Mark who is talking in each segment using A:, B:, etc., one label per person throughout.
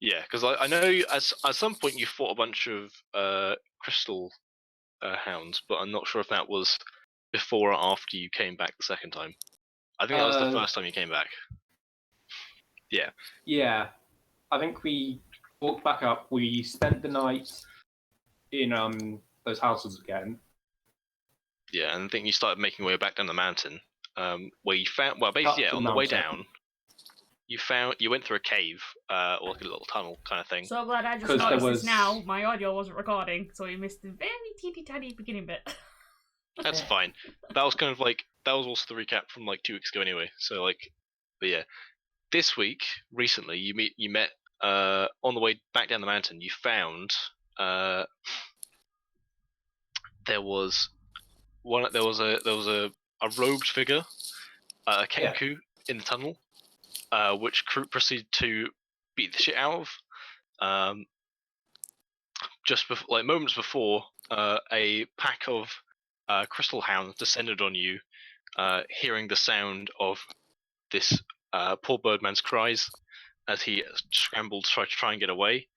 A: Yeah, because I know at some point you fought a bunch of crystal hounds, but I'm not sure if that was before or after you came back the second time. I think that was the first time you came back. Yeah.
B: Yeah. I think we walked back up. We spent the night in those houses again.
A: Yeah, and I think you started making your way back down the mountain, where you found basically on the way down. You went through a cave, or like a little tunnel kind of thing.
C: So glad I just noticed this now. My audio wasn't recording, so you missed the very teeny tiny beginning bit.
A: That's fine. That was kind of like that was also the recap from like 2 weeks ago anyway. So but yeah, this week recently you met on the way back down the mountain. You found there was a robed figure, a Kenku in the tunnel, which Crew proceeded to beat the shit out of. Just moments before, a pack of crystal hounds descended on you, hearing the sound of this poor birdman's cries as he scrambled to try and get away.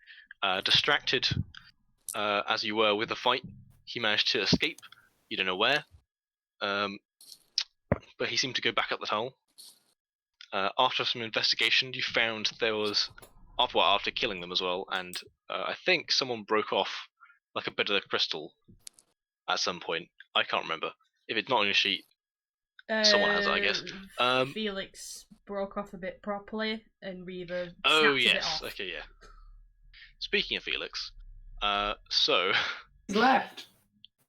A: Distracted as you were with the fight, he managed to escape. You don't know where, but he seemed to go back up the tunnel. After some investigation, you found there was after killing them as well, and I think someone broke off like a bit of the crystal at some point. I can't remember. If it's not on your sheet, someone has it, I guess.
C: Felix broke off a bit properly, and Reva snapped
A: Oh
C: a bit
A: yes,
C: off.
A: okay, yeah. Speaking of Felix, so
B: he's left.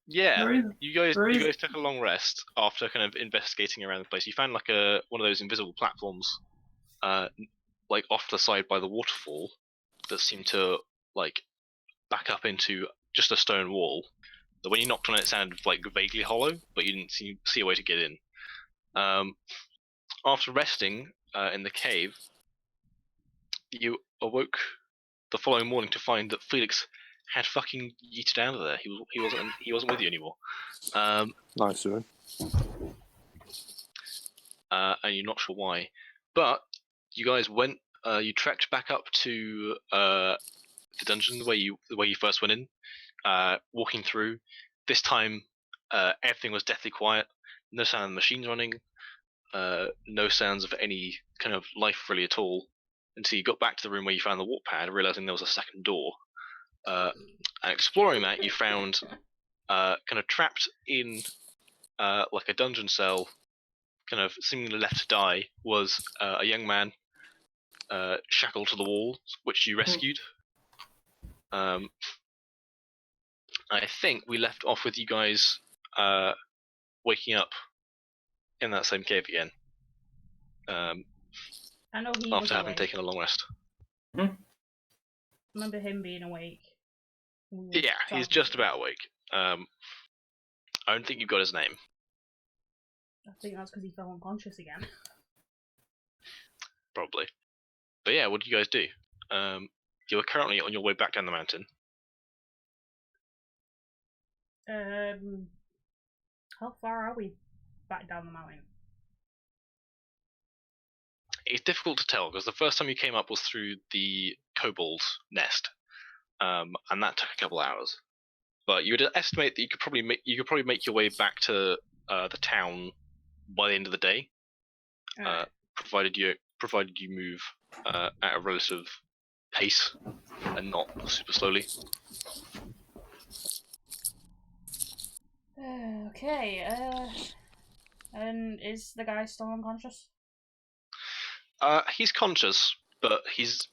A: Yeah, you guys took a long rest after kind of investigating around the place. You found like one of those invisible platforms, like off the side by the waterfall, that seemed to like back up into just a stone wall. That when you knocked on it, it sounded like vaguely hollow, but you didn't see a way to get in. After resting in the cave, you awoke the following morning to find that Felix had fucking yeeted out of there. He wasn't with you anymore.
D: Nice, sir.
A: And you're not sure why, but you guys went. You trekked back up to the dungeon where you first went in. Walking through. This time, everything was deathly quiet. No sound of the machines running. No sounds of any kind of life really at all. Until you got back to the room where you found the warp pad, realizing there was a second door. And exploring that, you found kind of trapped in like a dungeon cell, kind of seemingly left to die, was a young man shackled to the wall, which you rescued. I think we left off with you guys waking up in that same cave again.
C: I know he
A: after having taken a long rest.
C: I remember him being awake.
A: Yeah, he's just about awake. I don't think you've got his name.
C: I think that's because he fell unconscious again.
A: Probably. But yeah, what do you guys do? You are currently on your way back down the mountain.
C: How far are we back down the mountain?
A: It's difficult to tell because the first time you came up was through the kobold nest, and that took a couple hours. But you would estimate that you could probably make your way back to the town by the end of the day, provided you move at a relative pace and not super slowly.
C: Okay. And is the guy still unconscious?
A: He's conscious, but he says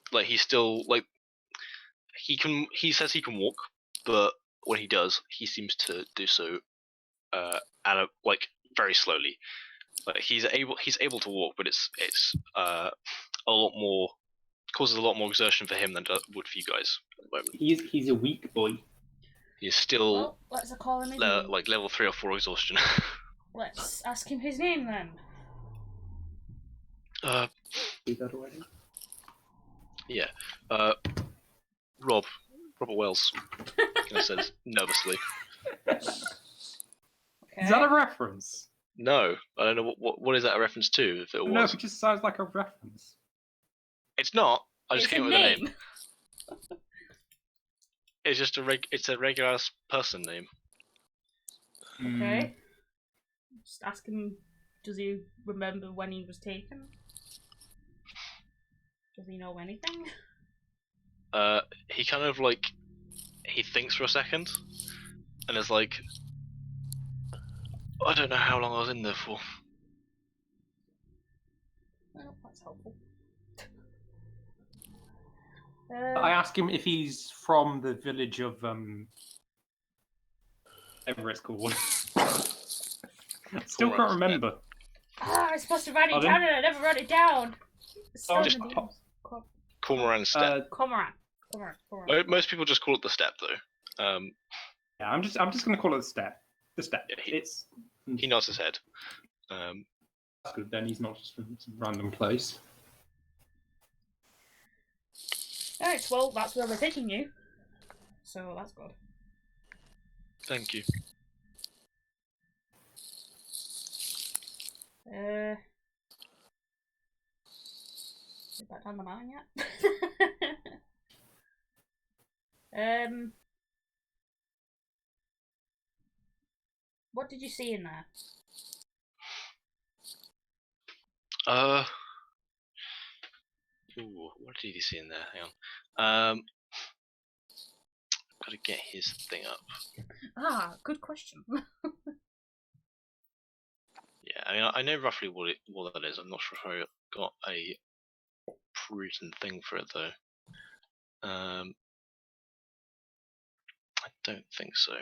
A: he can walk, but when he does, he seems to do so very slowly. Like he's able to walk, but it's a lot more, causes a lot more exertion for him than it would for you guys at the moment.
B: He's a weak boy.
A: He's still
C: well, let's call him
A: like level 3 or 4 exhaustion.
C: Let's ask him his name then.
B: Do that already?
A: Yeah. Robert Wells. I said nervously.
C: Okay.
B: Is that a reference?
A: No, I don't know what is that a reference to. If it was,
B: no, it just sounds like a reference.
A: It's not. I just came up with a name. It's just it's a regular person name.
C: Okay. Just ask him, does he remember when he was taken? Does he know anything?
A: He kind of like he thinks for a second, and is like, I don't know how long I was in there for.
C: Well, that's helpful.
B: I ask him if he's from the village of whatever it's called. Still can't remember.
C: I was supposed to write it
B: Pardon?
C: down and I never wrote it down. It's still in
B: just
C: the DMs.
A: Cormoran Step.
C: Cormorant.
A: Most people just call it the Step, though.
B: Yeah, I'm just gonna call it the step. The step.
A: Yeah, he nods his head.
B: That's good. Then he's not just from some random place.
C: Alright, well, that's where we're taking you. So that's good.
A: Thank you.
C: Is that down the mountain yet? What did you see in there?
A: Ooh, what did he see in there? Hang on. Gotta get his thing up.
C: Ah, good question.
A: Yeah, I mean, I know roughly what that is. I'm not sure if I got a written thing for it though. I don't think so.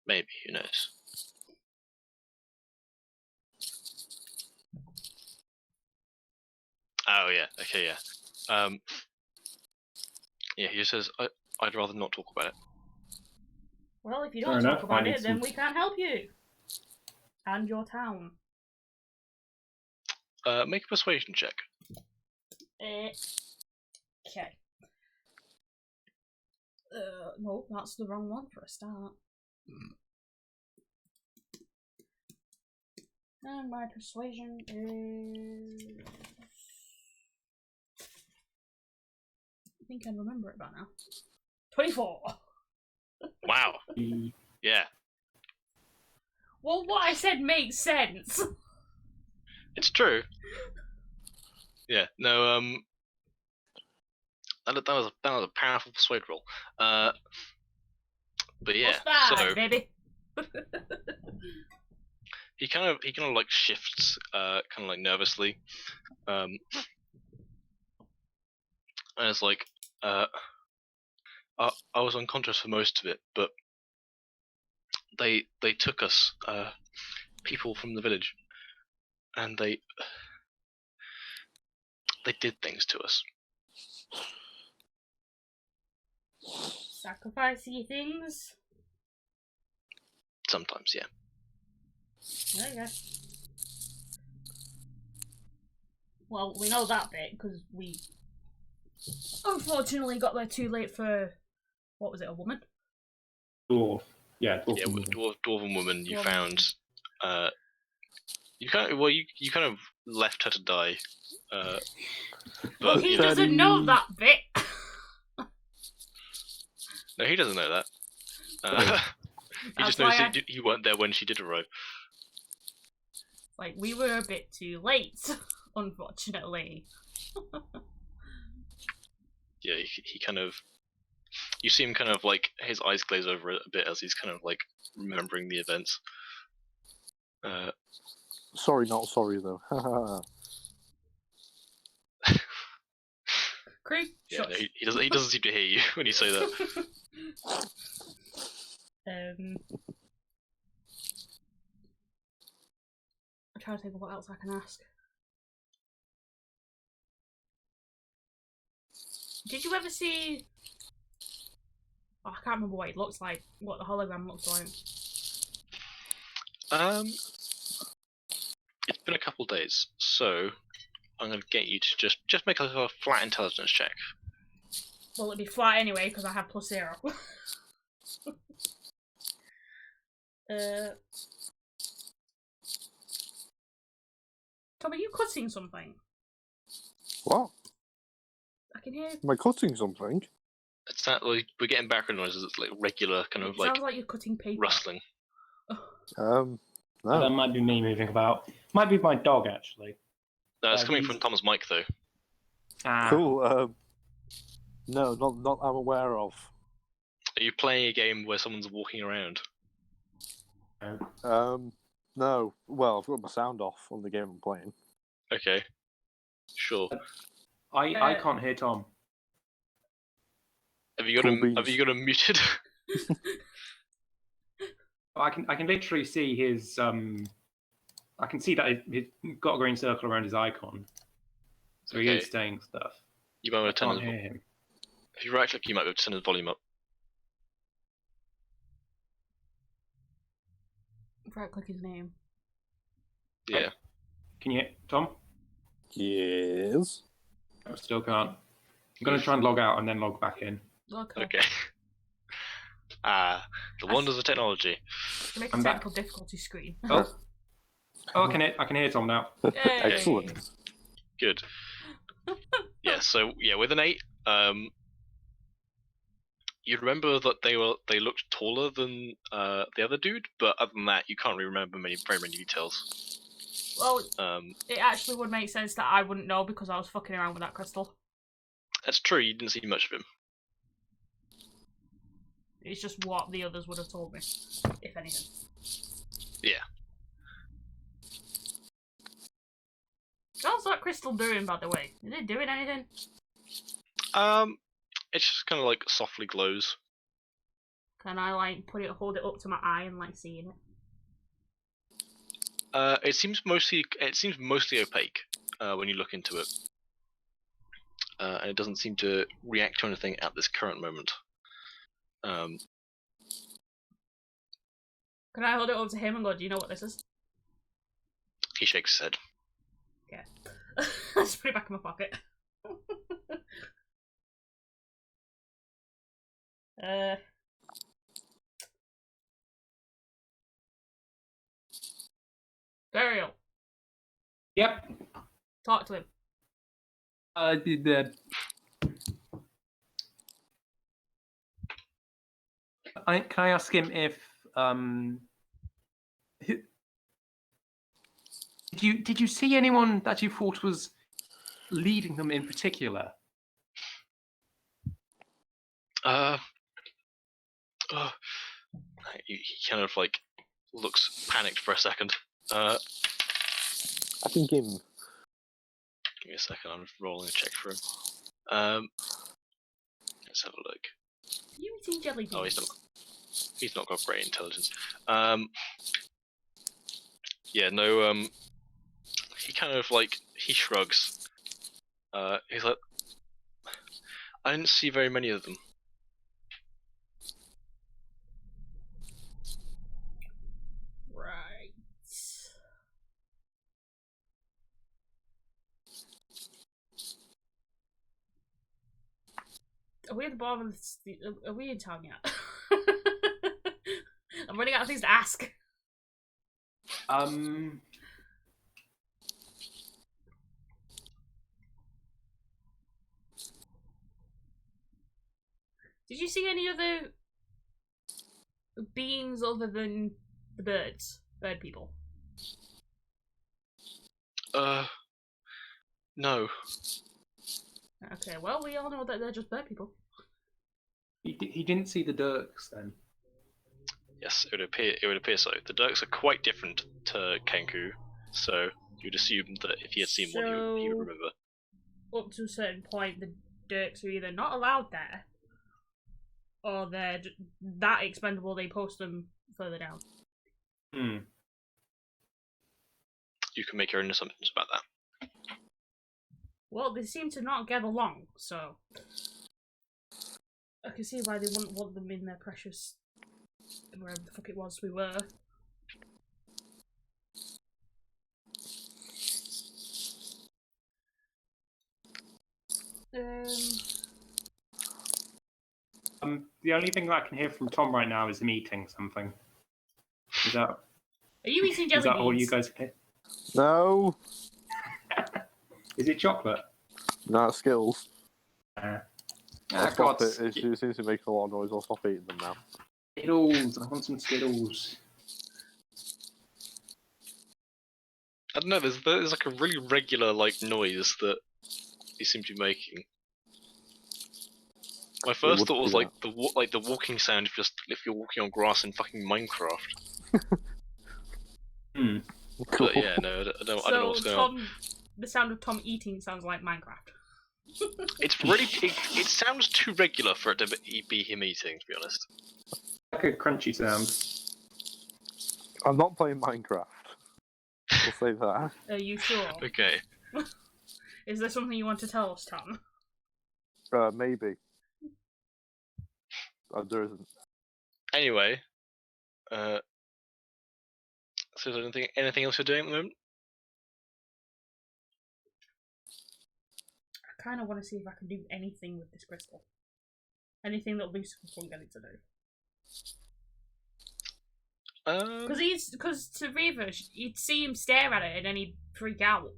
A: Maybe, who knows? Oh yeah, okay, yeah. Yeah, he just says, I'd rather not talk about it.
C: Well, if you
B: Fair
C: don't
B: enough,
C: talk about
B: I need
C: it, then
B: some-
C: we can't help you. And your town.
A: Make a persuasion check.
C: Okay. No, that's the wrong one for a start. And my persuasion is... I think I remember it by now. 24!
A: Wow. Yeah,
C: Well, what I said makes sense!
A: it's true. Yeah, no, that was a powerful persuade roll. But yeah,
C: Plus 5,
A: so
C: baby!
A: he kind of like shifts, kind of like nervously, and it's like, I was unconscious for most of it, but they took us, people from the village, and they did things to us.
C: Sacrificey things?
A: Sometimes, yeah.
C: There you go. Well, we know that bit, because we unfortunately got there too late for... What was it, a woman?
B: Dwarf. Yeah, dwarf.
A: Yeah, dwarven woman. You
C: Dwarven
A: found, you kind of left her to die.
C: Well,
A: But
C: he
A: you know,
C: doesn't know that bit!
A: no, he doesn't know that. He
C: That's
A: just knows
C: why
A: that you weren't there when she did arrive.
C: Like, we were a bit too late, unfortunately.
A: Yeah, he kind of, you see him kind of like his eyes glaze over it a bit as he's kind of like remembering the events.
D: Sorry, not sorry though.
C: Creep,
A: Yeah,
C: shush.
A: no, he doesn't seem to hear you when you say that.
C: I'm trying to think of what else I can ask. Did you ever see... Oh, I can't remember what it looks like, what the hologram looks like.
A: It's been a couple days, so I'm gonna get you to just make a flat intelligence check.
C: Well, it'd be flat anyway, because I have +0. Tom, are you cutting something?
D: What?
C: I can hear...
D: Am I cutting something?
A: It's that like we're getting background noises. It's like regular kind of
C: It
A: like
C: sounds like you're cutting paper.
A: rustling.
D: No.
B: That might be me moving about. Might be my dog, actually.
A: No, it's coming
B: he's-
A: from Tom's mic though.
D: Cool. No, not I'm aware of.
A: Are you playing a game where someone's walking around?
D: No. Well, I've got my sound off on the game I'm playing.
A: Okay, sure.
B: I can't hear Tom.
A: Have you got
D: Cool
A: him?
D: beans.
A: Have you got him muted?
B: I can literally see his I can see that he's got a green circle around his icon, so he
A: Okay.
B: is saying stuff.
A: You might
B: I
A: want to turn
B: can't
A: his.
B: hear him.
A: If you right click, you might be able to turn his volume up.
C: Right click his name.
A: Yeah.
B: Can you hear Tom?
D: Yes.
B: I still can't. I'm going to try and log out and then log back in.
C: Okay.
A: Okay. The wonders of technology.
C: To make a
B: I'm back.
C: technical difficulty screen.
B: Oh, I can hear Tom now.
C: Yay.
D: Excellent.
A: Good. Yeah. So yeah, with an 8, you'd remember that they looked taller than the other dude, but other than that, you can't really remember very many details.
C: Well,
A: Um,
C: it actually would make sense that I wouldn't know because I was fucking around with that crystal.
A: that's true. You didn't see much of him.
C: It's just what the others would have told me, if anything.
A: Yeah.
C: How's that crystal doing, by the way? Is it doing anything?
A: It's just kind of like softly glows.
C: Can I like hold it up to my eye and like seeing it?
A: It seems mostly opaque when you look into it, and it doesn't seem to react to anything at this current moment.
C: Can I hold it up to him and go, do you know what this is?
A: He shakes his head.
C: Okay. Let's put it back in my pocket. Burial.
B: Yep.
C: Talk to him.
B: Can I ask him if did you see anyone that you thought was leading them in particular?
A: He kind of like looks panicked for a second.
D: I think him.
A: Give me a second. I'm just rolling a check for him. Let's have a look.
C: You eating jelly beans?
A: Oh, he's not got great intelligence. Yeah, no. He kind of like he shrugs. He's like, I didn't see very many of them.
C: Right. Are we at the bottom of this? Are we in town yet? I'm running out of things to ask. Did you see any other beings other than the birds? Bird people?
A: No.
C: Okay, well, we all know that they're just bird people.
B: He didn't see the Dirks then.
A: Yes, it would appear so. The Dirks are quite different to Kenku, so you'd assume that if he had seen one, he would remember.
C: Up to a certain point, the Dirks are either not allowed there, or they're that expendable they post them further down.
A: You can make your own assumptions about that.
C: Well, they seem to not get along, so I can see why they wouldn't want them in their precious wherever the fuck it was we were.
B: The only thing that I can hear from Tom right now is him eating something. Is that
C: Are you eating jelly
B: is that
C: beans?
B: all you guys can hear?
D: No.
B: Is it chocolate?
D: Not skills.
B: Ah,
D: Stop
B: God,
D: it. It seems to make a lot of noise. I'll stop eating them now.
B: Skittles. I want some Skittles.
A: I don't know. There's like a really regular like noise that you seem to be making. My first
D: would
A: thought was
D: be
A: like the walking sound if you're walking on grass in fucking Minecraft.
B: Hmm.
D: Cool.
A: But yeah, no, I don't know
C: So
A: what's going on.
C: the sound of Tom eating sounds like Minecraft.
A: It's really it sounds too regular for it to be him eating. To be honest.
B: Like a crunchy sound.
D: I'm not playing Minecraft. We'll say that.
C: Are you sure?
A: Okay.
C: Is there something you want to tell us, Tom?
D: Maybe. There isn't.
A: Anyway, so is there anything else you're doing at the moment?
C: I kind of want to see if I can do anything with this crystal. Anything that Lucifer can get it to do. Because to Reaver, you'd see him stare at it and then he'd freak out.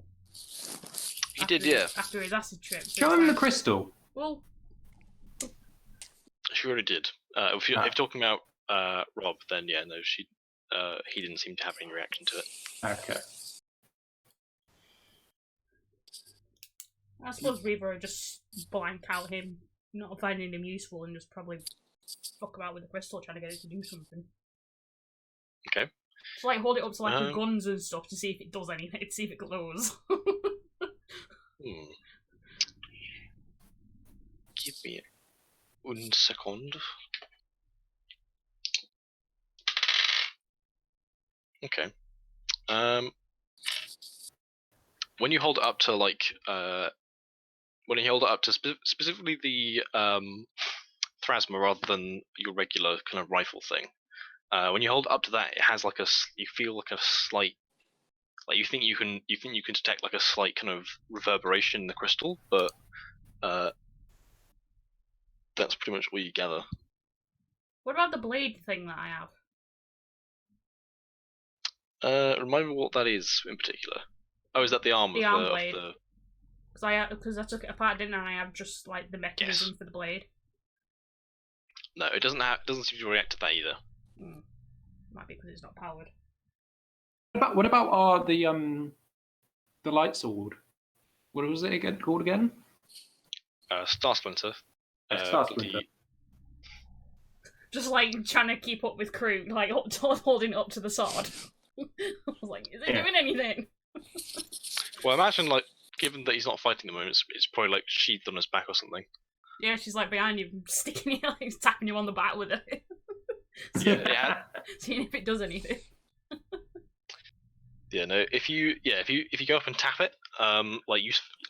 A: He did, yeah.
C: After his acid trip. So
B: Show him the crystal.
C: Well,
A: She already did. If you're talking about Rob, then yeah, no, he didn't seem to have any reaction to it.
B: Okay.
C: I suppose Reaver would just blank out him, not finding him useful, and just probably fuck about with the crystal, trying to get it to do something.
A: Okay.
C: So like hold it up to like your guns and stuff to see if it does anything, to see if it glows.
A: Give me 1 second. Okay. When you hold it up to like specifically the Thrasma rather than your regular kind of rifle thing, when you hold it up to that, it has like you feel like a slight, like you think you can detect like a slight kind of reverberation in the crystal, but that's pretty much what you gather.
C: What about the blade thing that I have?
A: Remind me what that is in particular. Oh, is that the arm?
C: The
A: of
C: arm
A: the,
C: blade.
A: Of the...
C: Because I took it apart, didn't I? And I have just like the mechanism for the blade.
A: No, it doesn't seem to react to that either.
C: Might be because it's not powered.
B: What about the light sword? What was it called again?
A: Star Splinter.
B: Star Splinter.
C: Just like trying to keep up with crew, like holding it up to the sword. I was like, is it doing anything?
A: Well, imagine like, given that he's not fighting at the moment, it's probably like sheathed on his back or something.
C: Yeah, she's like behind you, sticking you, like tapping you on the back with it.
A: Yeah.
C: Seeing if it does anything.
A: Yeah, no. If you go up and tap it, like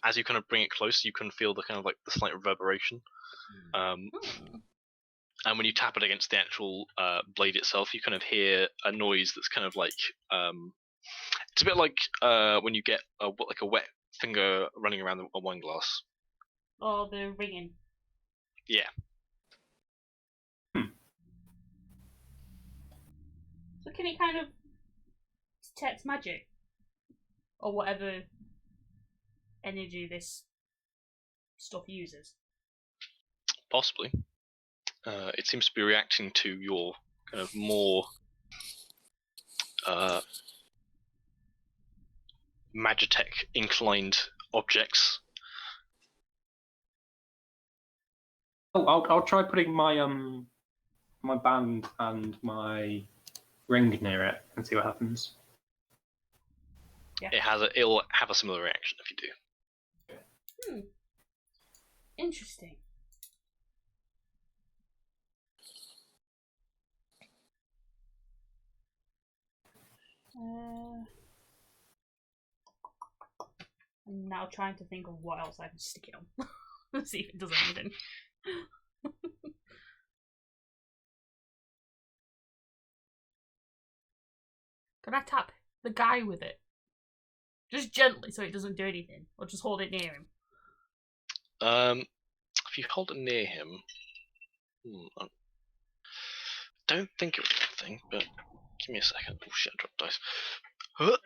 A: as you kind of bring it close, you can feel the kind of like the slight reverberation. And when you tap it against the actual blade itself, you kind of hear a noise that's kind of like it's a bit like when you get like a wet finger running around a wine glass.
C: Or the ringing.
A: Yeah.
C: So can it kind of detect magic? Or whatever energy this stuff uses?
A: Possibly. It seems to be reacting to your kind of more Magitech inclined objects.
B: I'll try putting my my band and my ring near it and see what happens.
C: Yeah.
A: It'll have a similar reaction if you do.
C: Interesting. I'm now trying to think of what else I can stick it on. Let's see if it does anything. Can I tap the guy with it? Just gently so it doesn't do anything. Or just hold it near him.
A: If you hold it near him, I don't think it would do anything, but give me a second. Oh shit, I dropped dice. Huh?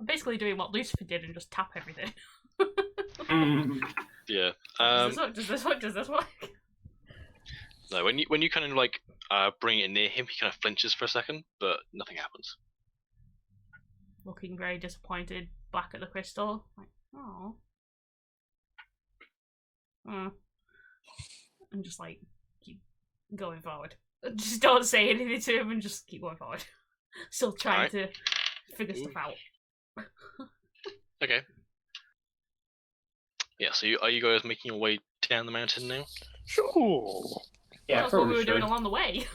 C: I'm basically doing what Lucifer did and just tap everything.
A: Yeah.
C: Does this work? Does this work?
A: No, when you kind of like bring it near him, he kind of flinches for a second, but nothing happens.
C: Looking very disappointed back at the crystal. Like, oh. And just like keep going forward. Just don't say anything to him and just keep going forward. Still trying to figure stuff out.
A: Okay. Yeah, so are you guys making your way down the mountain now?
D: Sure.
B: Yeah,
C: That's what we
B: probably
C: were doing
B: should.
C: along the way.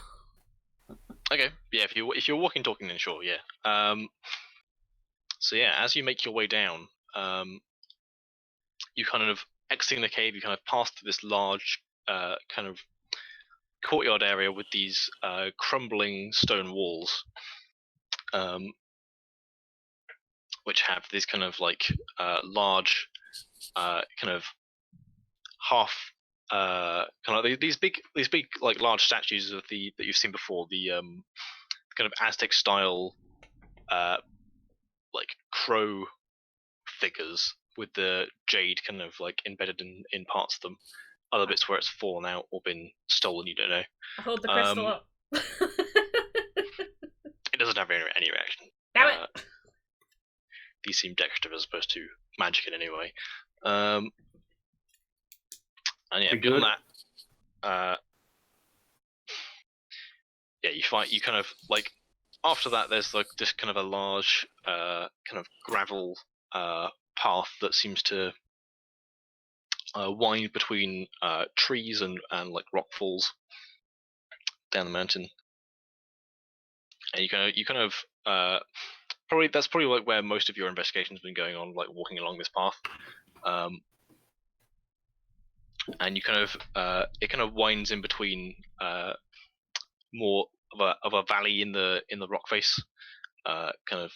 A: Okay. Yeah, if you're walking talking, then sure, yeah. So yeah, as you make your way down, you kind of exiting the cave, you kind of pass through this large kind of courtyard area with these crumbling stone walls, which have these kind of like large kind of half kind of these big like large statues of that you've seen before, the kind of Aztec style like crow figures with the jade kind of like embedded in parts of them. Other bits where it's fallen out or been stolen, you don't know.
C: I hold the crystal up.
A: It doesn't have any reaction.
C: Damn it!
A: These seem decorative as opposed to magic in any way. And yeah,
B: Pretty
A: beyond
B: good.
A: that, yeah, you kind of like after that. There's like this kind of a large kind of gravel path that seems to wind between trees and like rock falls down the mountain. And you kind of that's probably like where most of your investigation's been going on, like walking along this path. And you kind of it kind of winds in between more of a valley in the rock face, kind of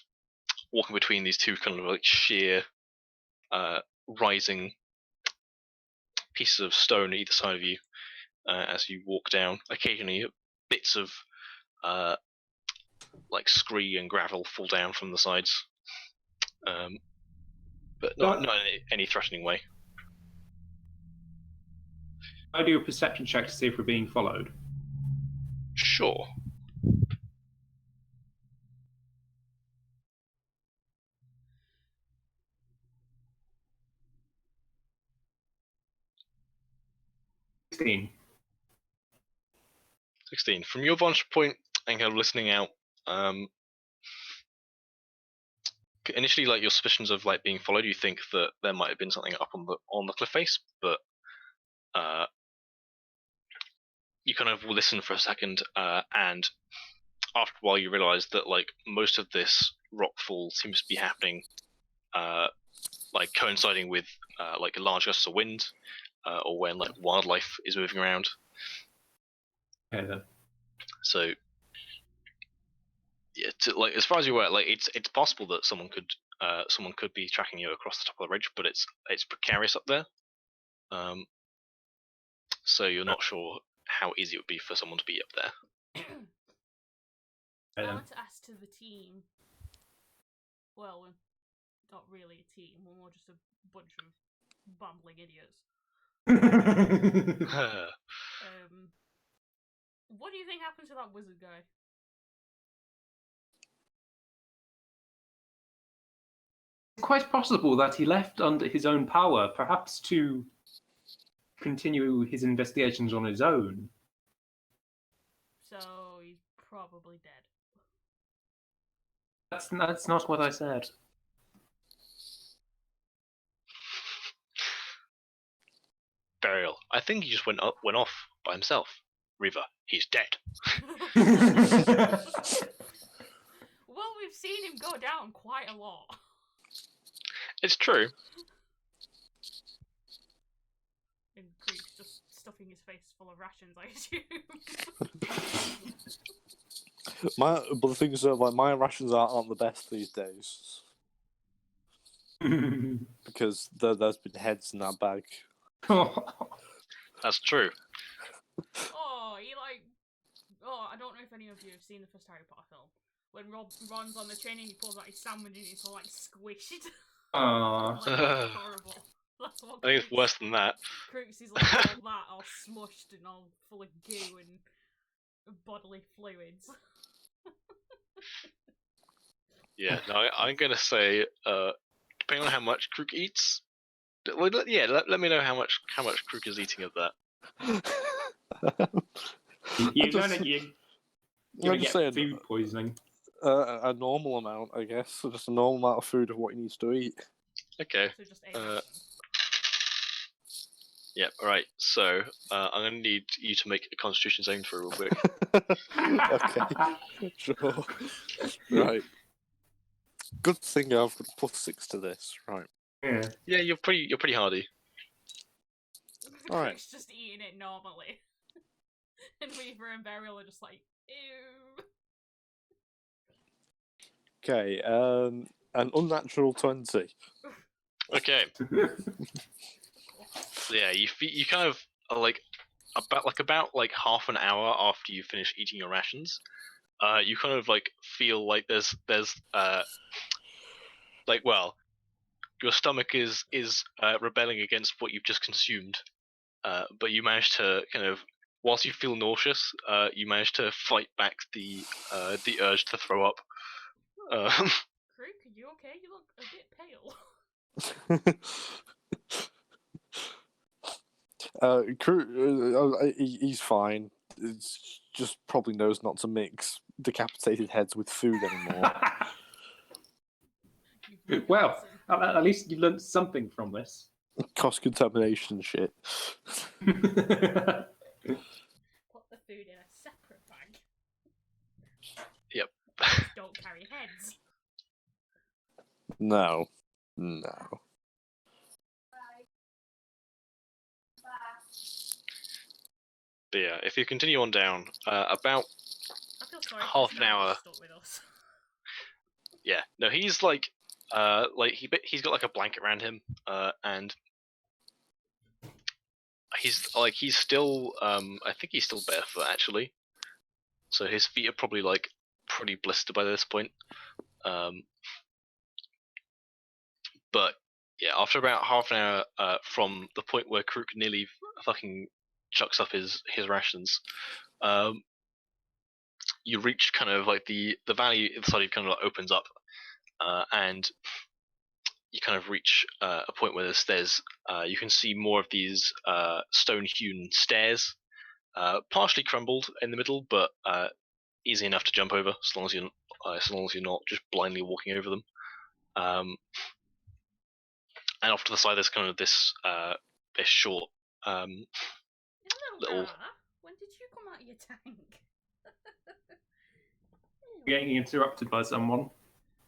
A: walking between these two kind of like sheer rising pieces of stone either side of you as you walk down. Occasionally bits of like scree and gravel fall down from the sides, but not in any threatening way.
B: I do a perception check to see if we're being followed.
A: Sure.
B: $16.
A: 16. From your vantage point and kind of listening out, initially, like your suspicions of like being followed, you think that there might have been something up on the cliff face, but you kind of listen for a second, and after a while, you realize that like most of this rockfall seems to be happening, like coinciding with like large gusts of wind, or when like wildlife is moving around.
B: Okay then.
A: So yeah, like as far as you're aware, like it's possible that someone could be tracking you across the top of the ridge, but it's precarious up there. So you're not sure how easy it would be for someone to be up there.
C: I want to ask to the team. Well, we're not really a team. We're more just a bunch of bumbling idiots. What do you think happened to that wizard guy?
B: It's quite possible that he left under his own power, perhaps to continue his investigations on his own.
C: So he's probably dead.
B: That's not what I said.
A: Burial. I think he just went off by himself. River, he's dead.
C: Well, we've seen him go down quite a lot.
A: It's true.
C: And Creek's just stuffing his face full of rations, I assume.
D: But the thing is, like my rations aren't the best these days because there's been heads in that bag.
A: That's true.
C: I don't know if any of you have seen the first Harry Potter film, when Ron's on the train and he pulls out his sandwich and he's all like squished.
B: Aww.
C: Like, that's horrible. That's what
A: I think it's worse than that.
C: Crooks is like all that, all smushed and all full of goo and bodily fluids.
A: Yeah, no, I'm gonna say, depending on how much Crook eats, let me know how much Crook is eating of that.
B: You're
D: just-
B: gonna
D: just
B: get
D: saying,
B: food poisoning.
D: a normal amount, I guess. So just a normal amount of food of what he needs to eat.
A: Okay.
C: So just 8 ration.
A: Yep. All right. So I'm gonna need you to make a Constitution saving throw real quick.
D: Okay, sure. Right. Good thing I've got +6 to this. Right.
B: Yeah.
A: Yeah, you're pretty hardy.
D: Alright.
C: Crook's just eating it normally. And Weaver and Beryl are just like, ew.
D: Okay. An unnatural 20.
A: Okay. Yeah, you kind of are like about half an hour after you finish eating your rations, you kind of like feel like there's your stomach is rebelling against what you've just consumed, but you manage to kind of, whilst you feel nauseous, you manage to fight back the urge to throw up.
C: Crook, are you okay? You look a bit pale.
D: He's fine. It's just probably knows not to mix decapitated heads with food anymore.
B: Well, at least you learned something from this.
D: Cost contamination shit.
C: Put the food in a separate bag.
A: Yep.
C: Just don't carry heads.
D: No.
A: But yeah, if you continue on down, about
C: I feel sorry for
A: half
C: this
A: an
C: man
A: hour.
C: that's stuck with us.
A: Yeah, no, he's he's got like a blanket around him, and he's still I think he's still barefoot actually, so his feet are probably like pretty blistered by this point. But yeah, after about half an hour from the point where Krook nearly fucking chucks up his rations, you reach kind of like the valley inside you kind of like opens up, and you kind of reach a point where there's you can see more of these stone-hewn stairs, partially crumbled in the middle, but easy enough to jump over as long as you're not just blindly walking over them. And off to the side, there's kind of this short
C: Hello,
A: little.
C: Gara. When did you come out of your tank?
B: Getting interrupted by someone.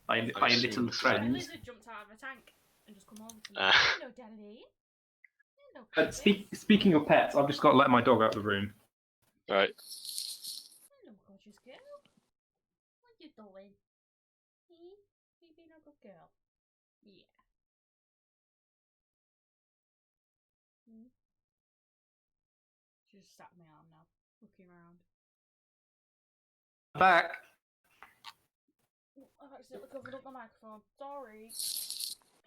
B: By a
A: assume
B: little
A: this is
C: My
B: friend.
C: lizard jumped out of a tank and just come over to me. Hello, Daddy. Hello, Puppy.
B: Speaking of pets, I've just got to let my dog out of the room.
A: Right.
C: Hello, gorgeous girl. What you doing? You being a good girl? Yeah. She just sat on my arm now, looking around.
B: Back.
C: I've accidentally covered up my microphone. Sorry.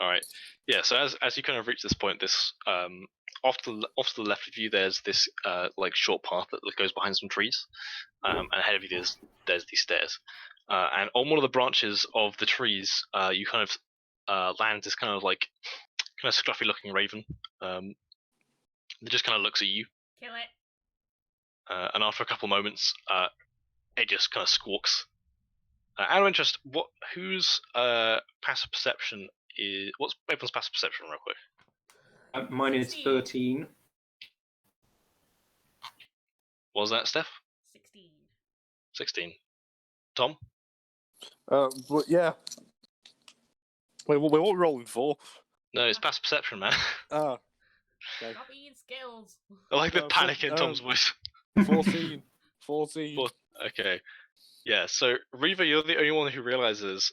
A: All right. Yeah. So as you kind of reach this point, this off to the left of you, there's this like short path that goes behind some trees, and ahead of you there's these stairs, and on one of the branches of the trees, you kind of land this kind of scruffy looking raven. It just kind of looks at you,
C: Kill it.
A: and after a couple moments, it just kind of squawks. Out of interest, whose passive perception is? What's everyone's passive perception, real quick?
B: Mine is
C: 16.
B: 13.
A: What was that, Steph?
C: 16.
A: 16. Tom?
D: But yeah. Wait, what are we rolling for?
A: No, it's passive perception, man.
D: Ah. Okay.
C: Stop eating skills.
A: I like the
D: No,
A: panic in
D: no.
A: Tom's voice.
D: 14. 14.
A: Okay. Yeah, so Reva, you're the only one who realizes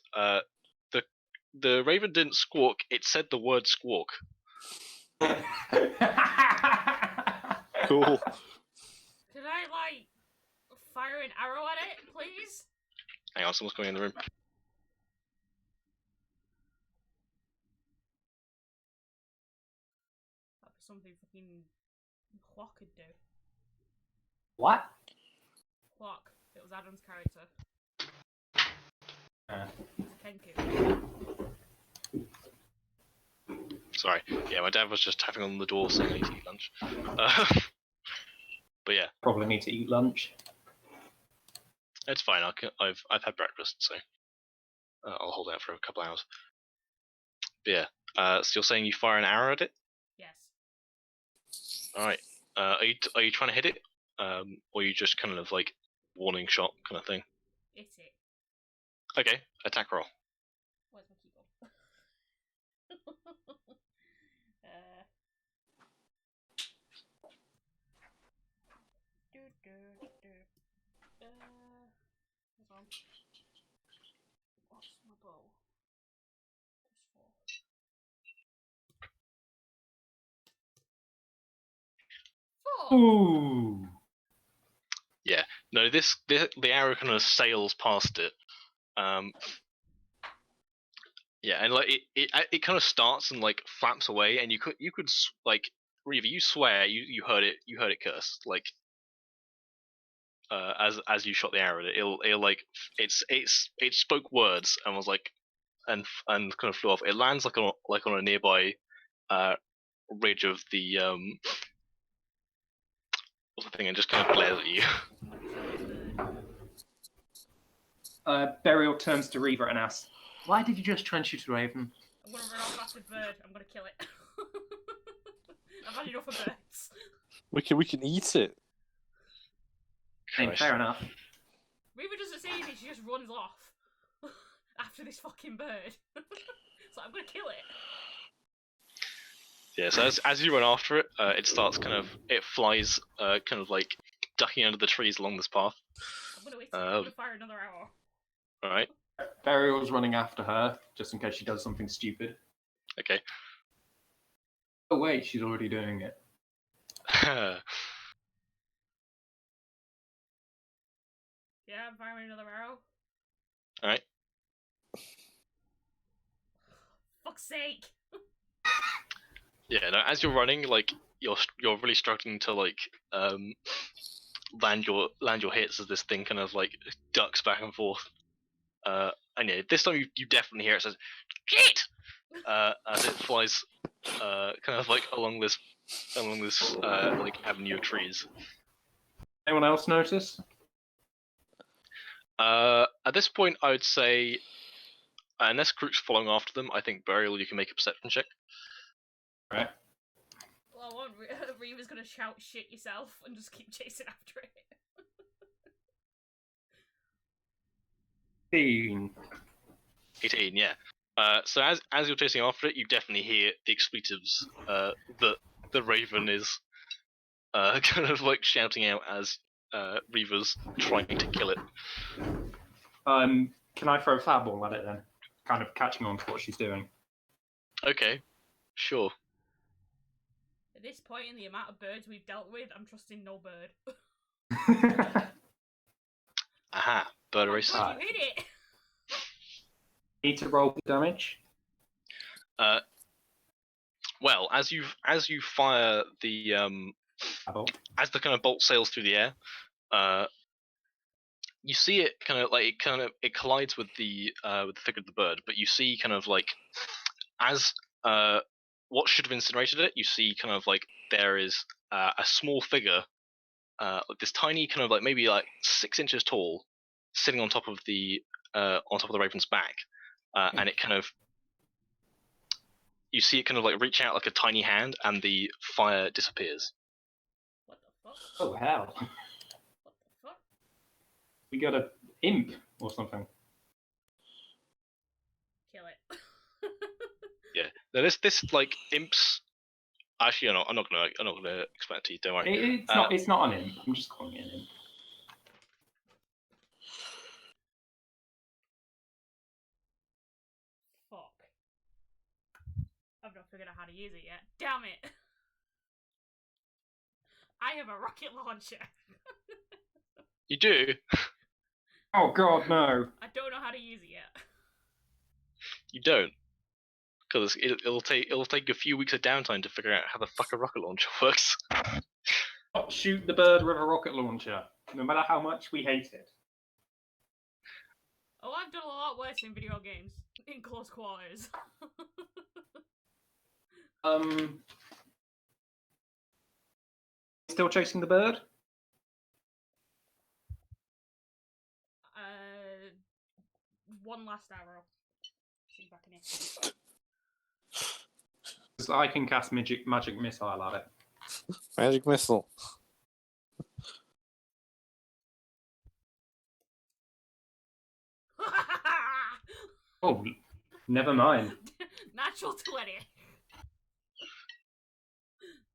A: the raven didn't squawk, it said the word squawk.
D: Cool.
C: Can I, fire an arrow at it, please?
A: Hang on, someone's going in the room.
C: That'd be something fucking Hwok could do.
B: What?
C: Hwok. It was Adam's character. Kenku.
A: Sorry. Yeah, my dad was just tapping on the door saying I need to eat lunch. But yeah,
B: Probably need to eat lunch.
A: it's fine. I've had breakfast, so I'll hold out for a couple hours. But yeah, so you're saying you fire an arrow at it?
C: Yes.
A: All right. Are you trying to hit it, or are you just kind of like warning shot kind of thing?
C: It's it.
A: Okay, attack roll.
C: Where's my keyboard? Hold on. What's my bow? +4. 4.
B: Ooh.
A: Yeah. No, the arrow kind of sails past it. Yeah, and like it kind of starts and like flaps away, and you could like Reaver, you swear you heard it curse like as you shot the arrow. It'll like it spoke words and was like and kind of flew off. It lands like on a nearby ridge of the thing and just kind of glares at you.
B: Burial turns to Reaver and asks, "Why did you just try and shoot a raven?"
C: I'm gonna run off past the bird. I'm gonna kill it. I've had enough of birds.
D: We can eat it.
B: Hey,
A: Christ.
B: fair enough.
C: Reaver doesn't say anything, she just runs off after this fucking bird. So I'm gonna kill it.
A: Yeah, so as you run after it, it flies kind of like ducking under the trees along this path.
C: I'm gonna wait. I'm gonna fire another arrow.
A: Alright,
B: Burial's running after her, just in case she does something stupid.
A: okay.
B: Oh wait, she's already doing it.
C: Yeah, I'm firing another arrow.
A: Alright.
C: Fuck's sake!
A: Yeah, no, as you're running, like you're really struggling to like land your hits as this thing kind of like ducks back and forth. And yeah, this time you definitely hear it says "shit" as it flies kind of like along this like avenue of trees.
B: Anyone else notice?
A: At this point, I would say, unless Crook's following after them, I think Burial, you can make a perception check.
B: Right.
C: Well, I want Reaver's gonna shout "shit yourself" and just keep chasing after it.
B: 18.
A: 18, yeah. So as you're chasing after it, you definitely hear the expletives that the Raven is kind of like shouting out as Reaver's trying to kill it.
B: Can I throw a fireball at it then? Kind of catching on to what she's doing.
A: Okay, sure.
C: At this point, in the amount of birds we've dealt with, I'm trusting no bird.
A: Aha, bird
C: Oh,
A: race.
C: God, you hit it!
B: Need to roll damage.
A: Well, as you fire the
B: Fireball.
A: as the kind of bolt sails through the air, you see it kind of like it collides with the figure of the bird, but you see kind of like as what should have incinerated it, you see kind of like there is a small figure, this tiny kind of like maybe like 6 inches tall, sitting on top of the raven's back, and it kind of you see it kind of like reach out like a tiny hand, and the fire disappears.
C: What the fuck?
B: Oh hell.
C: What the fuck?
B: We got a imp or something.
C: Kill it.
A: Yeah. Now this like imps. Actually, I'm not gonna explain it to you. Don't worry.
B: It's not an imp. I'm just calling it an imp.
C: Fuck. I've not figured out how to use it yet. Damn it! I have a rocket launcher.
A: You do.
B: Oh god, no.
C: I don't know how to use it yet.
A: You don't, because it'll take a few weeks of downtime to figure out how the fuck a rocket launcher works.
B: Not shoot the bird with a rocket launcher, no matter how much we hate it.
C: Oh, I've done a lot worse in video games. In close quarters.
B: Still chasing the bird?
C: One last arrow. See if I can hit.
B: 'Cause I can cast magic missile at it.
D: Magic missile.
B: Oh, never mind.
C: Natural 20.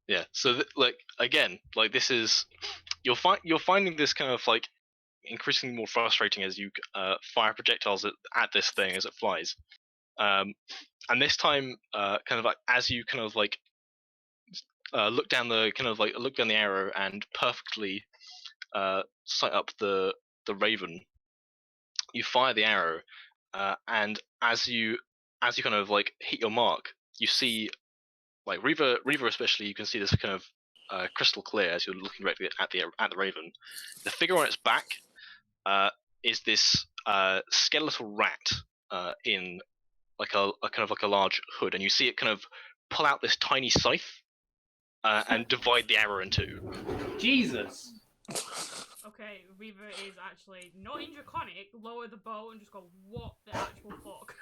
A: Yeah. So again, this is you're finding this kind of like increasingly more frustrating as you fire projectiles at this thing as it flies. And this time, kind of like as you kind of like look down the arrow and perfectly sight up the raven, you fire the arrow, and as you kind of like hit your mark, you see like Reaver especially, you can see this kind of crystal clear as you're looking directly at the raven. The figure on its back is this skeletal rat in like a kind of like a large hood, and you see it kind of pull out this tiny scythe and divide the arrow in two.
B: Jesus!
C: Okay, Reaver is actually not in Draconic, lower the bow and just go, what the actual fuck?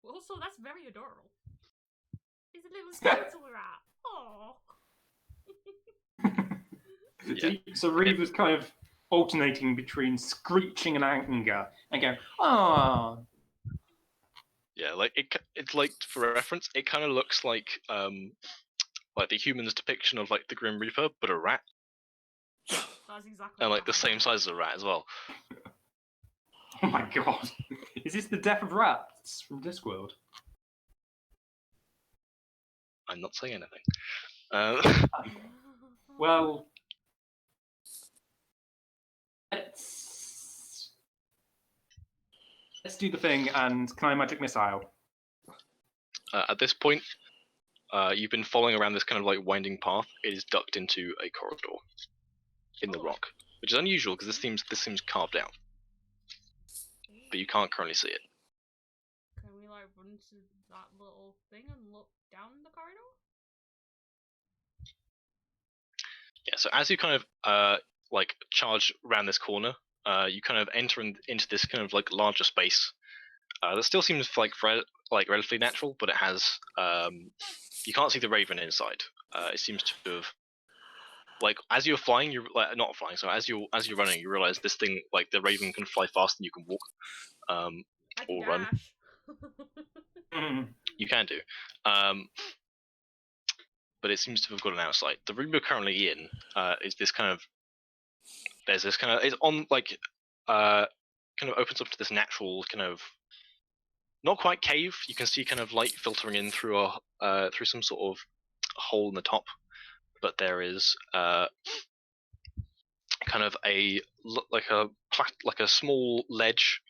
C: Also, that's very adorable. He's a little skeletal rat. Aww.
B: So Reaver's kind of alternating between screeching and anger and going, "Ah."
A: Yeah, like it's like, for reference, it kind of looks like the human's depiction of like the Grim Reaper, but a rat,
C: That's exactly
A: and
C: what
A: like the
C: happened.
A: same size as a rat as well.
B: Oh my god. Is this the death of rats from Discworld?
A: I'm not saying anything.
B: Well, let's do the thing, and can I magic missile?
A: At this point, you've been following around this kind of like winding path. It is ducked into a corridor in the rock, which is unusual because this seems carved out, but you can't currently see it.
C: Can we like run to that little thing and look down the corridor?
A: Yeah. So as you kind of like charge around this corner, you kind of enter into this kind of like larger space. That still seems like relatively natural, but it has you can't see the raven inside. It seems to have, like, as you're flying, you're like not flying. So as you're running, you realize this thing, like the raven, can fly faster than you can walk,
C: I can
A: or run.
B: Mm.
A: You can do, but it seems to have got an outside. The room you're currently in is this kind of. There's this kind of, it's on like kind of opens up to this natural kind of, not quite cave. You can see kind of light filtering in through through some sort of hole in the top, but there is kind of like a small ledge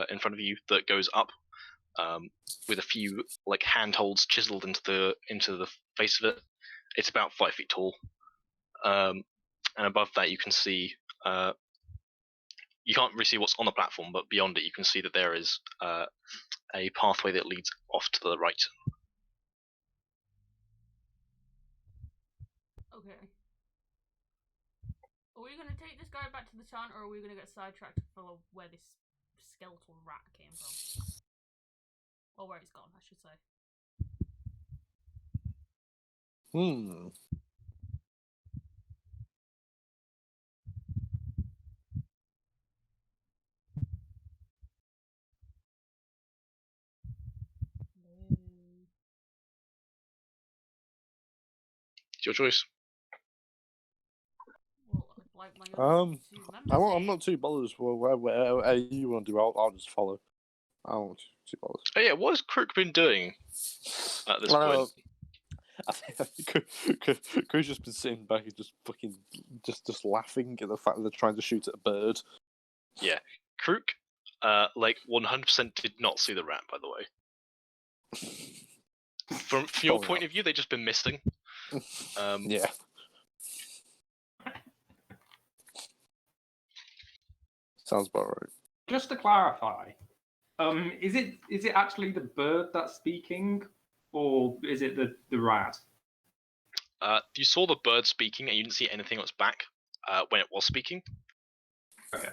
A: in front of you that goes up, with a few like handholds chiseled into the face of it. It's about 5 feet tall, and above that you can see. You can't really see what's on the platform, but beyond it you can see that there is a pathway that leads off to the right.
C: Okay. Are we gonna take this guy back to the town, or are we gonna get sidetracked to follow where this skeletal rat came from? Or where it's gone, I should say.
A: It's your choice.
C: Well, like my other two members
D: I'm not too bothered. Well, where you want to do, I'll just follow. I don't want too bothered.
A: Oh yeah, what has Crook been doing at this point?
D: Crew's just been sitting back and just fucking just laughing at the fact that they're trying to shoot at a bird.
A: Yeah, Krook, 100% did not see the rat. By the way, from your
D: Probably
A: point
D: not.
A: of view, they've just been missing.
D: Yeah. Sounds about right.
B: Just to clarify, is it actually the bird that's speaking, or is it the rat?
A: You saw the bird speaking, and you didn't see anything on its back when it was speaking.
B: Okay.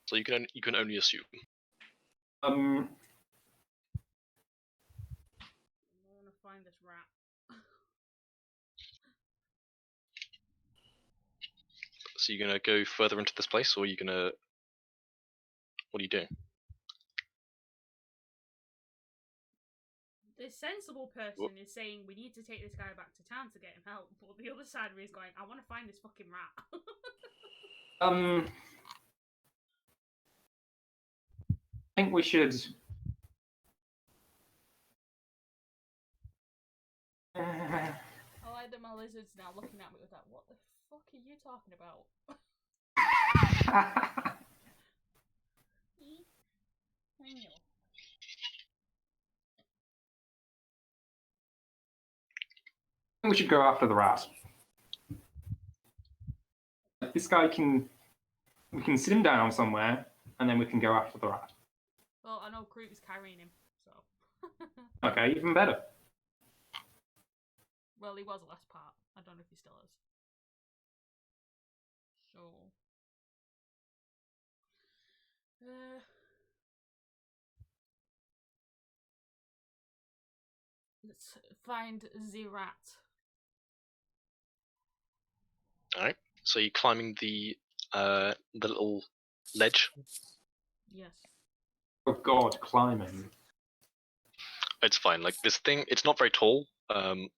A: So you can only assume.
C: I want to find this rat.
A: So you're gonna go further into this place, or are you gonna? What are you doing?
C: The sensible person is saying we need to take this guy back to town to get him help, but the other side of me is going, I want to find this fucking rat.
B: I think we should.
C: I like that my lizard's now looking at me with that. What the fuck are you talking about?
B: I think we should go after the rat. This guy we can sit him down somewhere, and then we can go after the rat.
C: Well, I know Krook is carrying him, so.
B: Okay, even better.
C: Well, he was last part. I don't know if he still is. So. Let's find the rat.
A: Alright, so you're climbing the little ledge.
C: Yes.
B: Oh God, climbing.
A: It's fine. Like this thing, it's not very tall. And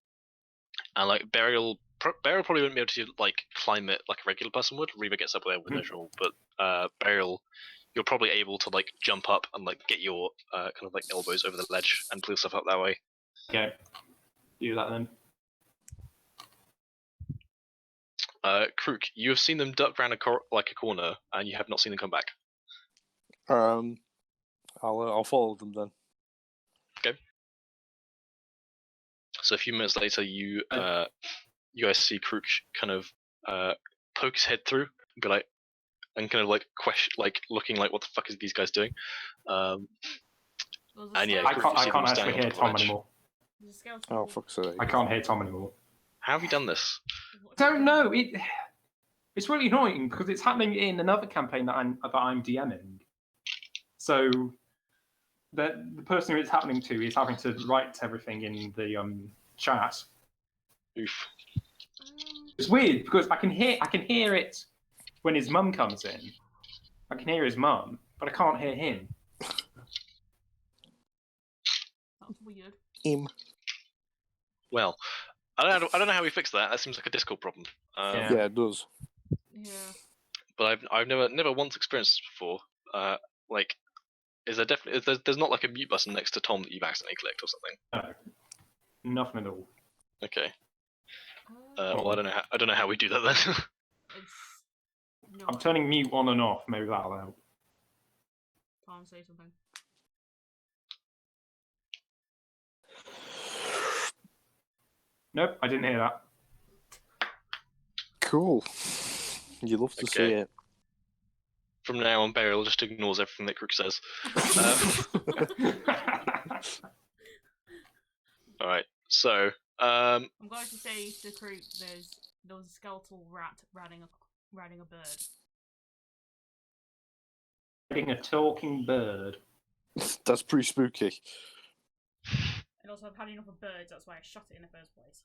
A: like Burial probably wouldn't be able to like climb it like a regular person would. Reba gets up there with no trouble, but Burial, you're probably able to like jump up and like get your kind of like elbows over the ledge and pull yourself up that way.
B: Okay, do that then.
A: Krook, you have seen them duck around a corner, and you have not seen them come back.
D: I'll follow them then.
A: Okay. So a few minutes later, you guys see Krook kind of poke his head through, and be like, and kind of like looking like, what the fuck is these guys doing? And yeah,
B: I
A: Krook, you see them
B: can't
A: standing
B: actually
A: on
B: hear
A: top of the
B: Tom
A: ledge.
B: anymore.
C: There's a skeleton.
D: Oh, fuck's sake.
B: I can't hear Tom anymore.
A: How have you done this?
B: Don't know. It's really annoying because it's happening in another campaign that I'm DMing. So the person who it's happening to is having to write everything in the chat.
A: Oof.
B: It's weird because I can hear it when his mum comes in. I can hear his mum, but I can't hear him.
C: That's weird.
A: Well, I don't know how we fix that. That seems like a Discord problem.
B: Yeah.
D: Yeah, it does.
C: Yeah.
A: But I've never once experienced this before. Like, is there definitely there's not like a mute button next to Tom that you've accidentally clicked or something?
B: No, nothing at all.
A: Okay. Well, I don't know how we do that then.
C: It's no.
B: I'm turning mute on and off. Maybe that'll help.
C: Can't say something.
B: Nope, I didn't hear that.
D: Cool. You love to see
A: Okay.
D: it.
A: From now on, Burial just ignores everything that Krook says. All right. So,
C: I'm going to say to Krook, there was a skeletal rat riding a bird.
B: Getting a talking bird.
D: That's pretty spooky.
C: And also, I've had enough of birds. That's why I shot it in the first place.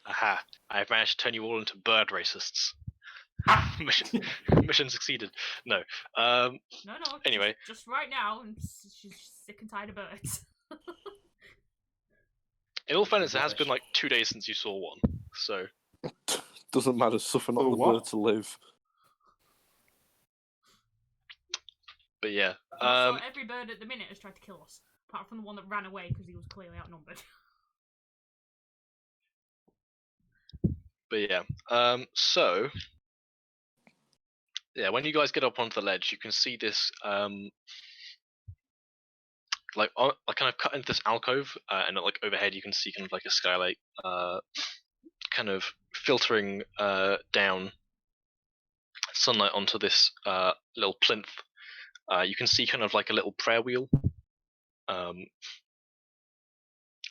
A: aha! I've managed to turn you all into bird racists. Mission succeeded. No.
C: No.
A: Anyway.
C: Just right now, and she's sick and tired of birds.
A: In all fairness, it has been like 2 days since you saw one, so.
D: Doesn't matter, suffer not
B: Oh,
D: the
B: what?
D: bird to live.
A: But yeah.
C: Also, every bird at the minute has tried to kill us. Apart from the one that ran away because he was clearly outnumbered.
A: But yeah, so yeah, when you guys get up onto the ledge, you can see this like kind of cut into this alcove, and like overhead you can see kind of like a skylight, kind of filtering down sunlight onto this little plinth. You can see kind of like a little prayer wheel, and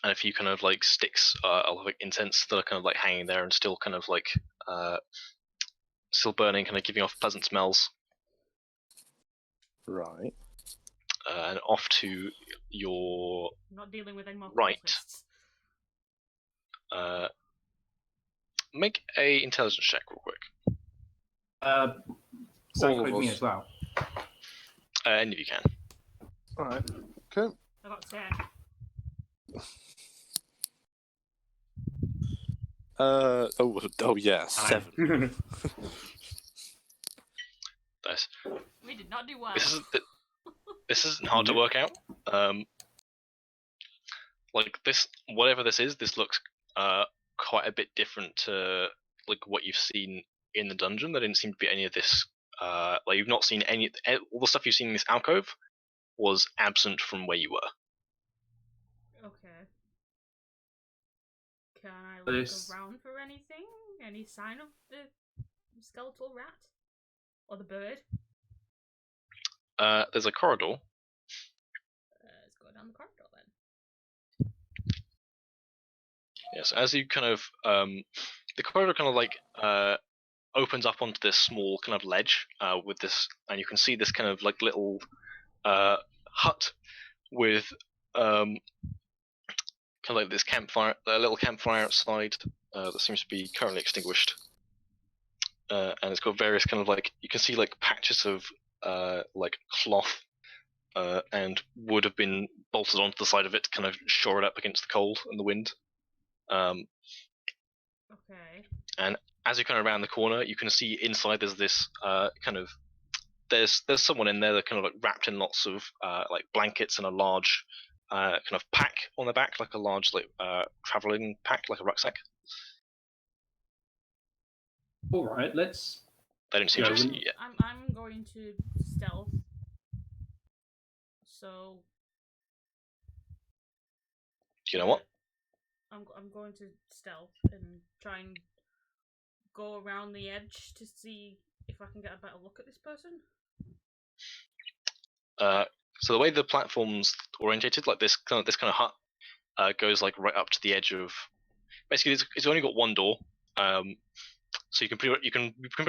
A: a few kind of like sticks of like incense that are kind of like hanging there and still kind of like still burning, kind of giving off pleasant smells.
D: Right.
A: And off to your
C: I'm not dealing with any more
A: right.
C: cultists.
A: Make a intelligence check real quick.
B: So
D: All of
B: include me
D: us.
B: as well.
A: Any of you can.
D: Alright. Okay.
C: I got 10.
D: Oh yeah, 7.
A: Nice.
C: We did not do well.
A: This isn't hard to work out. Like this, whatever this is, this looks quite a bit different to like what you've seen in the dungeon. There didn't seem to be any of this. Like you've not seen all the stuff you've seen in this alcove was absent from where you were.
C: Okay. Can I look
B: This-
C: around for anything? Any sign of the skeletal rat? Or the bird?
A: There's a corridor.
C: Let's go down the corridor then.
A: Yes, as you kind of the corridor kind of like opens up onto this small kind of ledge with this, and you can see this kind of like little hut with kind of like this campfire, a little campfire outside that seems to be currently extinguished, and it's got various kind of like you can see like patches of like cloth and wood have been bolted onto the side of it to kind of shore it up against the cold and the wind.
C: Okay.
A: And as you kind of round the corner, you can see inside there's this kind of there's someone in there that kind of like wrapped in lots of like blankets and a large kind of pack on their back, like a large like traveling pack, like a rucksack.
B: All right, let's.
A: They don't seem
B: Yeah,
A: to have
B: we-
A: seen you yet.
C: I'm going to stealth. So.
A: Do you know what?
C: I'm going to stealth and try and go around the edge to see if I can get a better look at this person.
A: So the way the platform's orientated, like this kind of hut, goes like right up to the edge of. Basically, it's only got one door, so you can pretty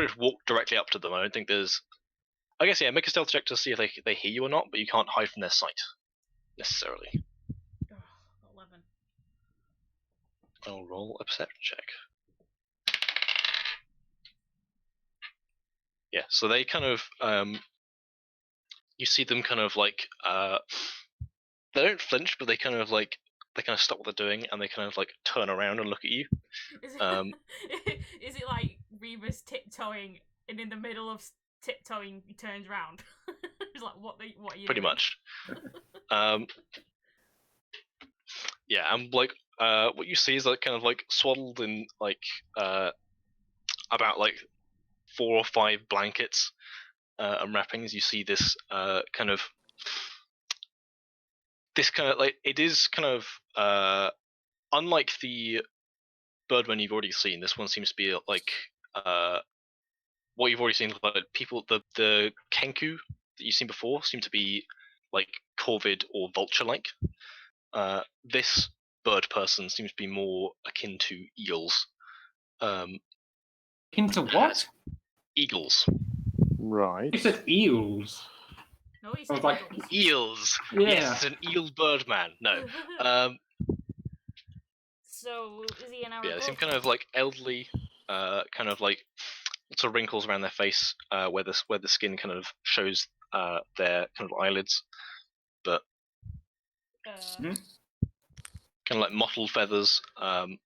A: much walk directly up to them. I don't think there's. I guess yeah, make a stealth check to see if they hear you or not, but you can't hide from their sight necessarily.
C: Ugh, 11.
A: I'll roll a perception check. Yeah, so they kind of you see them kind of like they don't flinch, but they kind of stop what they're doing and they kind of like turn around and look at you.
C: Is it,
A: Um,
C: is it like Reba's tiptoeing, and in the middle of tiptoeing, he turns around? He's like, what are you
A: Pretty
C: doing?
A: much. Yeah, and like what you see is like kind of like swaddled in like about like 4 or 5 blankets and wrappings. You see this kind of like it is kind of unlike the Birdman you've already seen. This one seems to be like what you've already seen. Like people, the Kenku that you've seen before seem to be like corvid or vulture-like. This bird person seems to be more akin to eels.
B: Into what?
A: Eagles.
D: Right.
B: You said eels.
C: No, he
B: I
C: said
B: was like,
C: eagles.
A: Eels.
B: Yeah.
A: Yes, it's an eel birdman. No.
C: So is he an
A: Yeah, they seem
C: Aragorn?
A: kind of like elderly, kind of like lots of wrinkles around their face, where the skin kind of shows their kind of eyelids, but
B: Hmm?
A: kind of like mottled feathers, and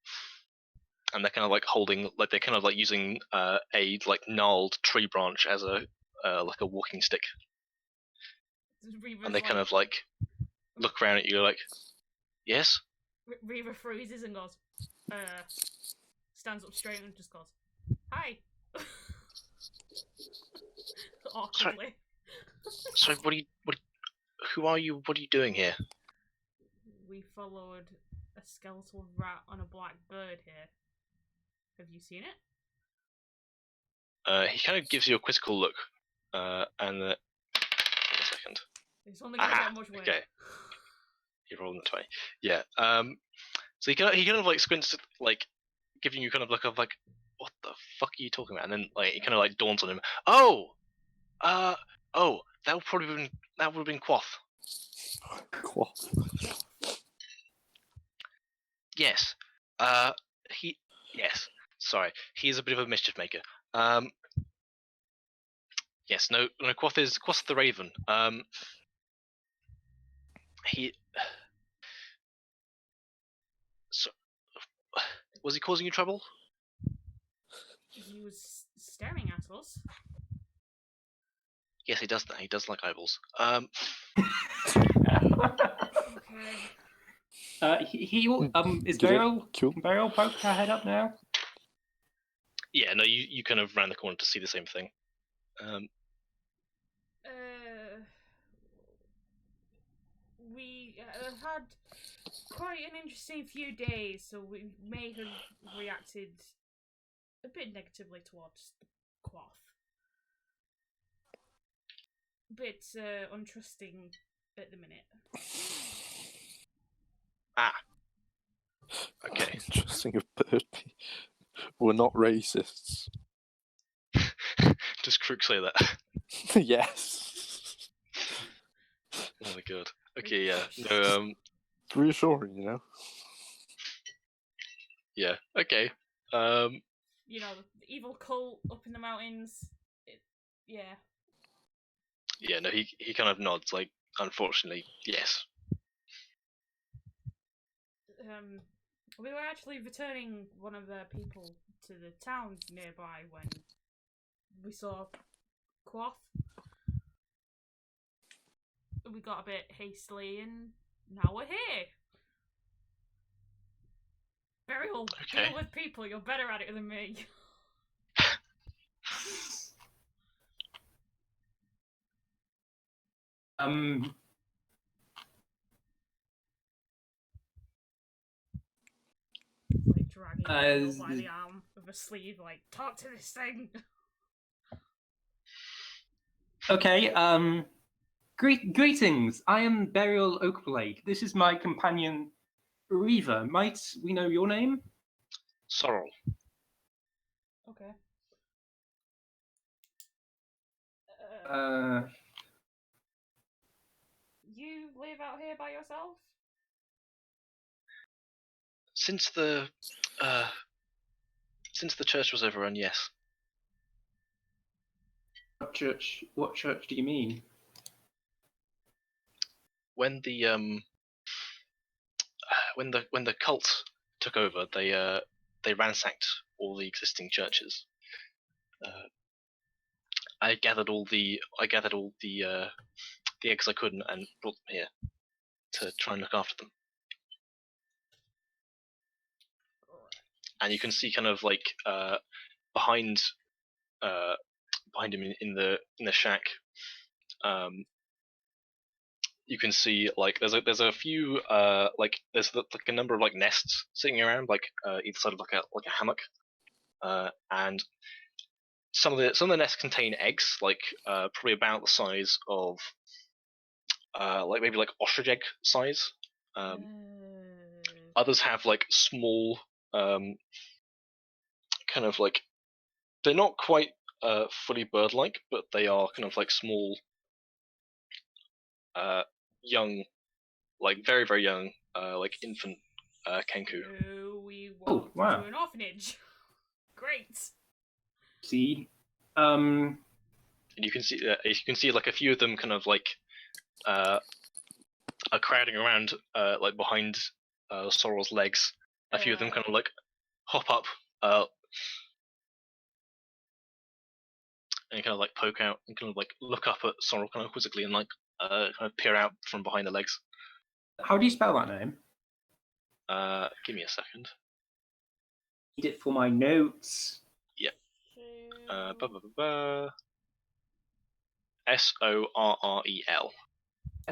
A: they're kind of like holding, like they're kind of like using a like gnarled tree branch as a like a walking stick,
C: Reba's
A: and they kind of like look around at you like, yes?
C: Reaver freezes and goes, stands up straight and just goes, hi. Awkwardly.
A: Sorry, who are you? What are you doing here?
C: We followed a skeletal rat on a black bird here. Have you seen it?
A: He kind of gives you a quizzical look, and wait a second.
C: It's only gonna get much worse.
A: Okay. He rolled a 20. Yeah. So he kind of like squints, like giving you kind of like what the fuck are you talking about? And then like it kind of like dawns on him. Oh, that would have been Quoth.
D: Quoth.
A: Yes. Yes. Sorry, he is a bit of a mischief maker. Yes. No. Quoth is the Raven. He. So, was he causing you trouble?
C: He was staring at us.
A: Yes, he does that. He does like eyeballs.
C: Okay.
B: Is
D: Get it?
B: Beryl
D: Cool.
B: poke her head up now?
A: Yeah, no, you kind of ran the corner to see the same thing.
C: We had quite an interesting few days, so we may have reacted a bit negatively towards the Quoth. A bit untrusting at the minute.
A: Okay.
D: Interesting of bird. We're not racists.
A: Does Crook say that?
D: Yes.
A: Oh my god. Okay, yeah. No,
D: It's reassuring, you know.
A: yeah. Okay.
C: You know, the evil cult up in the mountains. Yeah.
A: Yeah, no, he kind of nods, like, unfortunately, yes.
C: We were actually returning one of the people to the town nearby when we saw Quoth. We got a bit hastily and now we're here. Burial,
A: Okay.
C: deal with people, you're better at it than me. Like dragging Burial by the arm of a sleeve, like, talk to this thing.
B: Okay, greetings. I am Burial Oakblade. This is my companion, Reaver. Might we know your name?
A: Sorrel.
C: Okay. You live out here by yourself?
A: Since the church was overrun, yes.
B: What church do you mean?
A: When the cult took over, they ransacked all the existing churches. I gathered all the eggs I could and brought them here to try and look after them. And you can see kind of like behind him in the shack. You can see like there's a few there's like a number of like nests sitting around like either side of like a hammock, and some of the nests contain eggs like probably about the size of like maybe like ostrich egg size. Others have like small kind of like they're not quite fully bird-like, but they are kind of like small young, like very very young like infant kenku.
C: We walked
B: wow.
C: to an orphanage. Great.
B: See,
A: And you can see like a few of them kind of like are crowding around like behind Sorrel's legs. A few of them kind of like hop up and kind of like poke out and kind of like look up at Sorrel kind of quizzically and like kind of peer out from behind the legs.
B: How do you spell that name?
A: Give me a second.
B: Need it for my notes.
A: Sorrel.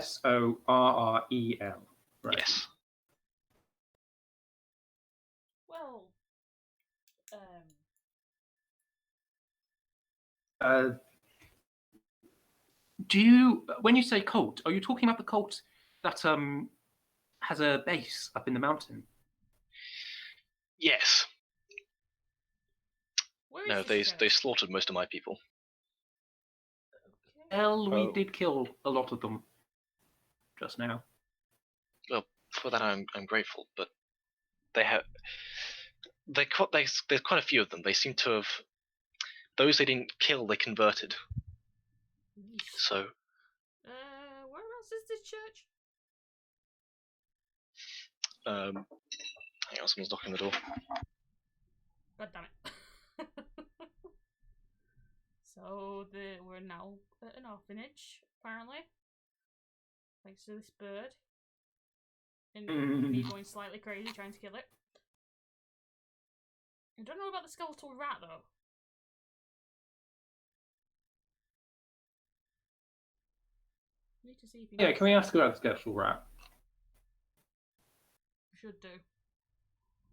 B: Sorrel. Right.
A: Yes.
C: Well,
B: Do you, when you say cult, are you talking about the cult that has a base up in the mountain?
A: Yes.
C: where is
A: No,
C: this
A: they
C: church?
A: slaughtered most of my people.
C: Okay.
B: Well, we
A: Oh.
B: did kill a lot of them just now.
A: Well, for that I'm grateful, but there's quite a few of them. They seem to have those they didn't kill, they converted.
C: Yeesh.
A: So
C: Whereabouts is this church?
A: hang on, someone's knocking the door.
C: God damn it. So we're now at an orphanage, apparently. Thanks to this bird. And me going slightly crazy trying to kill it. I don't know about the skeletal rat though. Need to see if
B: Yeah, can we ask about the skeletal rat?
C: We should do.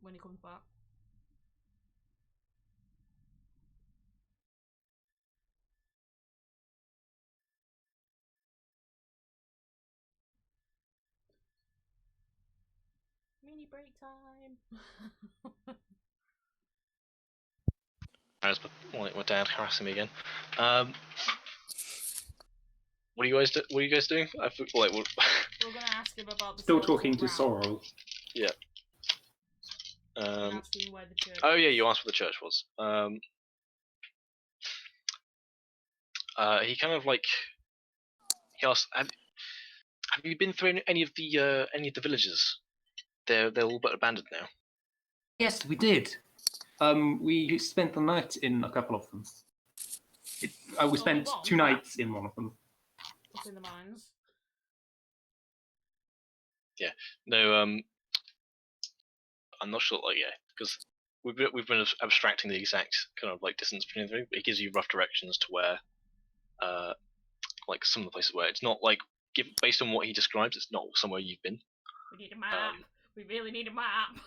C: When he comes back. Mini break time.
A: There's my dad harassing me again. What are you guys doing? I forgot. What?
C: We're gonna ask him about the
B: Still
C: skeletal
B: talking to
C: rat.
B: Sorrel.
A: Yeah.
C: And asking where the church
A: Oh yeah,
C: is.
A: you asked where the church was. He kind of like he asked, have you been through any of the villages? They're all but abandoned now.
B: Yes, we did. We spent the night in a couple of them. We spent
C: one?
B: 2 nights in one of them.
C: Up in the mines.
A: Yeah. No. I'm not sure. Like, yeah, because we've been abstracting the exact kind of like distance between the three, but it gives you rough directions to where, like some of the places where it's not like based on what he describes, it's not somewhere you've been.
C: We need a map. We really need a map.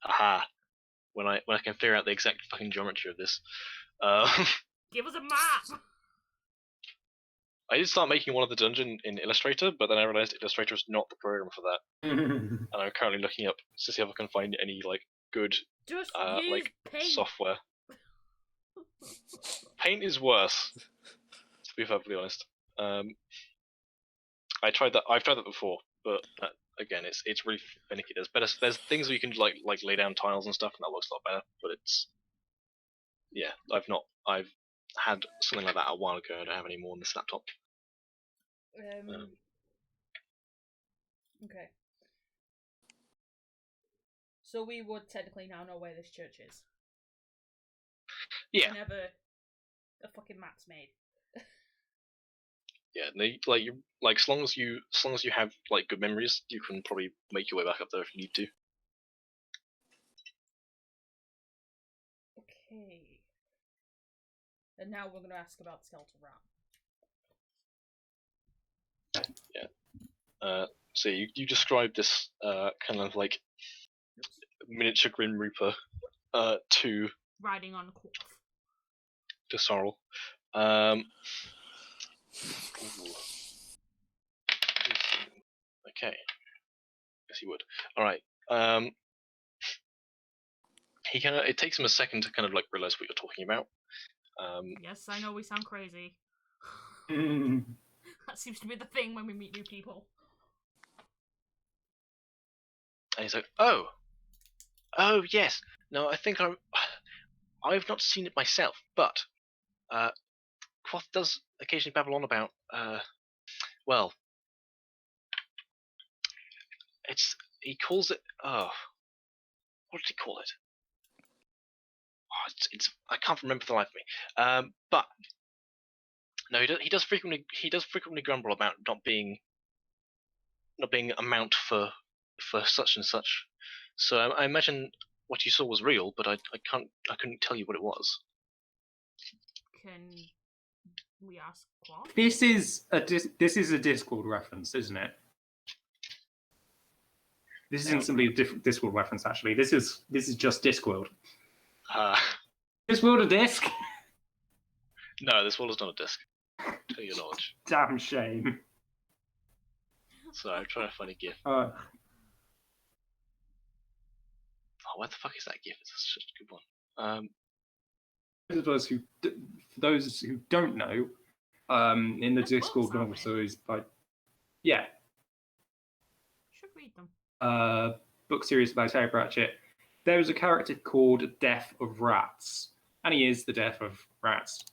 A: Aha! When I can figure out the exact fucking geometry of this.
C: Give us a map.
A: I did start making one of the dungeon in Illustrator, but then I realized Illustrator is not the program for that, and I'm currently looking up to see if I can find any like good
C: Just use
A: like
C: paint.
A: software. Paint is worse, to be perfectly honest. I've tried that before, but again, it's really finicky. There's things where you can like lay down tiles and stuff, and that looks a lot better. But it's I've had something like that a while ago. I don't have any more on this laptop.
C: Okay. So we would technically now know where this church is.
A: Yeah.
C: Whenever a fucking map's made.
A: Yeah, as long as you have like good memories, you can probably make your way back up there if you need to.
C: Okay. And now we're gonna ask about the skeletal rat.
A: Yeah. So you described this kind of like miniature Grim Reaper to
C: Riding on a quaff.
A: Sorrel. Okay. Guess he would. All right. It takes him a second to kind of like realize what you're talking about.
C: Yes, I know we sound crazy. That seems to be the thing when we meet new people.
A: And he's like, oh yes. No, I think I've not seen it myself, but Quoth does occasionally babble on about well, he calls it what did he call it? Oh, it's I can't remember for the life of me. But no, he does frequently grumble about not being not being a mount for such and such. So I imagine what you saw was real, but I couldn't tell you what it was.
C: Can we ask what?
B: This is a Discord reference, isn't it? This isn't simply a Discord reference. Actually, this is just Discworld. Discworld a disc?
A: No, this wall is not a disc. To your knowledge.
B: Damn shame.
A: So I'm trying to find a GIF.
B: Uh,
A: Oh, where the fuck is that GIF? It's such a good one.
B: for those who don't know, in the
C: There's
B: Discord
C: books, aren't
B: novel
C: there?
B: series, yeah,
C: Should read them.
B: book series by Terry Pratchett, there is a character called Death of Rats, and he is the Death of Rats,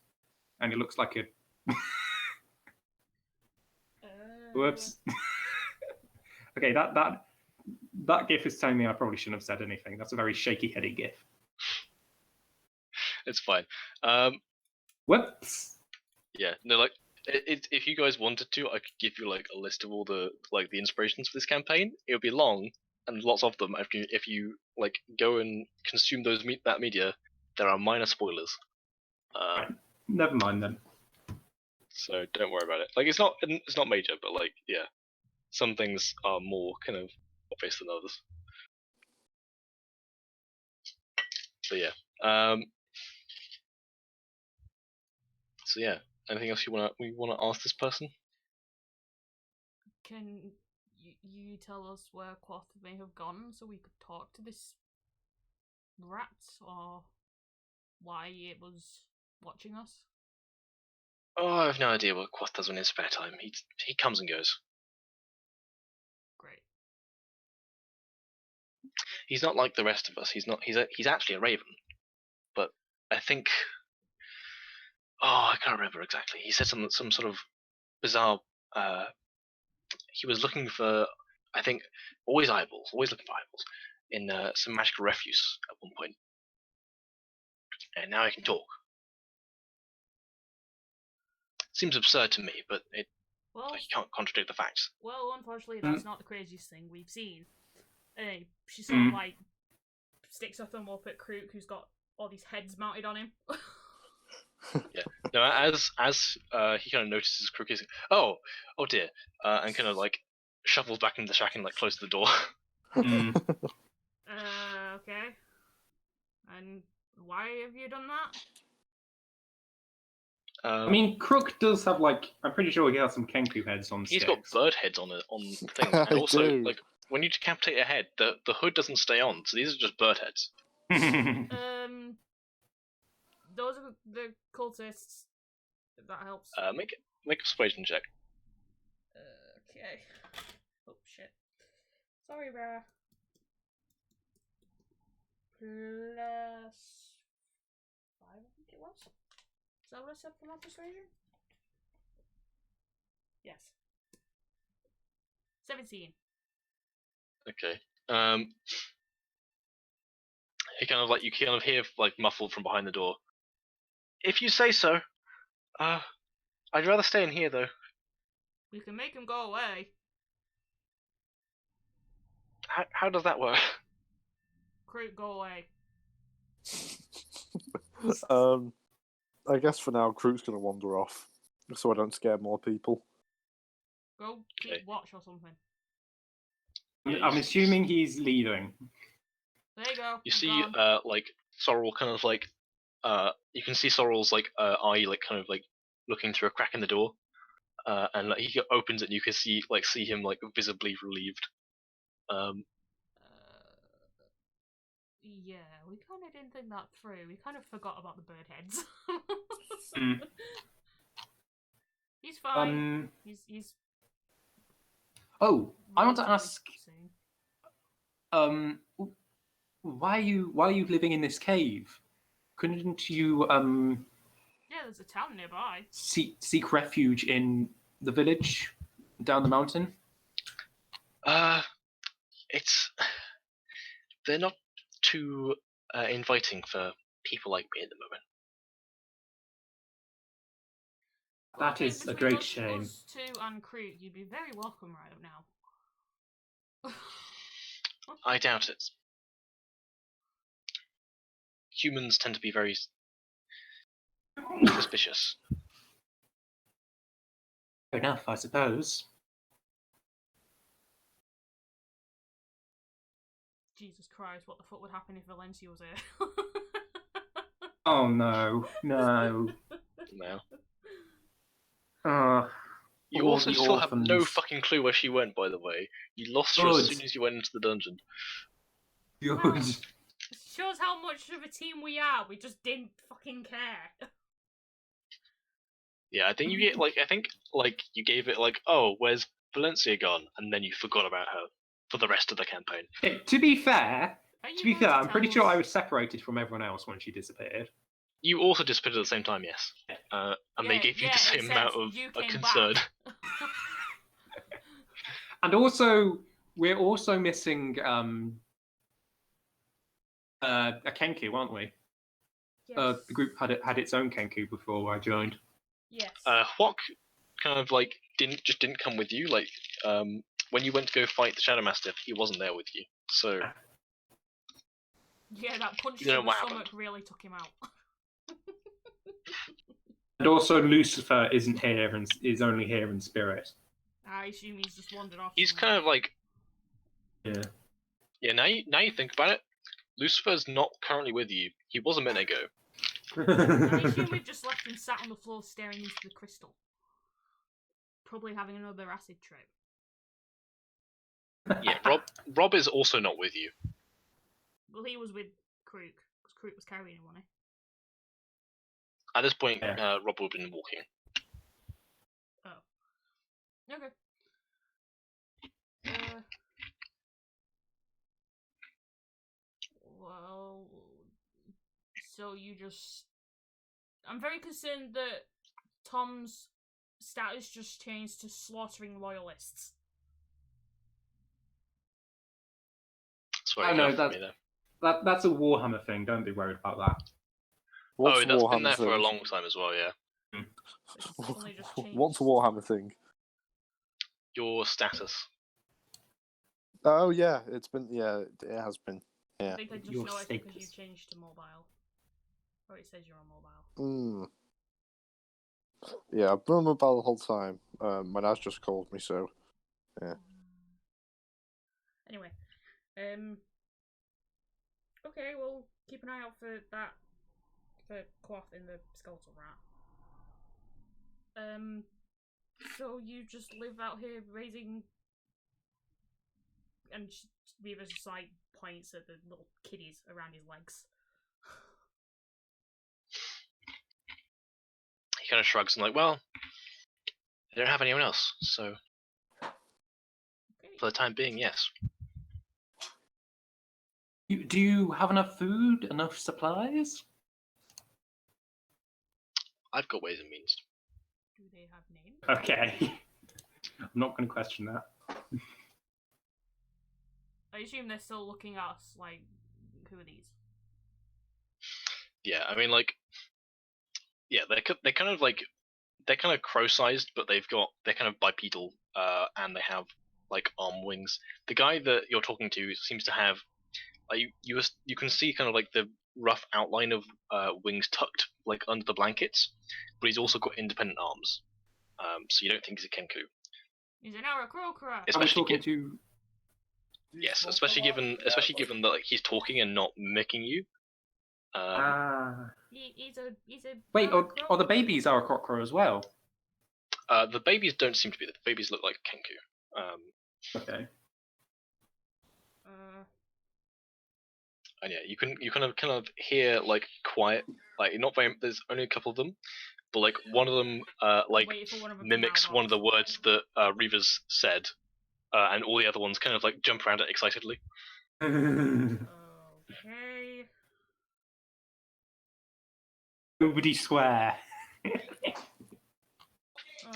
B: and he looks like a whoops. Okay, that GIF is telling me I probably shouldn't have said anything. That's a very shaky-headed GIF.
A: It's fine.
B: Whoops.
A: Yeah, no, like if you guys wanted to, I could give you like a list of all the the inspirations for this campaign. It would be long and lots of them. If you like go and consume that media, there are minor spoilers.
B: Never mind then.
A: So don't worry about it. Like it's not major, but like yeah, some things are more kind of obvious than others. But yeah. So yeah, anything else we wanna ask this person?
C: Can you tell us where Quoth may have gone so we could talk to this rat, or why it was watching us?
A: Oh, I have no idea what Quoth does in his spare time. He comes and goes.
C: Great.
A: He's not like the rest of us. He's actually a raven, but I think. Oh, I can't remember exactly. He said some sort of bizarre. He was looking for, I think, always looking for eyeballs in some magical refuse at one point, and now he can talk. Seems absurd to me, but it
C: Well,
A: you can't contradict the facts.
C: well, unfortunately, that's not the craziest thing we've seen. She sort of like sticks her thumb up at Krook, who's got all these heads mounted on him.
A: Yeah. No, as he kind of notices Krook is, oh dear, and kind of like shuffles back into the shack and like closes the door.
C: Okay. And why have you done that?
B: I mean, Crook does have I'm pretty sure he has some Kenku heads on
A: He's
B: sticks.
A: got bird heads on things, and also like when you decapitate a head, the hood doesn't stay on, so these are just bird heads.
C: Those are the cultists. If that helps.
A: Make a persuasion check.
C: Okay. Oh shit. Sorry, bruh. +5, I think it was. Is that what I said for my persuasion? Yes. 17.
A: Okay. You kind of hear muffled from behind the door. If you say so. I'd rather stay in here though.
C: We can make him go away.
A: How does that work?
C: Krook, go away.
D: I guess for now, Krook's gonna wander off, so I don't scare more people.
C: Go keep watch or something.
B: I'm assuming he's leaving.
C: There you go.
A: You see,
C: gone.
A: Sorrel kind of you can see Sorrel's eye kind of looking through a crack in the door, and he opens it and you can see him visibly relieved.
C: Yeah, we kind of didn't think that through. We kind of forgot about the bird heads. He's fine. He's.
B: Oh, I want to
C: relatively
B: ask.
C: sane.
B: Why are you living in this cave? Couldn't you
C: Yeah, there's a town nearby.
B: seek refuge in the village down the mountain?
A: They're not too inviting for people like me at the moment.
B: That is a great shame.
C: Us two and Krook, you'd be very welcome right now.
A: I doubt it. Humans tend to be very suspicious.
B: Fair enough, I suppose.
C: Jesus Christ, what the fuck would happen if Valencia was here?
B: Oh no, no.
A: No. You
B: All
A: also
B: the
A: still have no
B: orphans.
A: fucking clue where she went, by the way. You lost her as
B: Good.
A: soon as you went into the dungeon.
B: Good.
C: Shows how much of a team we are. We just didn't fucking care.
A: Yeah, I think you gave it like, oh, where's Valencia gone? And then you forgot about her for the rest of the campaign.
B: Okay, to be fair,
C: Are you going to
B: I'm pretty
C: tell
B: sure
C: us-
B: I was separated from everyone else when she disappeared.
A: You also disappeared at the same time, yes. And they gave you the same amount of
C: you
A: a
C: came
A: concern.
C: back.
B: And also, we're also missing a Kenku, aren't we?
C: Yes.
B: The group had its own Kenku before I joined.
C: Yes.
A: Hwok kind of like didn't come with you. Like when you went to go fight the Shadow Mastiff, he wasn't there with you. So
C: Yeah, that punch
A: You
C: to
A: know
C: the
A: what
C: stomach
A: happened.
C: really took him out.
B: And also, Lucifer isn't here and is only here in spirit.
C: I assume he's just wandered off.
A: he's kind of like
B: Yeah.
A: Now you think about it, Lucifer's not currently with you. He was a minute ago.
C: I assume we've just left him sat on the floor staring into the crystal. Probably having another acid trip.
A: Yeah, Rob is also not with you.
C: Well, he was with Krook, because Krook was carrying him, wasn't
A: At this point,
B: Yeah.
A: Rob would have been walking.
C: he? Okay. Well, so you just... I'm very concerned that Tom's status just changed to slaughtering loyalists.
A: That's what
B: Oh,
A: he
B: no,
A: got from
B: that's-
A: me there.
B: That's a Warhammer thing. Don't be worried about that.
D: What's
A: Oh,
D: a
A: that's
D: Warhammer
A: been there for a
D: thing?
A: long time as well. Yeah,
C: It's only just changed.
D: What's a Warhammer thing?
A: your status.
D: Oh yeah, it has been.
C: I
D: Yeah.
C: think I just
B: Your
C: noticed because you
B: status.
C: changed to mobile. Or it says you're on mobile.
D: Yeah, I've been on mobile the whole time. My dad's just called me, so
C: Anyway, okay, well, keep an eye out for that, for Quoth in the skeletal rat. So you just live out here raising, and Beaver's just like points at the little kiddies around his legs.
A: He kind of shrugs and like, well, they don't have anyone else, so
C: Okay.
A: for the time being, yes.
B: Do you have enough food, enough supplies?
A: I've got ways and means.
C: Do they have names?
B: Okay. I'm not going to question that.
C: I assume they're still looking at us like, who are these?
A: Yeah, I mean, like, yeah, they're kind of crow-sized, but they're kind of bipedal, and they have like arm wings. The guy that you're talking to seems to have, you can see kind of like the rough outline of wings tucked like under the blankets, but he's also got independent arms. So you don't think he's a Kenku.
C: He's an Aarakocra!
B: Are we
A: Especially
B: talking to...
A: Yes, especially given that like he's talking and not mimicking you.
C: He's a
B: Wait, are the
C: Aarakocra.
B: babies Aarakocra as well?
A: The babies don't seem to be. The babies look like a Kenku.
B: Okay.
A: And yeah, you kind of hear like quiet, like not very. There's only a couple of them, but like one of them like
C: Waiting for one of them to
A: mimics
C: mouth
A: one of the
C: off.
A: words that Reavers said, and all the other ones kind of like jump around it excitedly.
C: Okay.
B: Nobody swear.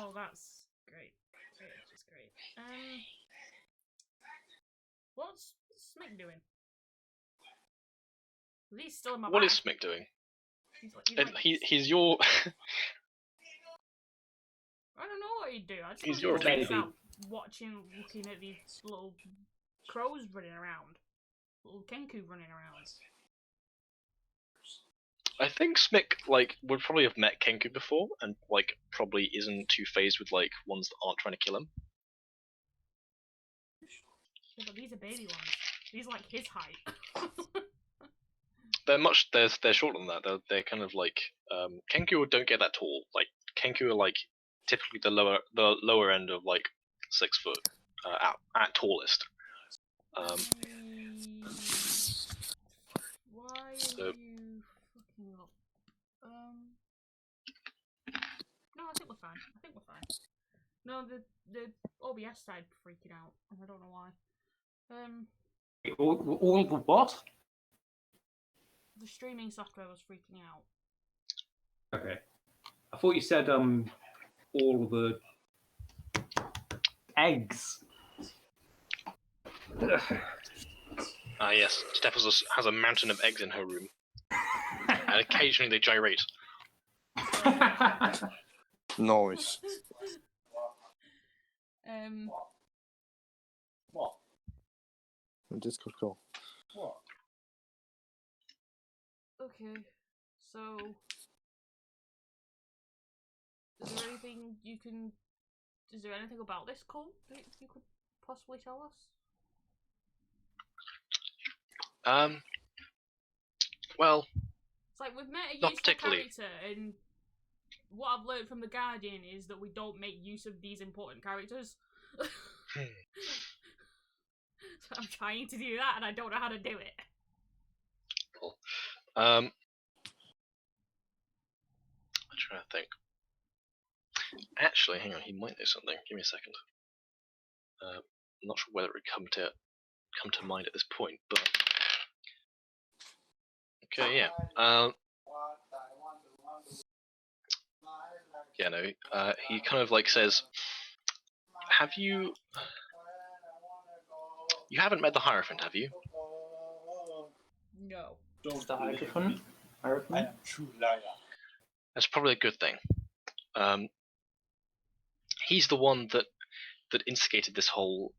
C: Oh, that's great. That's just great. What's Smick doing? He's still in my
A: What
C: bag.
A: is Smick doing?
C: He's
A: He's your.
C: I don't know what he'd do. I just
A: he's
C: want
A: your
C: to
B: baby.
C: out watching, looking at these little crows running around. Little Kenku running around.
A: I think Smick like would probably have met Kenku before, and like probably isn't too phased with like ones that aren't trying to kill him.
C: Yeah, but these are baby ones. These are like his height.
A: They're shorter than that. They're kind of like Kenku don't get that tall. Like Kenku are like typically the lower end of like 6 foot at tallest.
C: Why
A: So-
C: are you fucking up? No, I think we're fine. No, the OBS side freaking out, and I don't know why.
B: All the what?
C: The streaming software was freaking out.
B: Okay. I thought you said all the eggs.
A: Yes, Steph has a mountain of eggs in her room, and occasionally they gyrate.
D: Nice.
B: What?
D: Discord call.
B: What?
C: Okay, so is there anything you can? Is there anything about this cult that you could possibly tell us?
A: Well,
C: It's like we've met a
A: Not
C: useful
A: particularly.
C: character, and what I've learned from the Guardian is that we don't make use of these important characters. So I'm trying to do that, and I don't know how to do it.
A: I'm trying to think. Actually, hang on, he might know something. Give me a second. I'm not sure whether it would come to mind at this point, but okay, yeah. Yeah, no. He kind of like says, "Have you? You haven't met the Hierophant, have you?"
C: No.
B: The Hierophant? Hierophant?
A: That's probably a good thing. He's the one that instigated this whole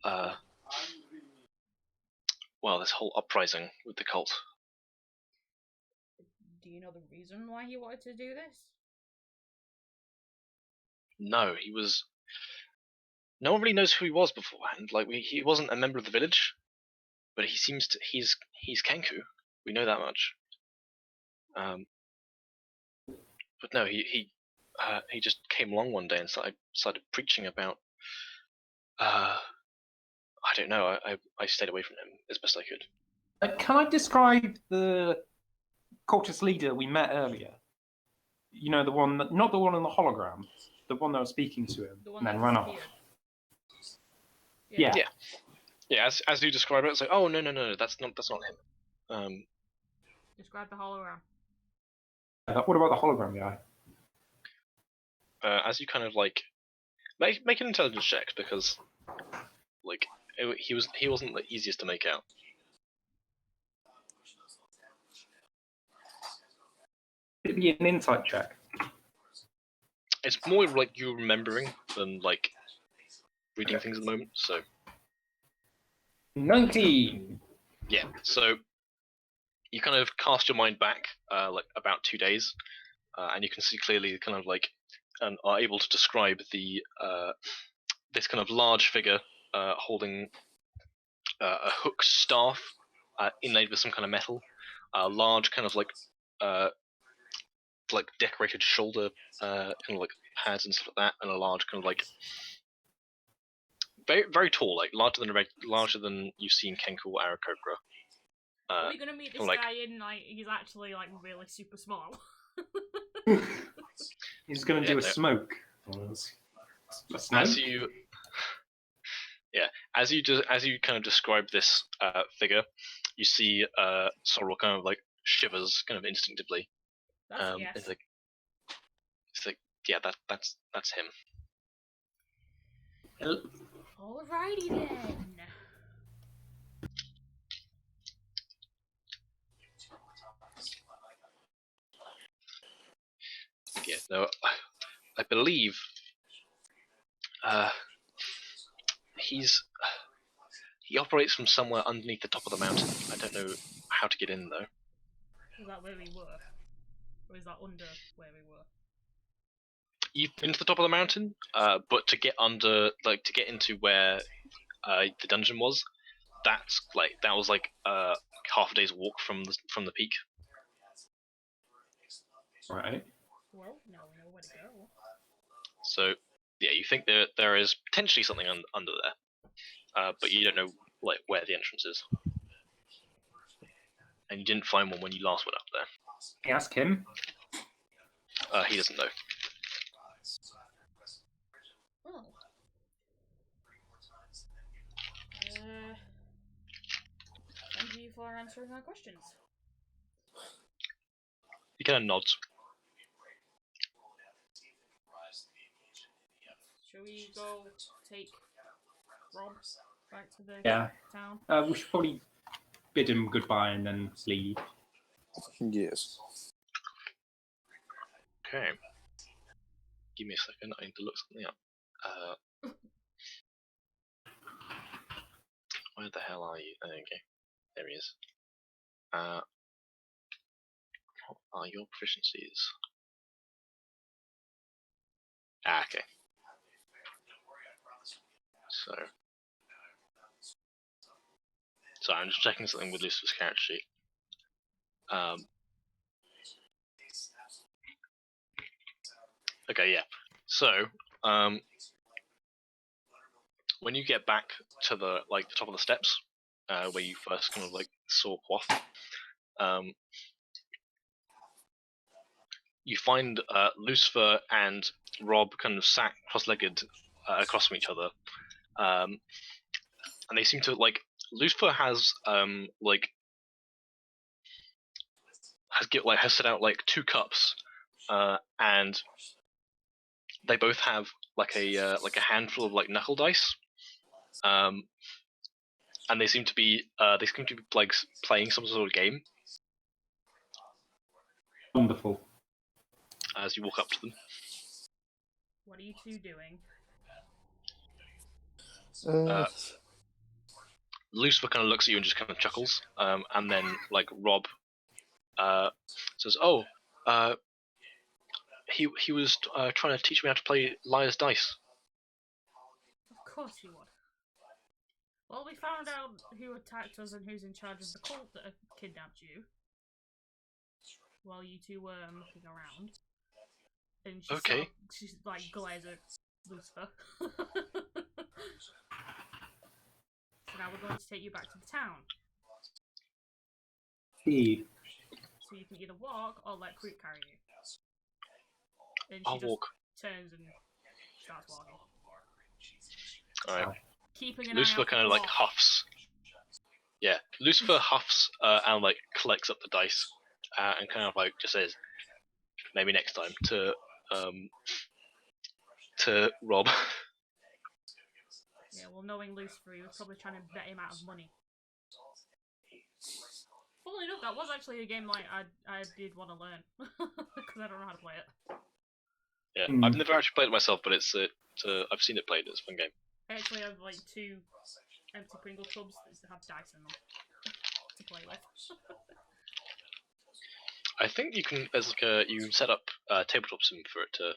A: this whole uprising with the cult.
C: Do you know the reason why he wanted to do this?
A: No, he was. No one really knows who he was beforehand. Like he wasn't a member of the village, but he seems to. He's Kenku. We know that much. But no, he just came along one day and started preaching about. I don't know. I stayed away from him as best I could.
B: Can I describe the cultist leader we met earlier? You know, the one that, not the one on the hologram, the one that was speaking to him
C: The one
B: and then
C: that
B: ran off.
C: disappeared.
B: Yeah.
A: Yeah, as you describe it, it's like, oh no, that's not him.
C: Describe the hologram.
B: What about the hologram guy?
A: As you kind of like make an intelligence check because like he wasn't the easiest to make out.
B: It'd be an insight check.
A: It's more like you remembering than like reading things at the moment. So
B: 19.
A: yeah, so you kind of cast your mind back like about 2 days, and you can see clearly kind of like and are able to describe the this kind of large figure holding a hook staff inlaid with some kind of metal, a large kind of like decorated shoulder kind of like pads and stuff like that, and a large kind of like very very tall, like larger than you've seen Kenku or Aarakocra.
C: Are we gonna meet this
A: like-
C: guy in like he's actually like really super small?
B: He's going to do a
A: no.
B: smoke. A smoke?
A: As you kind of describe this figure, you see Sorrel kind of like shivers kind of instinctively.
C: That's yes.
A: It's like yeah, that's him.
C: Alrighty then.
A: Yeah, no, I believe he's He operates from somewhere underneath the top of the mountain. I don't know how to get in though.
C: Is that where we were? Or is that under where we were?
A: You've been to the top of the mountain, but to get under, like to get into where the dungeon was, that was half a day's walk from the peak.
B: Right.
C: Well, now we know where to go.
A: So yeah, you think there is potentially something under there, but you don't know like where the entrance is, and you didn't find one when you last went up there.
B: Ask him.
A: He doesn't know.
C: Oh. Thank you for answering our questions.
A: He kind of nods.
C: Shall we go take Rob back to the town?
B: We should probably bid him goodbye and then leave.
D: Yes.
A: Okay. Give me a second. I need to look something up. Where the hell are you? Okay, there he is. What are your proficiencies? Okay. So I'm just checking something with Lucifer's character sheet. Okay, yeah. So, when you get back to the top of the steps, where you first kind of saw Quoth, you find Lucifer and Rob kind of sat cross-legged across from each other, and they seem to Lucifer has set out two cups, and they both have a handful of knuckle dice, and they seem to be playing some sort of game.
B: Wonderful.
A: As you walk up to them.
C: What are you two doing?
A: Lucifer kind of looks at you and just kind of chuckles, and then Rob says, "Oh, he was trying to teach me how to play Liar's Dice."
C: Of course he would. Well, we found out who attacked us and who's in charge of the cult that kidnapped you while you two were mucking around. And she's glares at Lucifer. So now we're going to take you back to the town.
B: Indeed.
C: So you can either walk or let Creep carry you. And she
A: I'll walk.
C: turns and starts walking.
A: Alright.
C: Keeping an
A: Lucifer
C: eye out
A: kind of huffs. Yeah, Lucifer huffs and collects up the dice, and kind of just says, "Maybe next time" to Rob.
C: Yeah, well, knowing Lucifer, he was probably trying to bet him out of money. Funnily enough, that was actually a game I did want to learn, because I don't know how to play it.
A: Yeah, I've never actually played it myself, but I've seen it played. It's a fun game.
C: I actually have 2 empty Pringle tubs that have dice in them to play with.
A: I think you can you can set up tabletop sim for it to.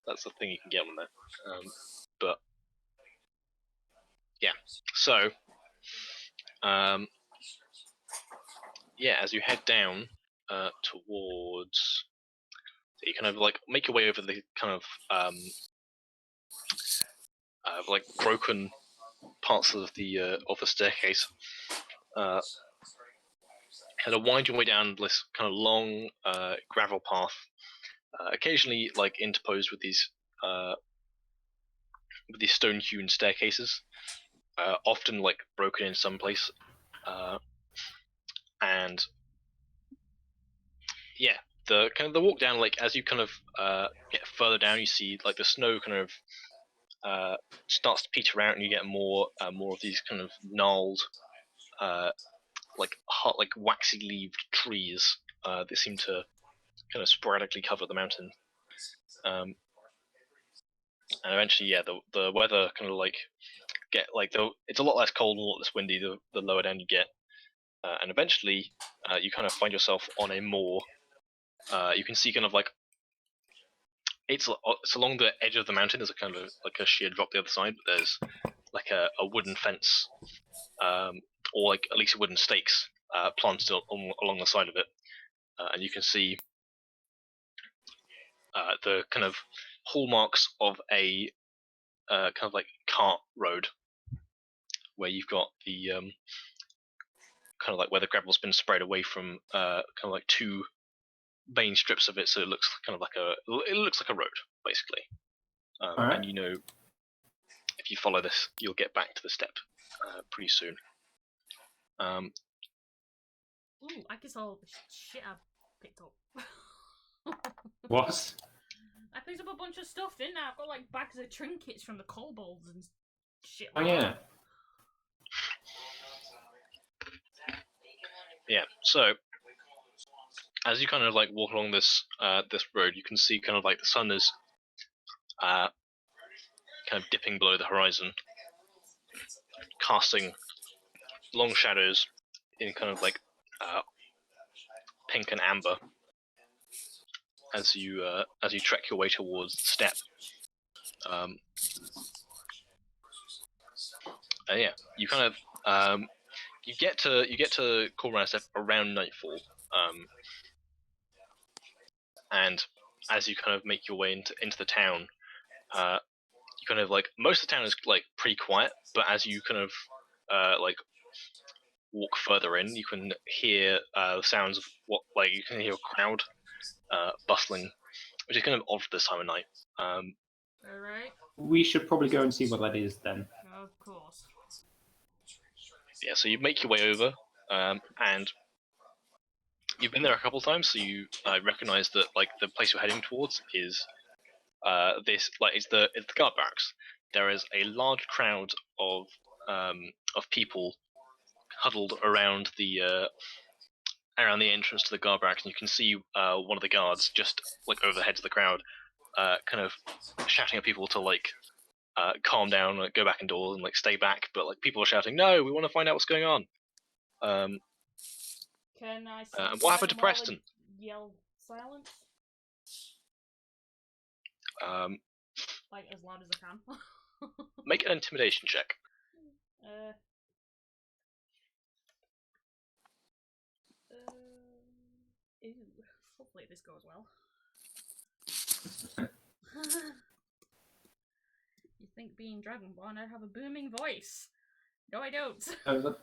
A: That's the thing you can get on there. But yeah, so yeah, as you head down towards, you kind of make your way over the kind of broken parts of the staircase. Kind of wind your way down this kind of long gravel path, occasionally interposed with these stone-hewn staircases, often broken in some place, and yeah, the walk down, as you kind of get further down, you see the snow kind of starts to peter out, and you get more of these kind of gnarled, hot, waxy-leaved trees that seem to kind of sporadically cover the mountain. And eventually, yeah, the weather kind of get it's a lot less cold and a lot less windy the lower down you get, and eventually you kind of find yourself on a more. You can see kind of like it's along the edge of the mountain. There's a kind of like a sheer drop the other side, but there's like a wooden fence, or like at least wooden stakes planted along the side of it, and you can see the kind of hallmarks of a kind of like cart road, where you've got the kind of like where the gravel's been sprayed away from kind of like two main strips of it, so it looks kind of like a road basically.
B: Alright.
A: And if you follow this, you'll get back to the step pretty soon.
C: Ooh, I guess all the shit I picked up.
B: What?
C: I picked up a bunch of stuff, didn't I? I've got like bags of trinkets from the kobolds and shit.
B: Oh
C: like
B: yeah.
C: that.
A: Yeah. So as you kind of like walk along this road, you can see kind of like the sun is kind of dipping below the horizon, casting long shadows in kind of like pink and amber as you trek your way towards the steppe. Yeah, you kind of you get to Cormorant Steppe around nightfall, and as you kind of make your way into the town, you kind of like most of the town is like pretty quiet, but as you kind of like walk further in, you can hear the sounds of you can hear a crowd bustling, which is kind of odd for this time of night.
C: Alright.
B: We should probably go and see what that is then.
C: Of course.
A: Yeah, so you make your way over, and you've been there a couple of times, so you recognize that like the place you're heading towards is it's the guard barracks. There is a large crowd of people huddled around the entrance to the guard barracks, and you can see one of the guards just like over the heads of the crowd, kind of shouting at people to like calm down, like go back indoors and like stay back. But like people are shouting, "No, we want to find out what's going on."
C: Can I
A: What happened to Preston?
C: Yell silence? Like as loud as I can.
A: Make an intimidation check.
C: Ew. Hopefully this goes well. You think being Dragonborn I'd have a booming voice? No, I don't.
B: Oh,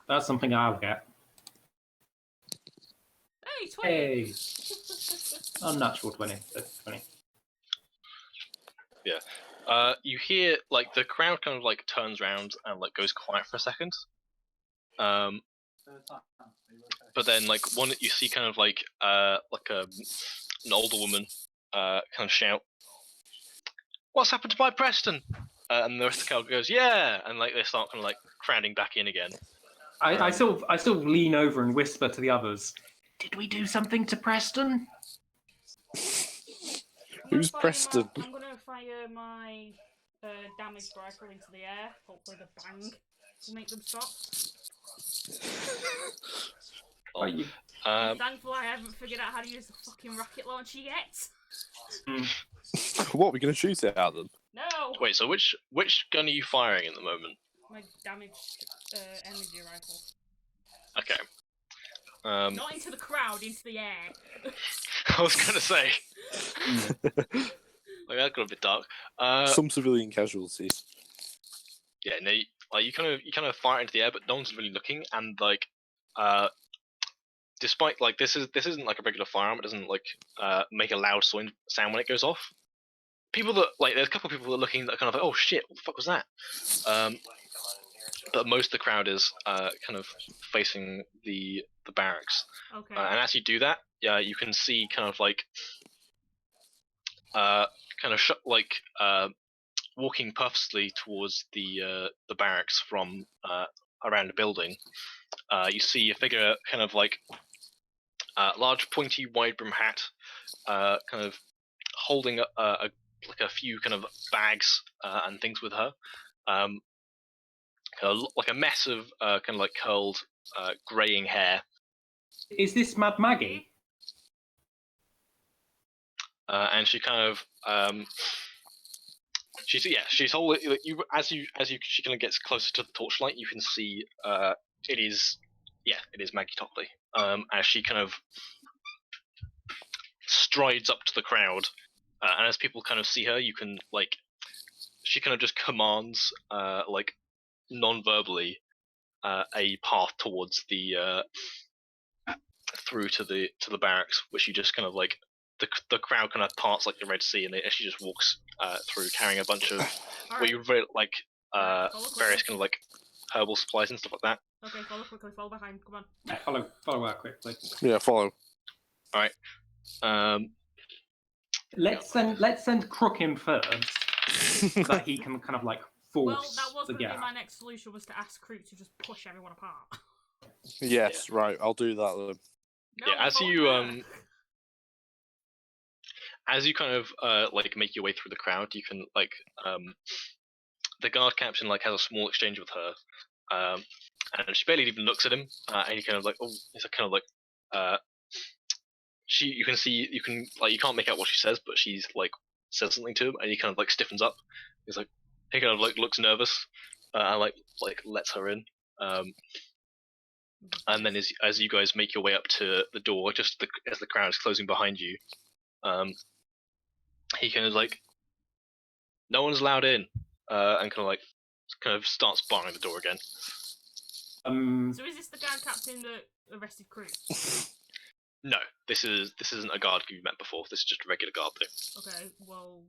B: that's something I'll get.
C: Hey, 20!
B: Hey! Unnatural 20. That's 20.
A: You hear like the crowd kind of like turns around and like goes quiet for a second. But then like one you see kind of like an older woman kind of shout, "What's happened to my Preston?" And the rest of the crowd goes, "Yeah!" And like they start kind of like crowding back in again.
B: I sort of lean over and whisper to the others. Did we do something to Preston?
D: Who's Preston?
C: I'm gonna fire my damaged rifle into the air. Hopefully the bang will make them stop. I'm thankful I haven't figured out how to use the fucking rocket launcher yet.
D: What, are we going to shoot it at them?
C: No!
A: Wait, so which gun are you firing at the moment?
C: My damaged energy rifle.
A: Okay.
C: Not into the crowd, into the air.
A: I was gonna say. Like that got a bit dark.
D: Some civilian casualties.
A: Yeah, no, you kind of fire into the air, but no one's really looking, and like, despite like this isn't like a regular firearm. It doesn't like make a loud sound when it goes off. People that like, there's a couple of people that are looking that are kind of like, oh shit, what the fuck was that? But most of the crowd is kind of facing the barracks.
C: Okay.
A: And as you do that, you can see kind of like walking purposely towards the barracks from around the building. You see a figure kind of like large, pointy, wide brim hat, kind of holding a few kind of bags and things with her. like a mess of kind of like curled, graying hair.
B: Is this Mad Maggie?
A: And she kind of she's holding you as she kind of gets closer to the torchlight. You can see it is Maggie Tockley. As she kind of strides up to the crowd, and as people kind of see her, you can like she kind of just commands like non-verbally a path towards the through to the barracks, which you just kind of like the crowd kind of parts like the Red Sea, and she just walks through carrying a bunch of what you like various kind of like herbal supplies and stuff like that.
C: Okay, follow quickly, follow behind. Come on.
B: Yeah, follow her quickly.
D: Yeah, follow.
A: All right.
B: Let's send Crook in first, so that he can kind of like force.
C: Well, that was
B: the
C: going to be
B: gap.
C: my next solution, was to ask Kroot to just push everyone apart.
D: Yes, right. I'll do that then.
C: No,
A: Yeah,
C: before
A: as you kind of like make your way through the crowd, you can like the guard captain like has a small exchange with her, and she barely even looks at him, and he kind of like it's kind of like you can't make out what she says, but she's like says something to him, and he kind of like stiffens up. He's like he kind of like looks nervous, and like lets her in. And then as you guys make your way up to the door, just as the crowd is closing behind you, he kind of like, no one's allowed in, and kind of starts barring the door again.
C: So is this the guard captain that arrested Kroot?
A: No, this isn't a guard you met before. This is just a regular guard though.
C: Okay, well,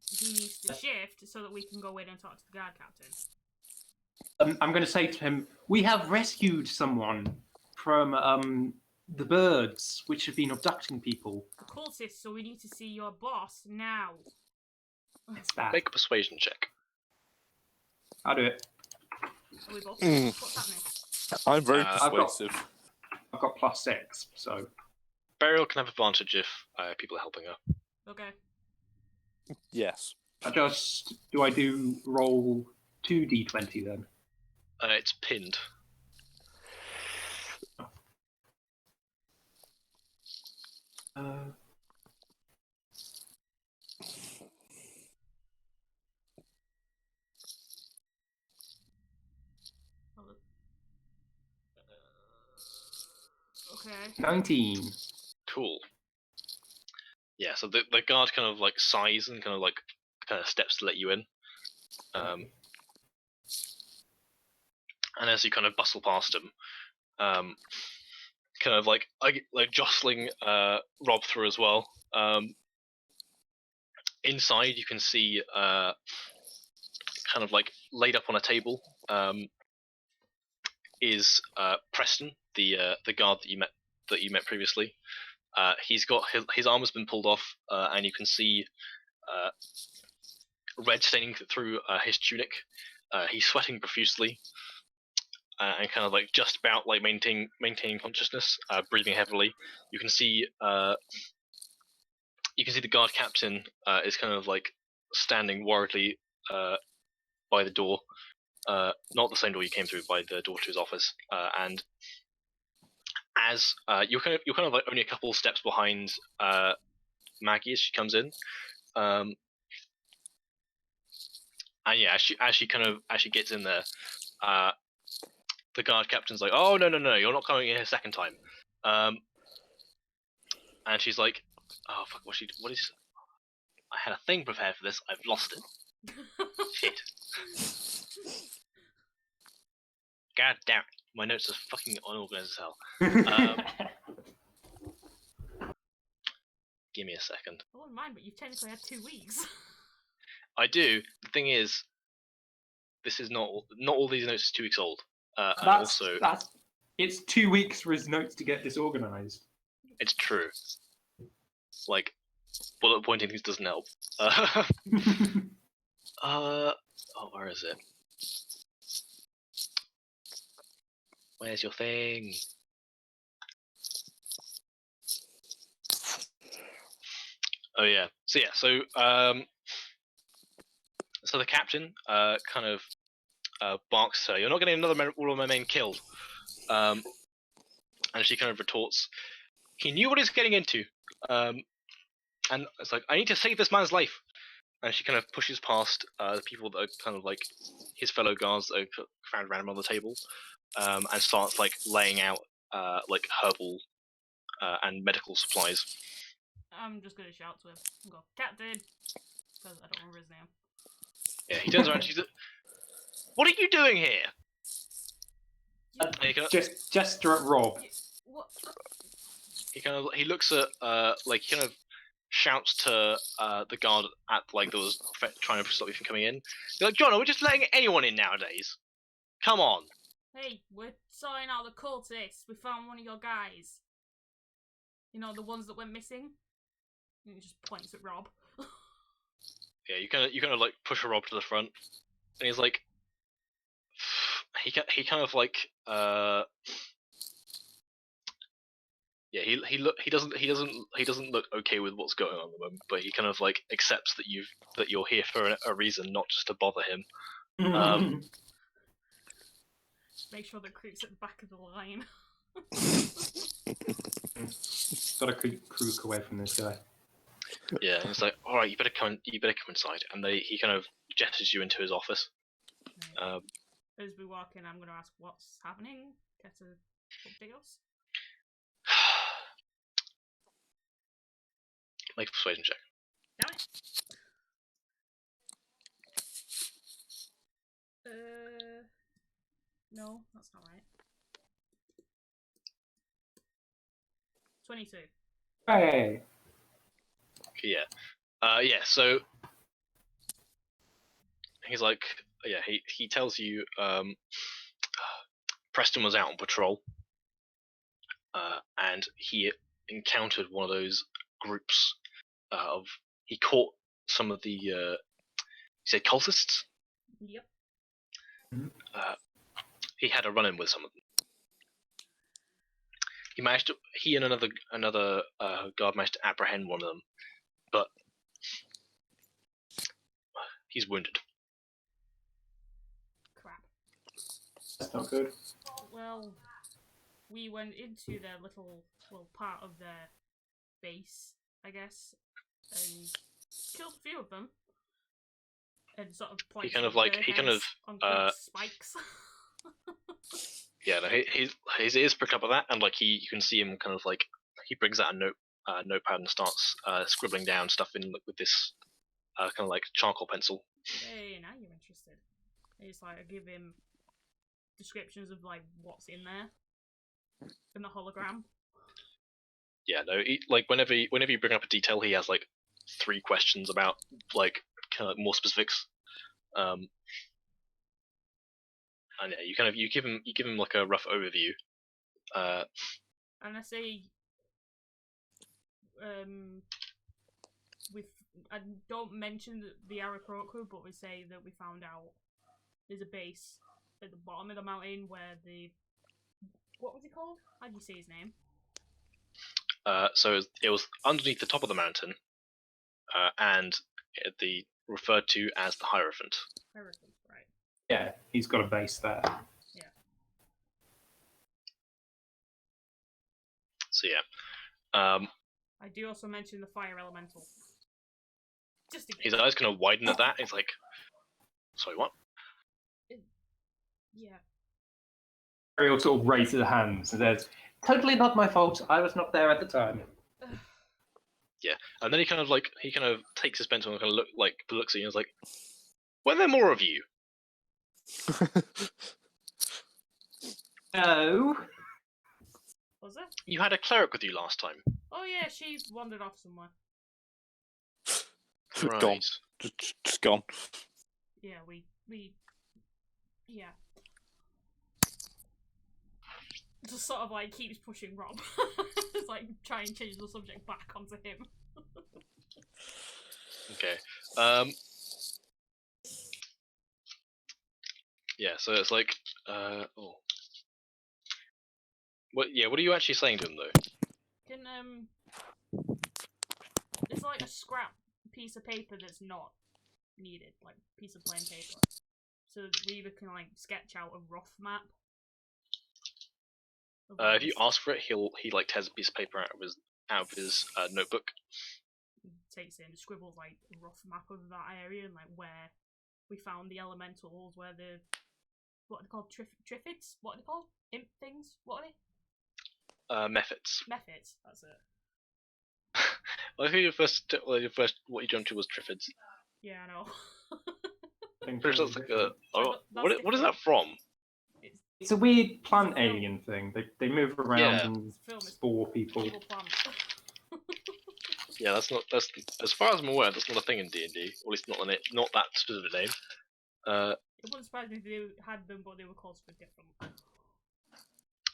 C: he needs to shift so that we can go in and talk to the guard captain.
B: I'm going to say to him, we have rescued someone from the birds, which have been abducting people.
C: The cultist, so we need to see your boss now.
B: It's bad.
A: Make a persuasion check.
B: I'll do it.
C: Are we both? What's happening?
D: I'm very
A: I've
D: persuasive.
B: I've got +6, so.
A: Burial can have advantage if people are helping her.
C: Okay.
D: Yes.
B: Do I do roll 2d20 then?
A: It's pinned.
C: Okay.
B: 19.
A: Cool. Yeah, so the guard kind of like sighs and kind of steps to let you in. And as you kind of bustle past him, kind of like jostling Rob through as well. Inside, you can see kind of like laid up on a table is Preston, the guard that you met previously. He's got his arm has been pulled off, and you can see red staining through his tunic. He's sweating profusely. And kind of like just about like maintaining consciousness, breathing heavily. You can see the guard captain is kind of like standing worriedly by the door, not the same door you came through, by the door to his office. And as you're kind of like only a couple steps behind Maggie as she comes in, and yeah, as she gets in there. The guard captain's like, "Oh no, you're not coming in here a second time," and she's like, "Oh fuck, what is? I had a thing prepared for this. I've lost it. Shit. God damn it, my notes are fucking unorganized as hell. Give me a second.
C: I wouldn't mind, but you've technically had 2 weeks.
A: I do. The thing is, this is not all these notes are 2 weeks old.
B: It's 2 weeks for his notes to get disorganized.
A: It's true. Like, bullet pointing things doesn't help. Where is it? Where's your thing? Oh yeah. So the captain kind of barks her, "You're not getting all of my men killed." And she kind of retorts, "He knew what he was getting into." And it's like, "I need to save this man's life." And she kind of pushes past the people that are kind of like his fellow guards that are found around him on the table, and starts like laying out like herbal and medical supplies.
C: I'm just gonna shout to him and go, "Captain," because I don't remember his name.
A: Yeah, he turns around and she's like, "What are you doing here?" And he kind of,
B: Just gesture at Rob.
C: What?
A: he looks at like he kind of shouts to the guard at like that was trying to stop you from coming in. He's like, "John, are we just letting anyone in nowadays? Come on."
C: Hey, we're sorting out the cultists. We found one of your guys. You know, the ones that went missing? And he just points at Rob.
A: Yeah, you kind of like push Rob to the front, and he's like, he kind of like yeah, he doesn't look okay with what's going on at the moment, but he kind of like accepts that you're here for a reason, not just to bother him.
C: Make sure the creep's at the back of the line.
B: Gotta crook away from this guy.
A: Yeah, and it's like, "All right, you better come inside." And he kind of gestures you into his office.
C: Right. As we walk in, I'm going to ask what's happening. Get a update us.
A: Make a persuasion check.
C: Damn it. No, that's not right. 22.
B: Hey.
A: Yeah. Yeah. So he's like, yeah. He tells you, Preston was out on patrol, and he encountered one of those groups of. He caught some of the. You say cultists?
C: Yep.
A: He had a run-in with some of them. He and another guard managed to apprehend one of them, but he's wounded.
C: Crap.
B: That's not good.
C: Well, we went into their little part of their base, I guess, and killed a few of them. And sort of points
A: kind of
C: at
A: like-
C: their
A: he kind
C: heads
A: of,
C: on quick spikes.
A: Yeah, no, his ears prick up at that, and like you can see him kind of like he brings out a notepad and starts scribbling down stuff in with this kind of like charcoal pencil.
C: Hey, now you're interested. It's like I give him descriptions of like what's in there in the hologram.
A: Yeah, no, like whenever you bring up a detail, he has like 3 questions about like kind of more specifics. And yeah, you give him like a rough overview.
C: And I say, I don't mention the Aarakocra, but we say that we found out there's a base at the bottom of the mountain where what was he called? How do you say his name?
A: So it was underneath the top of the mountain, and the referred to as the Hierophant.
C: Hierophant, right?
B: Yeah, he's got a base there.
C: Yeah.
A: So yeah,
C: I do also mention the fire elemental. Just again.
A: his eyes kind of widen at that. He's like, "Sorry, what?"
C: Yeah.
B: Ariel sort of raises her hands and says, "Totally not my fault. I was not there at the time."
A: Yeah, and then he kind of takes his pencil and kind of looks at you and is like, "Were there more of you?"
B: No.
C: Was it?
A: You had a cleric with you last time.
C: Oh yeah, she's wandered off somewhere.
A: Right.
D: Gone. Just gone.
C: Yeah, we yeah. Just sort of like keeps pushing Rob. It's like try and change the subject back onto him.
A: Okay. Yeah, so it's like, oh. What are you actually saying to him though?
C: Can there's like a scrap piece of paper that's not needed, like piece of plain paper. so we either can like sketch out a rough map.
A: If you ask for it, he like tears a piece of paper out of his notebook.
C: Takes it and scribbles like a rough map of that area and like where we found the elementals, where the what are they called? Triffids? What are they called? Imp things? What are they?
A: Methods.
C: Methods. That's it.
A: I think your first what you jumped to was Triffids.
C: Yeah, I know.
A: Pretty sure it's like a.
C: So
A: What is that from?
B: It's a weird plant alien thing. They move around
A: Yeah.
B: and spore people.
C: Evil plant.
A: Yeah, that's as far as I'm aware, that's not a thing in D&D. Or at least not that specific name.
C: It wouldn't surprise me if they had them, but they were called something different.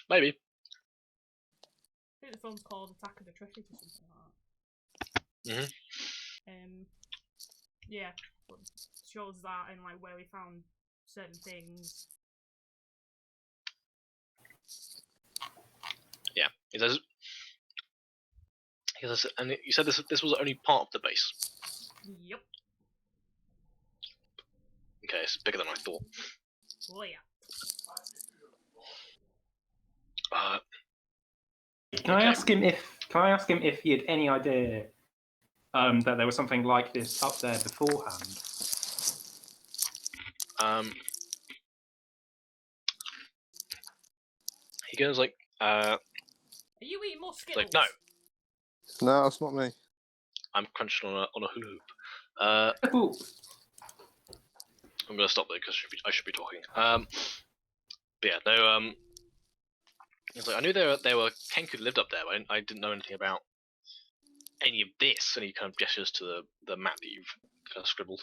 A: Maybe.
C: I think the film's called Attack of the Triffids or something like that. Yeah, but shows that and like where we found certain things.
A: Yeah, it says. And you said this was only part of the base.
C: Yep.
A: Okay, it's bigger than I thought.
C: Oh yeah.
B: Can I ask him if he had any idea that there was something like this up there beforehand?
A: He goes like,
C: Are you eating more Skittles?
A: like no,
D: No, that's not me.
A: I'm crunching on a hula hoop.
B: Ooh.
A: I'm gonna stop there because I should be talking. But yeah, no. It's like I knew there were Kenku that lived up there, but I didn't know anything about any of this. And he kind of gestures to the map that you've kind of scribbled.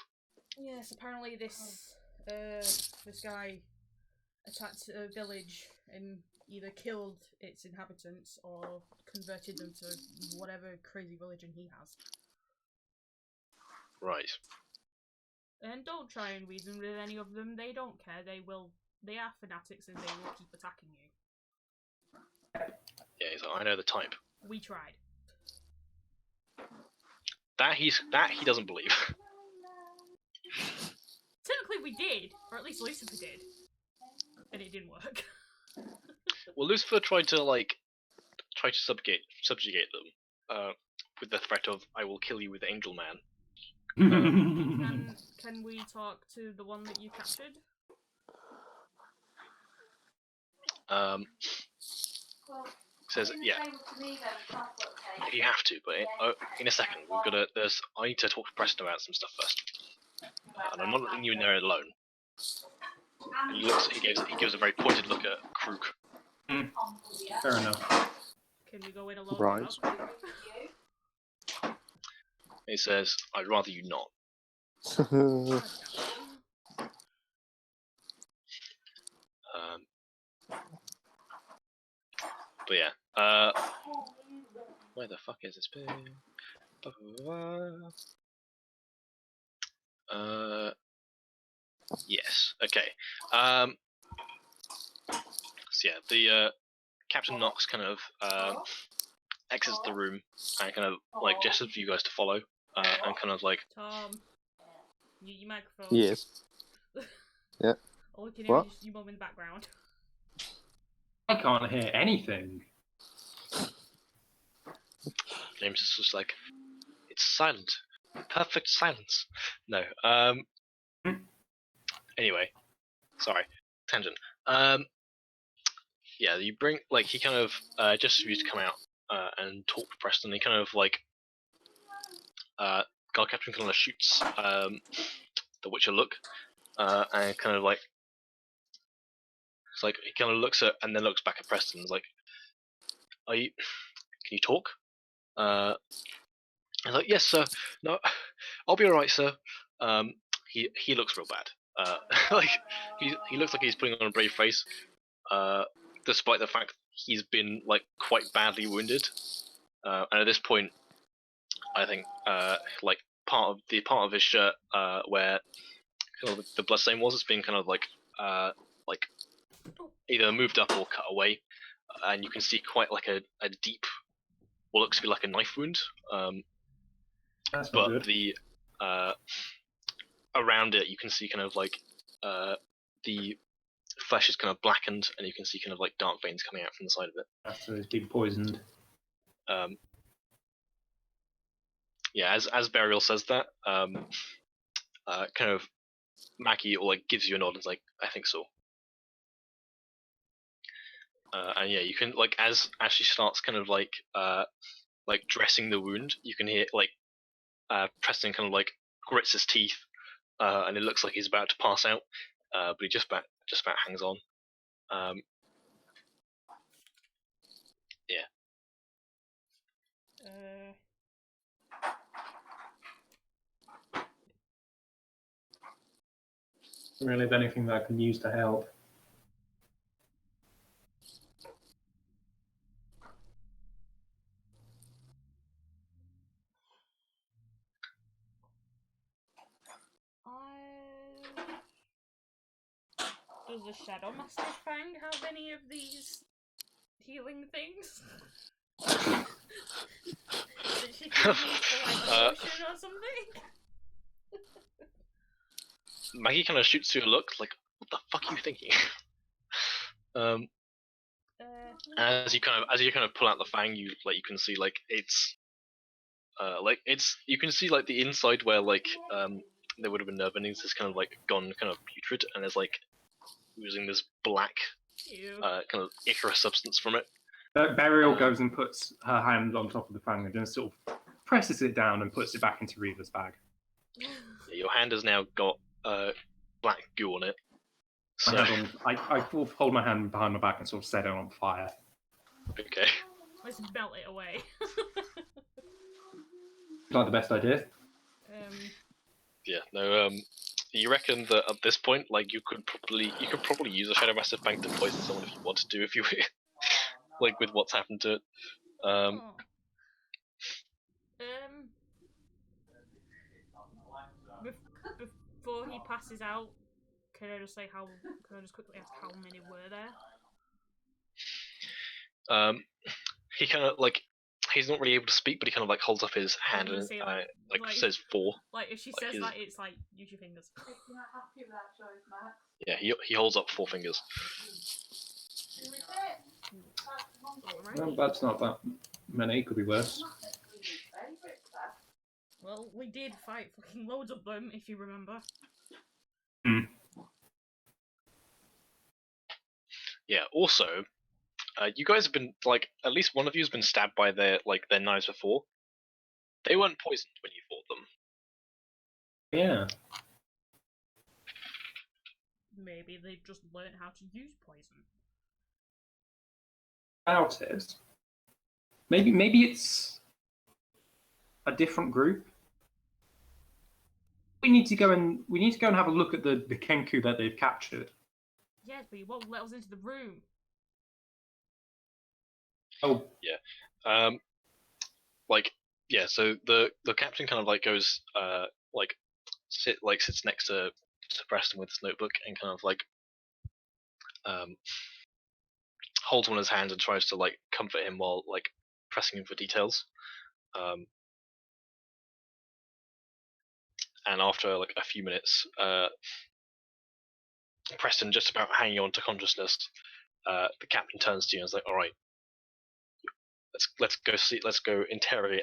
C: Yes, apparently this guy attacked a village and either killed its inhabitants or converted them to whatever crazy religion he has.
A: Right.
C: And don't try and reason with any of them. They don't care. They are fanatics and they will keep attacking you.
A: Yeah, he's like, I know the type.
C: We tried.
A: That he doesn't believe.
C: Technically we did, or at least Lucifer did. And it didn't work.
A: Well, Lucifer tried to subjugate them, with the threat of "I will kill you with Angel Man."
C: Can we talk to the one that you captured?
A: Says yeah. If you have to, but in a second, I need to talk to Preston about some stuff first, and I'm not letting you in there alone. And he gives a very pointed look at Kruk.
B: Fair enough.
C: Can we go in alone?
D: Right.
A: He says, "I'd rather you not." But yeah, where the fuck is this pig? Yes. Okay. So yeah, the Captain Knox kind of exits the room and kind of like gestures for you guys to follow, and kind of like.
C: Tom, your microphone.
D: Yes. Yeah.
C: All you can hear
D: What?
C: is your mum in the background.
B: I can't hear anything.
A: James is just like, it's silent, perfect silence. No. Anyway, sorry, tangent. Yeah, you bring like he kind of just for you to come out and talk to Preston. He kind of like Guard Captain kind of shoots the Witcher look, and kind of like it's like he kind of looks at and then looks back at Preston. And is like, can you talk? He's like, yes, sir. No, I'll be all right, sir. He looks real bad. Like he looks like he's putting on a brave face, despite the fact he's been like quite badly wounded. And at this point, I think like part of his shirt where kind of the bloodstain was, it's been kind of like either moved up or cut away, and you can see quite like a deep, what looks to be like a knife wound.
B: That's not
A: But
B: good.
A: the around it, you can see kind of like the flesh is kind of blackened, and you can see kind of like dark veins coming out from the side of it.
B: After he's been poisoned.
A: Yeah, as Burial says that, kind of Maggie or like gives you a nod and is like, I think so. And yeah, you can like as she starts kind of like dressing the wound, you can hear like Preston kind of like grits his teeth, and it looks like he's about to pass out, but he just about hangs on. Yeah.
B: Really, if anything that I can use to help.
C: Does the Shadow Master Fang have any of these healing things? Did she heal me for like a potion or something?
A: Maggie kind of shoots you a look like, what the fuck are you thinking? As you kind of pull out the fang, you can see like it's you can see like the inside where like there would have been nerve endings has kind of like gone kind of putrid, and there's like oozing this black kind of ichor substance from it.
B: Burial goes and puts her hand on top of the fang and just sort of presses it down and puts it back into Reva's bag.
A: Yeah, your hand has now got black goo on it. So
B: I hold my hand behind my back and sort of set it on fire.
A: Okay.
C: Let's melt it away.
B: Not the best idea.
A: Yeah, no. You reckon that at this point, like you could probably use a Shadow Master Fang to poison someone if you wanted to, if you like with what's happened to it.
C: Before he passes out, can I just quickly ask how many were there?
A: He kind of like he's not really able to speak, but he kind of like holds up his hand and
C: say,
A: says 4.
C: Like if she says that, it's like use your fingers.
E: If you're not happy with that choice, Max.
A: Yeah, he holds up 4 fingers.
B: Well, that's not that many. It could be worse.
C: Well, we did fight fucking loads of them, if you remember.
A: Yeah. Also, you guys have been like at least one of you has been stabbed by their knives before. They weren't poisoned when you fought them.
B: Yeah.
C: Maybe they've just learned how to use poison.
B: Doubt it. Maybe it's a different group. We need to go and have a look at the Kenku that they've captured.
C: Yes, but you won't let us into the room.
B: Oh.
A: Yeah. So the captain kind of like goes sits next to Preston with his notebook and kind of like holds one of his hands and tries to like comfort him while like pressing him for details. And after like a few minutes, Preston just about hanging on to consciousness, the captain turns to you and is like, "All right, let's go interrogate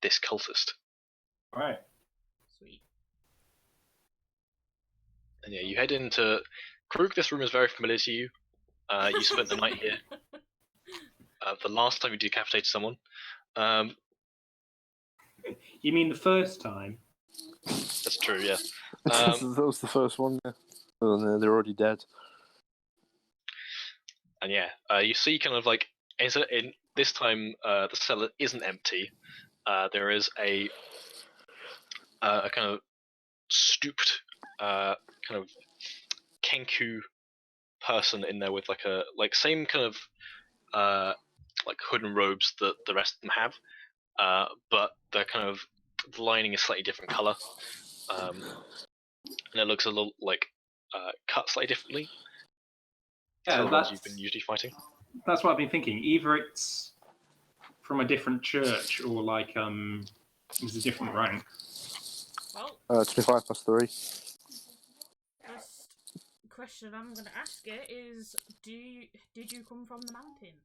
A: this cultist."
B: All right.
C: Sweet.
A: And yeah, you head into Krug. This room is very familiar to you. You spent the night here. The last time you decapitated someone.
B: You mean the first time?
A: That's true, yeah.
D: That was the first one, yeah. And they're already dead.
A: And yeah, you see kind of like in this time the cellar isn't empty. There is a kind of stooped kind of Kenku person in there with like same kind of like hood and robes that the rest of them have, but the lining is slightly different color, and it looks a little like cut slightly differently.
B: Yeah,
A: the ones you've been usually fighting.
B: That's what I've been thinking. Either it's from a different church or like it's a different rank.
C: Well,
D: 25 plus 3.
C: first question I'm going to ask it is, did you come from the mountain?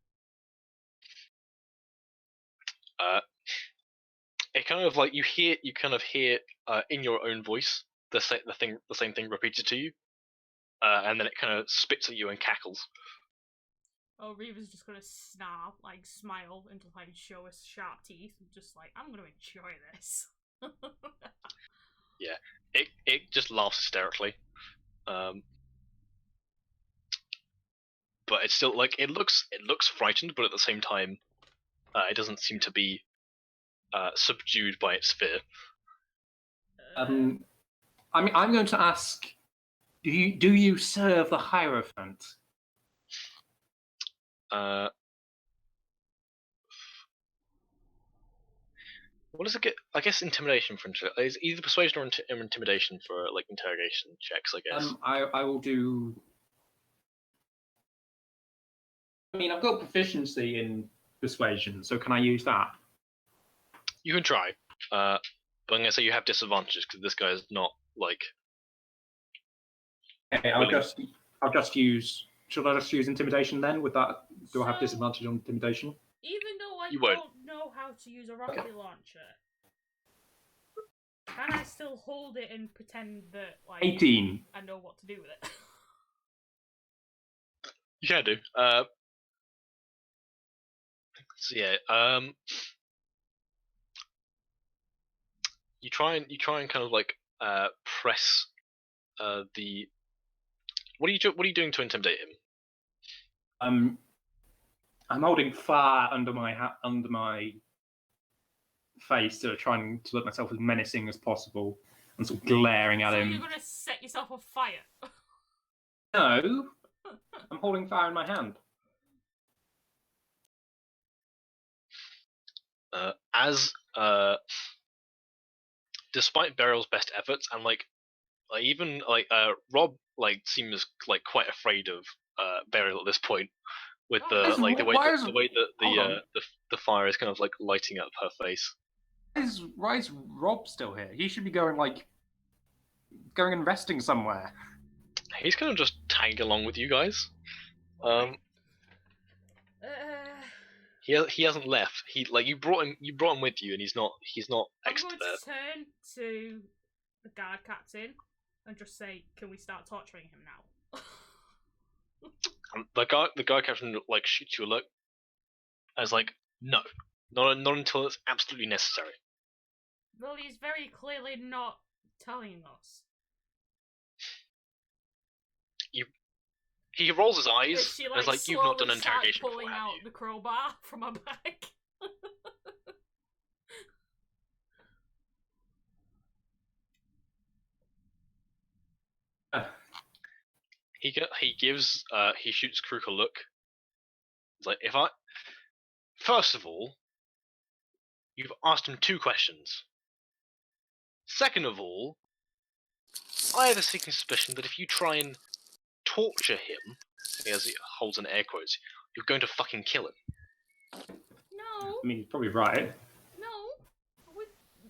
A: It kind of like you kind of hear in your own voice the same thing repeated to you, and then it kind of spits at you and cackles.
C: Oh, Reva's just gonna snarl, like smile until like show us sharp teeth, and just like, I'm gonna enjoy this.
A: Yeah, it just laughs hysterically, but it's still like it looks frightened, but at the same time, it doesn't seem to be subdued by its fear.
B: I'm going to ask, do you serve the Hierophant?
A: What does it get? I guess intimidation for is either persuasion or intimidation for like interrogation checks. I guess.
B: I will do. I mean, I've got proficiency in persuasion, so can I use that?
A: You can try, but I'm gonna say you have disadvantages because this guy is not like.
B: Okay, I'll just use. Should I just use intimidation then? With that, do I have
C: So-
B: disadvantage on intimidation?
C: Even though I
A: You won't.
C: don't know how to use a rocket launcher, can I still hold it and pretend that like
B: 18.
C: I know what to do with it?
A: You can do. So yeah. You try and kind of like press the. What are you doing to intimidate him?
B: I'm holding fire under my face, trying to look myself as menacing as possible, and sort of glaring at
C: So
B: him.
C: you're gonna set yourself on fire?
B: No, I'm holding fire in my hand.
A: As despite Beryl's best efforts and like even like Rob like seems like quite afraid of Beryl at this point with
C: Oh,
A: the like the way
B: why
A: that
B: is-
A: the
B: hold on.
A: the fire is kind of like lighting up her face.
B: Why is Rob still here? He should be going and resting somewhere.
A: He's kind of just tagging along with you guys.
C: Okay.
A: He hasn't left. He like you brought him with you, and he's not
C: I'm
A: next
C: going
A: to there.
C: to turn to the guard captain and just say, "Can we start torturing him now?"
A: The guy captain like shoots you a look. As like no, not until it's absolutely necessary.
C: Well, he's very clearly not telling us.
A: He rolls his eyes.
C: Is she
A: As like you've not done
C: slowly starts
A: interrogation before,
C: pulling
A: have
C: out
A: you?
C: the crowbar from her bag?
A: He shoots Krook a look. It's like first of all, you've asked him 2 questions. Second of all, I have a sneaking suspicion that if you try and torture him, as he holds in air quotes, you're going to fucking kill him.
C: No,
B: I mean, he's probably right.
C: no.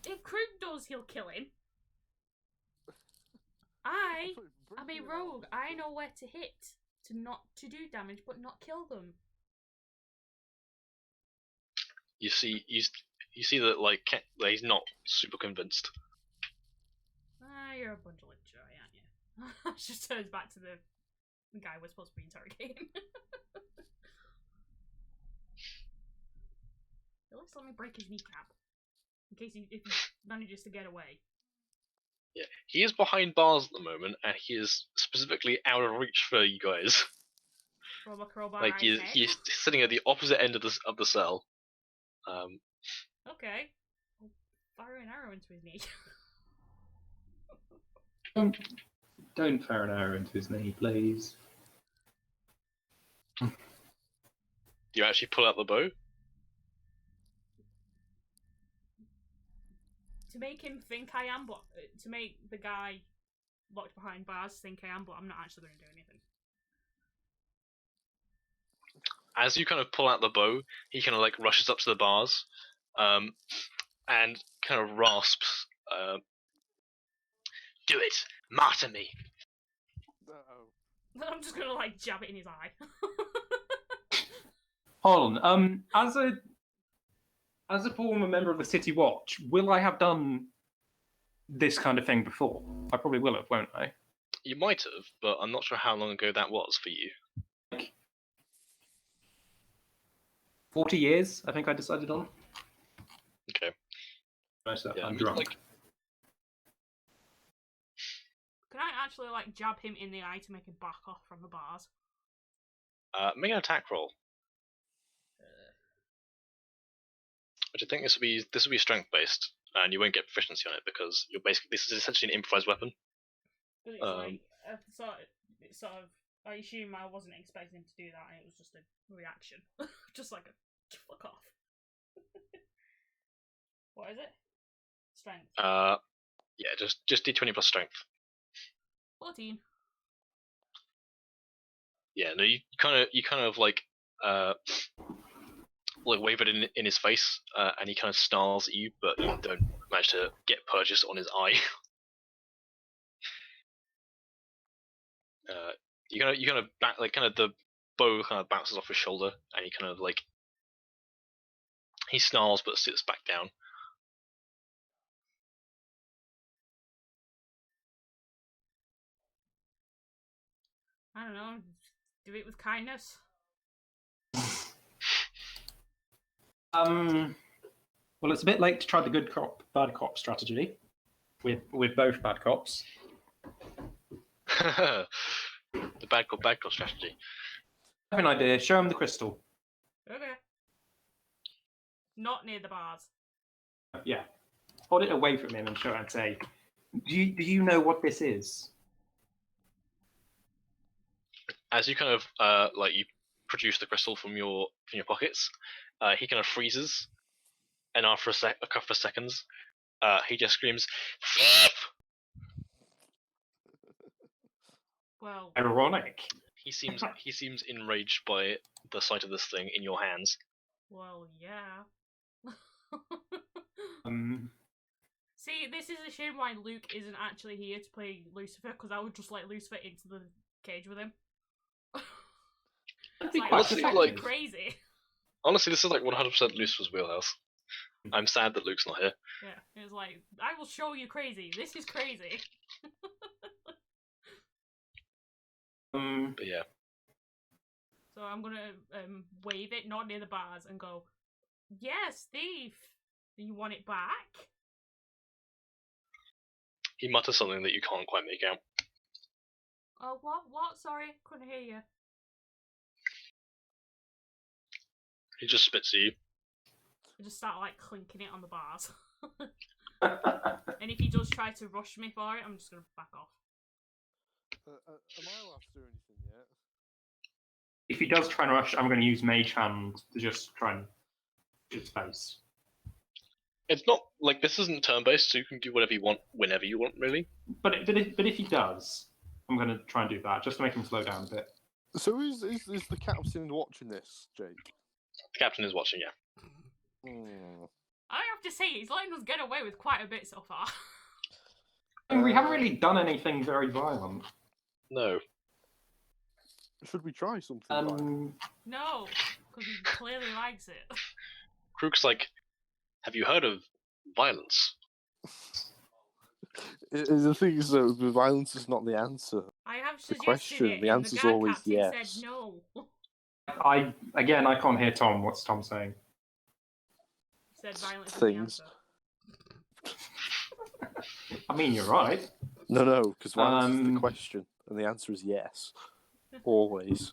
C: If Krug does, he'll kill him. I'm a rogue. I know where to hit to do damage, but not kill them.
A: You see that like he's not super convinced.
C: You're a bunch of joy, aren't you? She just turns back to the guy we're supposed to be interrogating. At least let me break his kneecap. In case if he manages to get away.
A: Yeah, he is behind bars at the moment, and he is specifically out of reach for you guys.
C: Throw a crowbar
A: Like
C: at his head.
A: he's sitting at the opposite end of the cell.
C: Okay. I'll fire an arrow into his knee.
B: Don't fire an arrow into his knee, please.
A: Do you actually pull out the bow?
C: To make him think I am, but to make the guy locked behind bars think I am, but I'm not actually going to do anything.
A: As you kind of pull out the bow, he kind of like rushes up to the bars, and kind of rasps Do it! Martyr me!
D: Uh-oh.
C: I'm just gonna like jab it in his eye.
B: Hold on. As a former member of the City Watch, will I have done this kind of thing before? I probably will have, won't I?
A: You might have, but I'm not sure how long ago that was for you.
B: Like 40 years, I think I decided on.
A: Okay.
B: Most of that
A: Yeah, I
B: I'm
A: mean,
B: drunk.
A: like,
C: Can I actually like jab him in the eye to make him back off from the bars?
A: make an attack roll. Which I think this will be strength based, and you won't get proficiency on it because this is essentially an improvised weapon.
C: But it's like it's sort of. I assume I wasn't expecting him to do that, and it was just a reaction, just like a fuck off. What is it? Strength.
A: Yeah, just d20 plus strength.
C: 14.
A: Yeah, no, you kind of like wave it in his face, and he kind of snarls at you, but you don't manage to get purchase on his eye. You kind of back, like, kind of the bow kind of bounces off his shoulder, and he kind of like he snarls but sits back down.
C: I don't know. Do it with kindness.
B: Well, it's a bit late to try the good cop, bad cop strategy with both bad cops.
A: The bad cop strategy.
B: I have an idea. Show him the crystal.
C: Okay. Not near the bars.
B: Yeah. Hold it away from him and show it and say, do you know what this is?
A: As you kind of like you produce the crystal from your pockets, he kind of freezes, and after a couple of seconds, he just screams, "Thief!"
C: Well,
B: Ironic.
A: He seems enraged by the sight of this thing in your hands.
C: well, yeah.
B: Um,
C: See, this is a shame why Luke isn't actually here to play Lucifer, because I would just let Lucifer into the cage with him.
B: I'd
C: It's
B: be
C: like,
B: quite
C: I'm
A: Honestly,
C: fucking
A: like-
C: crazy.
A: Honestly, this is like 100% Lucifer's wheelhouse. I'm sad that Luke's not here.
C: Yeah, it's like, I will show you crazy. This is crazy.
A: But yeah,
C: So I'm gonna wave it, not near the bars, and go, yes, thief! You want it back?
A: he mutters something that you can't quite make out.
C: Oh, what? Sorry, couldn't hear you.
A: He just spits at you.
C: I just start, like, clinking it on the bars. And if he does try to rush me for it, I'm just gonna back off.
D: Am I allowed to do anything yet?
B: if he does try and rush, I'm going to use Mage Hand to just try and shoot his face.
A: It's not like this isn't turn based, so you can do whatever you want whenever you want, really.
B: But if he does, I'm going to try and do that just to make him slow down a bit.
D: So is the captain watching this, Jake?
A: The captain is watching, yeah.
C: I have to say, he's letting us get away with quite a bit so far.
B: And we haven't really done anything very violent.
A: No.
D: Should we try something? like
C: No, because he clearly likes it.
A: Krook's like, have you heard of violence?
D: The thing is, though, violence is not the answer.
C: I have
D: The
C: suggested
D: question,
C: it,
D: the
C: and
D: answer's
C: guard
D: always
C: captain
D: yes.
C: said no.
B: I can't hear Tom. What's Tom saying?
C: He said violence is
D: Things.
C: the answer.
B: I mean, you're right.
D: No, because violence is the
B: Um,
D: question, and the answer is yes. Always.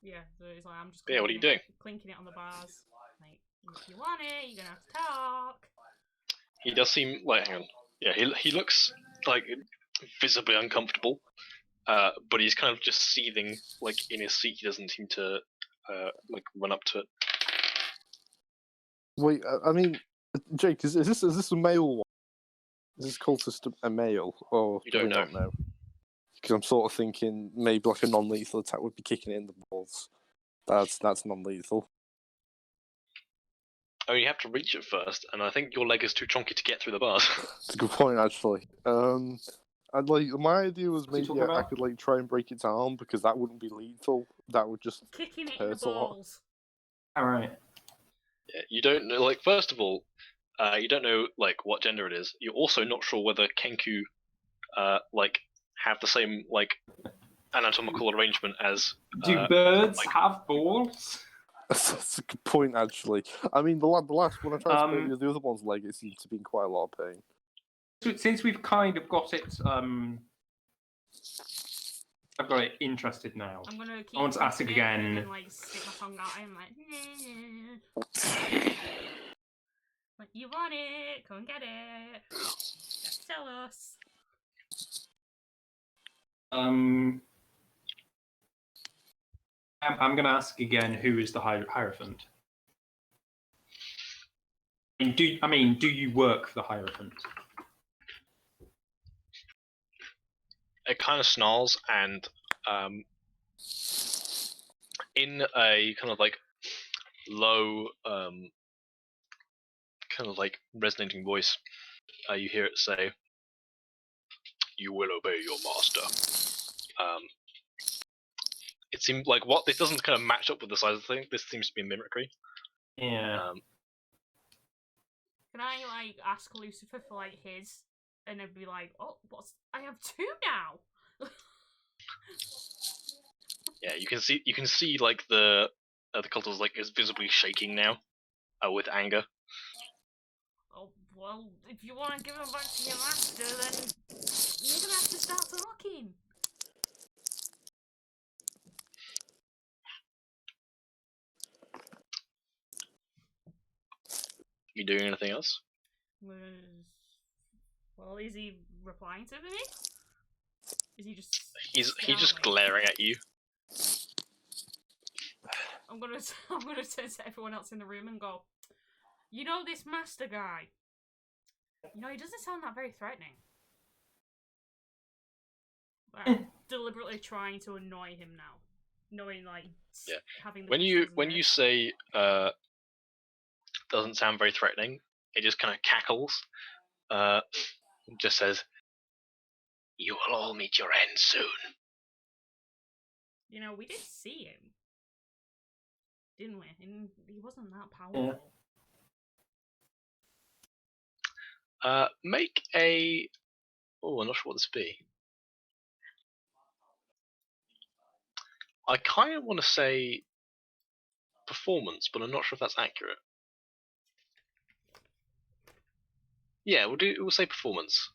C: Yeah, so it's like, I'm just
A: Yeah, what are you doing?
C: Clinking it on the bars. Like, if you want it, you're gonna have to talk.
A: He does seem like, hang on. Yeah, he looks like visibly uncomfortable, but he's kind of just seething, like in his seat. He doesn't seem to like run up to it.
D: Wait, I mean, Jake, is this a male one? Is this cultist a male, or
A: You
D: do we
A: don't
D: not know? Because I'm sort of thinking maybe like a non-lethal attack would be kicking it in the balls. That's non-lethal.
A: Oh, you have to reach it first, and I think your leg is too chonky to get through the bars.
D: It's a good point, actually. And like my idea was
B: What's he
D: maybe
B: talking
D: I
B: about?
D: could like try and break its arm because that wouldn't be lethal. That would just
C: Kicking it in the
D: hurt a lot.
C: balls.
B: All right.
A: Yeah, you don't know. Like, first of all, you don't know like what gender it is. You're also not sure whether Kenku, like, have the same like anatomical arrangement as.
B: Do birds
A: like-
B: have balls?
D: That's a good point, actually. I mean, the last when I tried to break
B: Um,
D: the other one's leg, it seemed to be in quite a lot of pain.
B: Since we've kind of got it, I've got it interested now.
C: I'm gonna keep
B: I want to ask
C: pressing it
B: again.
C: and then, like, stick my tongue out and like, you want it? Come and get it. Just tell us.
B: I'm going to ask again. Who is the Hierophant? Do you work for the Hierophant?
A: It kind of snarls, and in a kind of like low, kind of like resonating voice, you hear it say, "You will obey your master." It seems like what this doesn't kind of match up with the size of the thing. This seems to be mimicry.
B: Yeah.
C: Can I, like, ask Lucifer for, like, his? And then be like, oh, I have two now!
A: Yeah, you can see like the cultist like is visibly shaking now, with anger.
C: Oh, well, if you want to give them back to your master, then you're gonna have to start talking.
A: You doing anything else?
C: Well, is he replying to me? Is he just...
A: He's just
C: scowling?
A: glaring at you.
C: I'm gonna turn to everyone else in the room and go, you know this master guy? You know, he doesn't sound that very threatening. But I'm deliberately trying to annoy him now. Knowing, like,
A: Yeah.
C: having the
A: When you
C: whistles
A: say doesn't sound very threatening, it just kind of cackles. Just says, "You will all meet your end soon."
C: you know, we did see him. Didn't we? And he wasn't that powerful.
B: Yeah.
A: Make a. Oh, I'm not sure what this would be. I kind of want to say performance, but I'm not sure if that's accurate. Yeah, we'll say performance.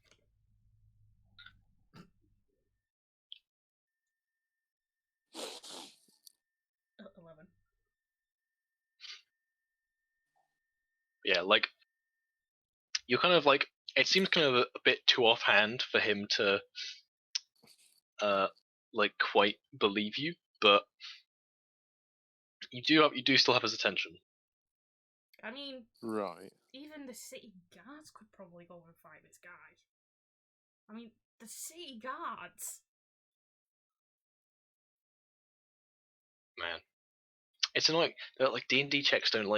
C: Oh, 11.
A: Yeah, like you're kind of like it seems kind of a bit too offhand for him to like quite believe you, but you do still have his attention.
C: I mean,
D: Right.
C: even the city guards could probably go and fight this guy. I mean, the city guards.
A: Man, it's annoying that like D&D checks don't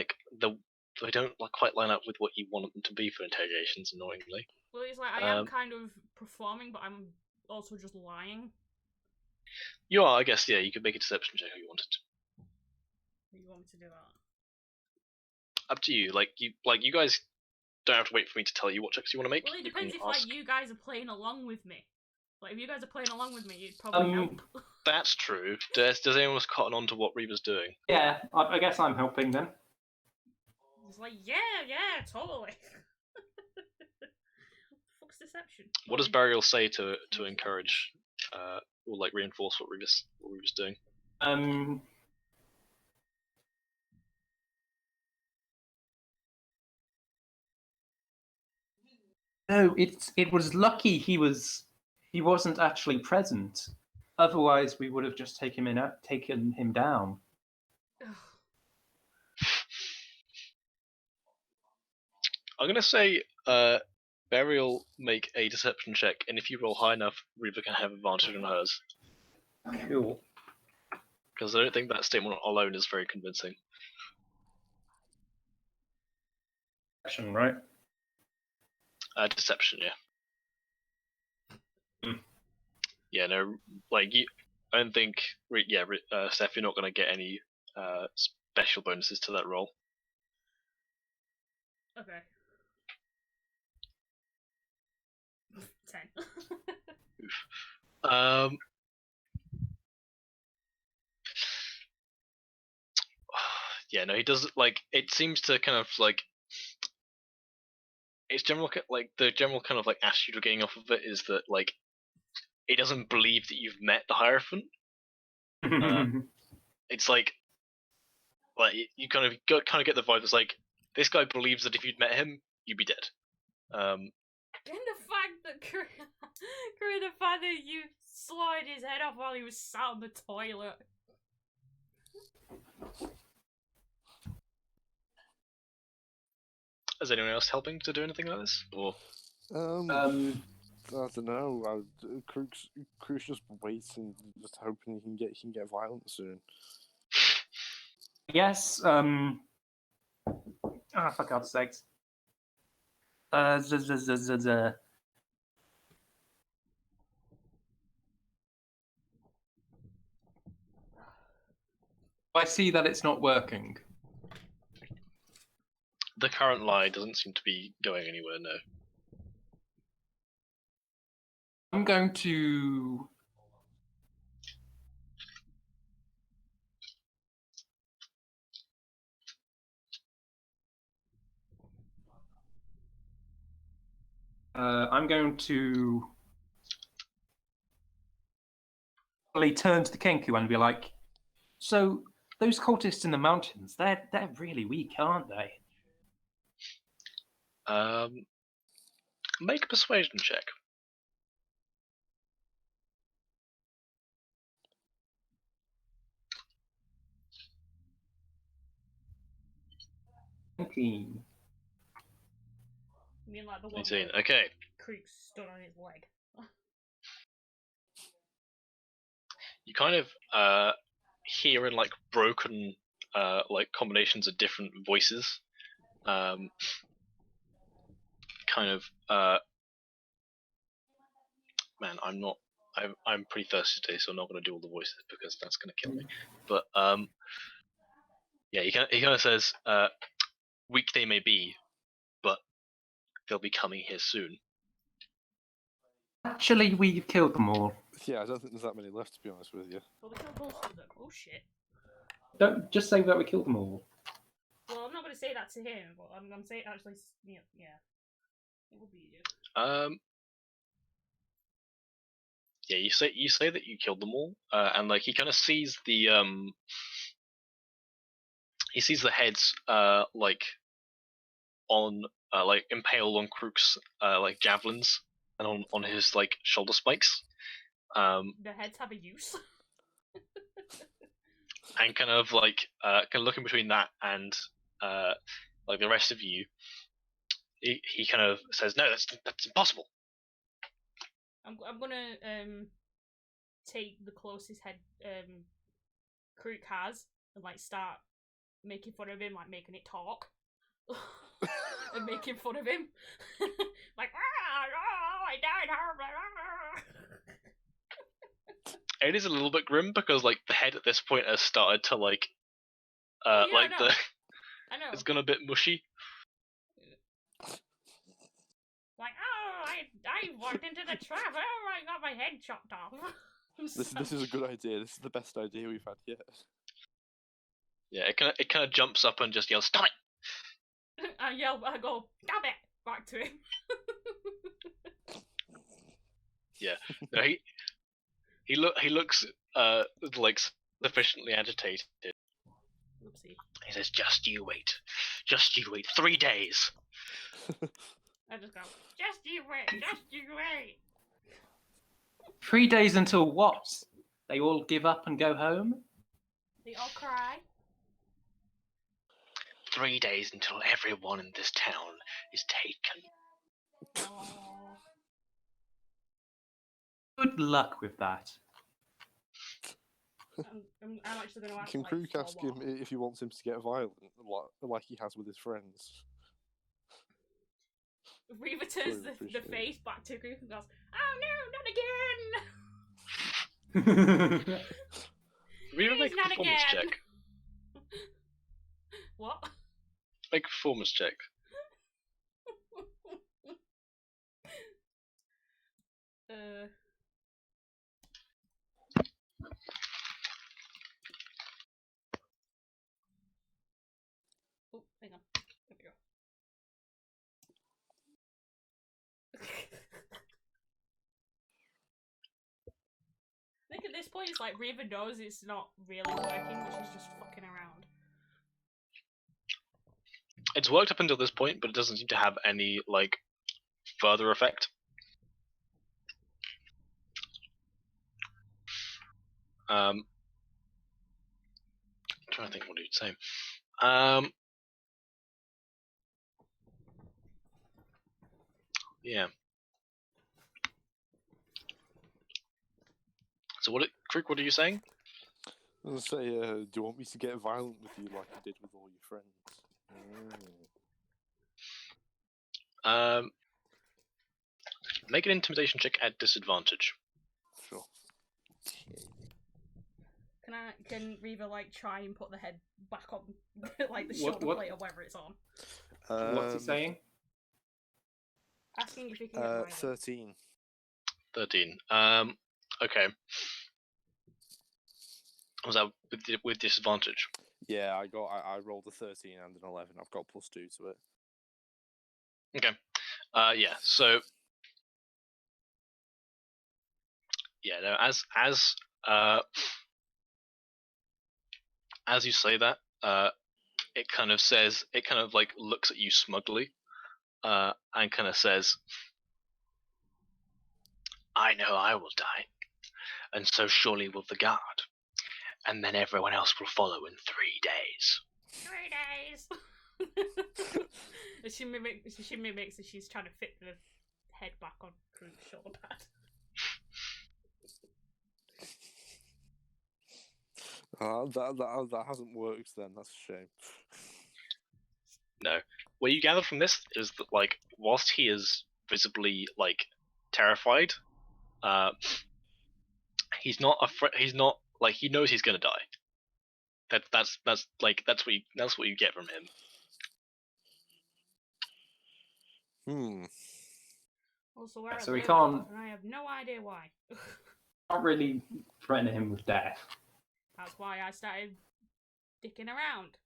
A: they don't like quite line up with what you want them to be for interrogations. Annoyingly,
C: Well, it's like I am kind of performing, but I'm also just lying.
A: you are, I guess. Yeah, you could make a deception check if you wanted to.
C: You want me to do that?
A: Up to you. Like you guys don't have to wait for me to tell you what checks you want to make.
C: Well, it
A: You
C: depends
A: can
C: if
A: ask.
C: like you guys are playing along with me. Like if you guys are playing along with me, it'd probably help.
A: That's true. Does anyone else cotton on to what Reba's doing?
B: Yeah. I guess I'm helping then.
C: It's like yeah, totally. Fuck's deception.
A: What does Burial say to encourage or like reinforce what Reba's doing?
B: No, it was lucky he wasn't actually present. Otherwise, we would have just taken him down.
A: I'm gonna say Burial make a deception check, and if you roll high enough, Reba can have advantage on hers.
B: Cool.
A: Because I don't think that statement alone is very convincing.
B: Action, right?
A: Deception, yeah.
B: Hmm.
A: Yeah, no, like you. I don't think. Seth, you're not gonna get any special bonuses to that roll.
C: Okay. 10.
A: Um. Yeah, no, he does. Like, it seems to kind of like. It's general, like the general kind of like attitude you're getting off of it is that like it doesn't believe that you've met the Hierophant. It's like you kind of get the vibe that's like this guy believes that if you'd met him, you'd be dead.
C: And the fact that the fact that you slid his head off while he was sat on the toilet.
A: Is anyone else helping to do anything like this? Or
D: I don't know. Krook's just waiting, just hoping he can get violent soon.
B: Yes. For God's sakes. I see that it's not working.
A: the current lie doesn't seem to be going anywhere. No.
B: I'm going to. I'm going to turn to the Kenku and be like, so those cultists in the mountains, they're really weak, aren't they?
A: Make a persuasion check.
B: Thinking.
C: You mean like the one
A: 18.
C: where
A: Okay.
C: Creek stood on his leg?
A: You kind of hear in like broken like combinations of different voices. Kind of man, I'm pretty thirsty today, so I'm not going to do all the voices because that's going to kill me. But yeah, he kind of says, weak they may be, but they'll be coming here soon.
B: Actually, we've killed them all.
D: Yeah, I don't think there's that many left, to be honest with you.
C: Well, we killed most of them. Oh shit.
B: Don't just say that we killed them all.
C: Well, I'm not going to say that to him, but I'm saying actually, yeah. It would be easier.
A: Yeah, you say that you killed them all, and like he kind of sees the heads like on like impaled on Krook's like javelins and on his like shoulder spikes.
C: The heads have a use.
A: And kind of like kind of looking between that and like the rest of you, he kind of says, "No, that's impossible."
C: I'm gonna take the closest head Krook has and like start making fun of him, like making it talk. And making fun of him. Like, I died horribly.
A: It is a little bit grim because like the head at this point has started to like
C: Yeah,
A: like
C: I know.
A: it's gone a bit mushy.
C: Like, I walked into the trap. Oh, I got my head chopped off.
D: This is a good idea. This is the best idea we've had yet.
A: Yeah, it kind of jumps up and just yells, "Stop it!"
C: I go, stop it! Back to him.
A: Yeah, no, he looks like sufficiently agitated.
C: Oopsie.
A: He says, just you wait, 3 days."
C: I just go, just you wait.
B: 3 days until what? They all give up and go home?
C: They all cry.
A: 3 days until everyone in this town is taken.
C: Oh.
B: Good luck with that.
C: I'm actually going to ask
D: Can
C: like,
D: Krook
C: for
D: ask
C: what?
D: him if he wants him to get violent, like he has with his friends?
C: Reva turns the
D: appreciate it.
C: face back to Groove and goes, "Oh no, not again!
A: Reva,
C: Please,
A: make a
C: not
A: performance
C: again!"
A: check.
C: What?
A: Make a performance check.
C: Oh, hang on. There we go. I think at this point it's like Reva knows it's not really working, but she's just fucking around.
A: It's worked up until this point, but it doesn't seem to have any like further effect. I'm trying to think what he'd say. Yeah. So Crick, what are you saying?
D: I was gonna say, do you want me to get violent with you like you did with all your friends?
A: Make an intimidation check at disadvantage.
D: Sure.
C: Can Reva like try and put the head back on like the
B: What-
C: shoulder
B: what-
C: plate or whatever it's on?
B: What's he saying?
C: Asking if he can get violent.
D: 13.
A: 13. Okay. Was that with disadvantage?
D: Yeah, I rolled a 13 and an 11. I've got +2 to it.
A: Okay. Yeah. So. Yeah. No. As you say that, it kind of like looks at you smugly, and kind of says, "I know I will die, and so surely will the guard, and then everyone else will follow in 3 days."
C: 3 days. she mimics that she's trying to fit the head back on Groot's shoulder pad.
D: That hasn't worked then. That's a shame.
A: No. What you gather from this is that, like, whilst he is visibly like terrified, he's not afraid. He's not like he knows he's gonna die. That's what you get from him.
C: Also, where
B: So
C: I
B: we
C: live,
B: can't-
C: and I have no idea why.
B: Can't really threaten him with death.
C: That's why I started dicking around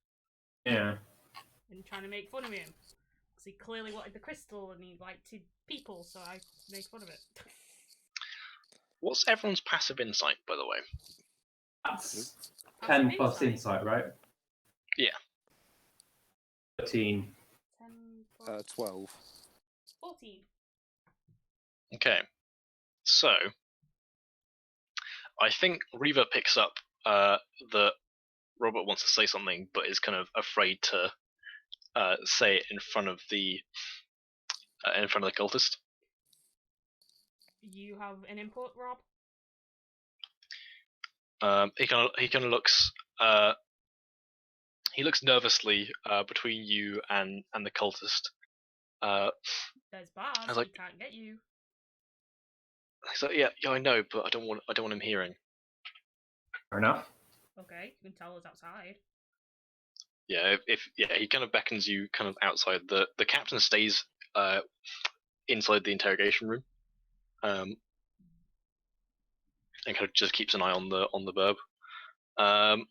B: Yeah.
C: and trying to make fun of him. Because he clearly wanted the crystal and he liked people, so I made fun of it.
A: What's everyone's passive insight, by the way?
B: That's
C: That's
B: 10
C: an
B: plus insight, right?
A: Yeah.
B: 13.
C: 10 plus
D: 12.
C: 14.
A: Okay. So, I think Reva picks up that Robert wants to say something, but is kind of afraid to say it in front of the cultist.
C: You have an input, Rob?
A: He kind of looks he looks nervously between you and the cultist.
C: There's bars,
A: I was like-
C: he can't get you.
A: He's like, yeah, I know, but I don't want him hearing.
B: Fair enough.
C: Okay, you can tell us outside.
A: Yeah, if he kind of beckons you kind of outside. The captain stays inside the interrogation room, and kind of just keeps an eye on the burb.
C: Alrighty.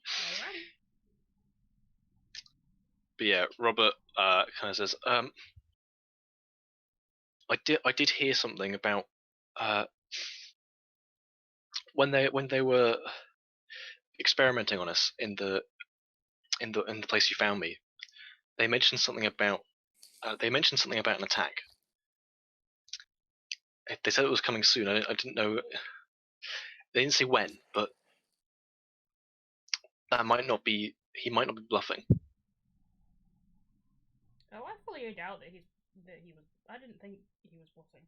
A: But yeah, Robert kind of says, I did hear something about when they were experimenting on us in the place you found me. They mentioned something about an attack. They said it was coming soon. I didn't know. They didn't say when, but that might not be. He might not be bluffing.
C: Oh, I fully doubt that he was. I didn't think he was bluffing.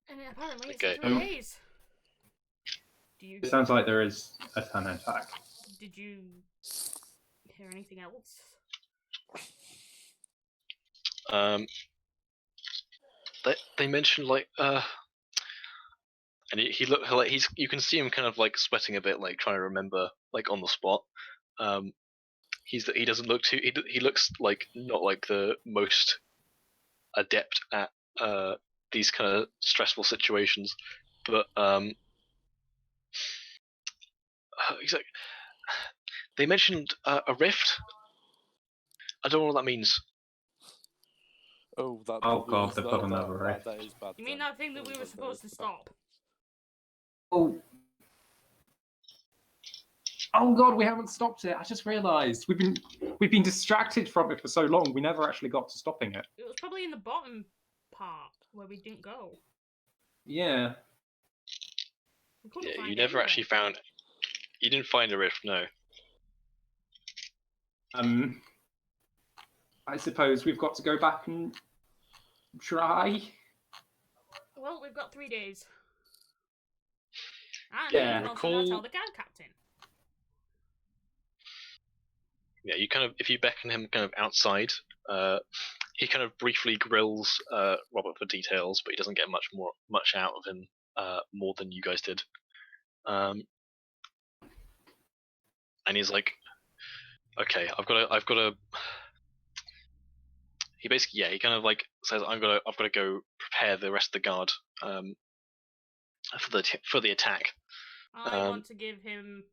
C: And apparently it's
A: Okay.
C: 3 days. Do you?
B: It sounds like there is a ton attack.
C: Did you hear anything else?
A: They mentioned like and he look like you can see him kind of like sweating a bit, like trying to remember like on the spot. He doesn't look too he looks like not like the most adept at these kind of stressful situations, but exactly. They mentioned a rift. I don't know what that means.
D: Oh, that
B: Oh,
D: probably
B: God,
D: is,
B: they've
D: that,
B: got
D: that,
B: another
D: that,
B: rift.
D: that is bad.
C: You mean
D: then.
C: that thing that we were supposed to stop?
B: Oh. Oh God, we haven't stopped it. I just realised we've been distracted from it for so long. We never actually got to stopping it.
C: It was probably in the bottom part where we didn't go.
B: Yeah.
C: We couldn't
A: Yeah,
C: find
A: you
C: it
A: never
C: anyway.
A: actually found. You didn't find a rift, no.
B: I suppose we've got to go back and try.
C: Well, we've got 3 days. And
B: Yeah.
C: we can also now
A: Recall-
C: tell the guard captain.
A: Yeah, you kind of if you beckon him kind of outside, he kind of briefly grills Robert for details, but he doesn't get much out of him more than you guys did. And he's like, okay, I've got to. He basically, yeah, he kind of like says, I've got to go prepare the rest of the guard for the attack.
C: I want to give him.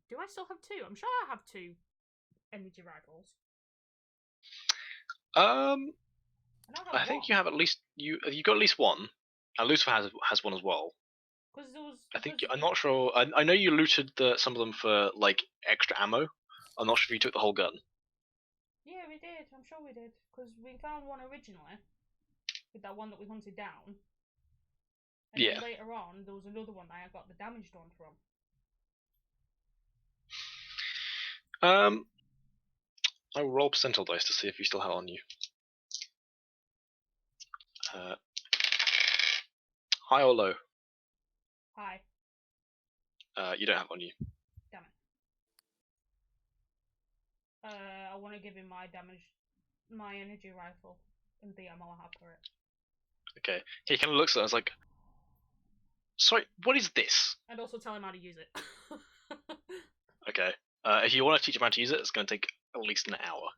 C: Do I still have 2? I'm sure I have 2 energy rifles.
A: I think you have at least you got at least one. And Lucifer has one as well.
C: Because there was.
A: I'm not sure. I know you looted some of them for like extra ammo. I'm not sure if you took the whole gun.
C: Yeah, we did. I'm sure we did. Because we found one originally with that one that we hunted down. And
A: Yeah.
C: then later on, there was another one that I got the damaged one from.
A: I will roll percentile dice to see if you still have it on you. High or low?
C: Hi.
A: You don't have it on you.
C: Damn it. I want to give him my energy rifle, and the ammo I have for it.
A: Okay. He kind of looks at us like, sorry, what is this?
C: And also tell him how to use it.
A: Okay. If you want to teach him how to use it, it's going to take at least an hour.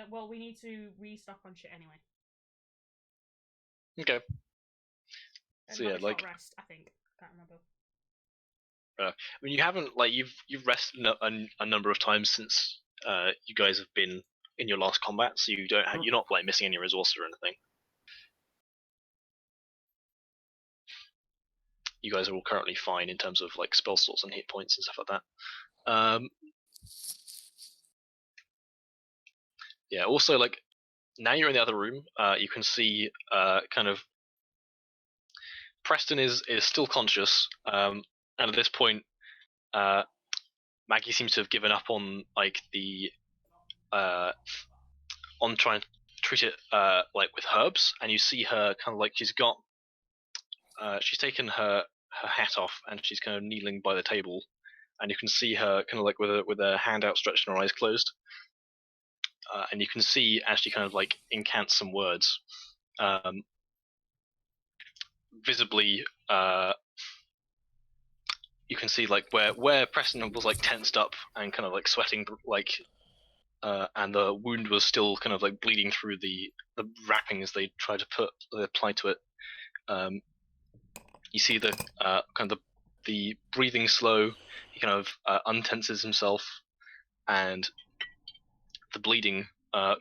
C: Well, we need to restock on shit anyway.
A: Okay.
C: And
A: So
C: have
A: yeah,
C: a
A: like
C: short rest, I think. Can't remember.
A: I mean, you haven't like you've rested a number of times since you guys have been in your last combat, so you're not like missing any resources or anything. You guys are all currently fine in terms of like spell slots and hit points and stuff like that. Yeah. Also, like now you're in the other room, you can see kind of Preston is still conscious, and at this point, Maggie seems to have given up on like the on trying to treat it like with herbs, and you see her kind of like she's taken her hat off and she's kind of kneeling by the table, and you can see her kind of like with her hand outstretched and her eyes closed, and you can see as she kind of like incants some words, visibly. You can see like where Preston was like tensed up and kind of like sweating like and the wound was still kind of like bleeding through the wrappings they tried to apply to it. You see the kind of the breathing slow. He kind of untenses himself, and the bleeding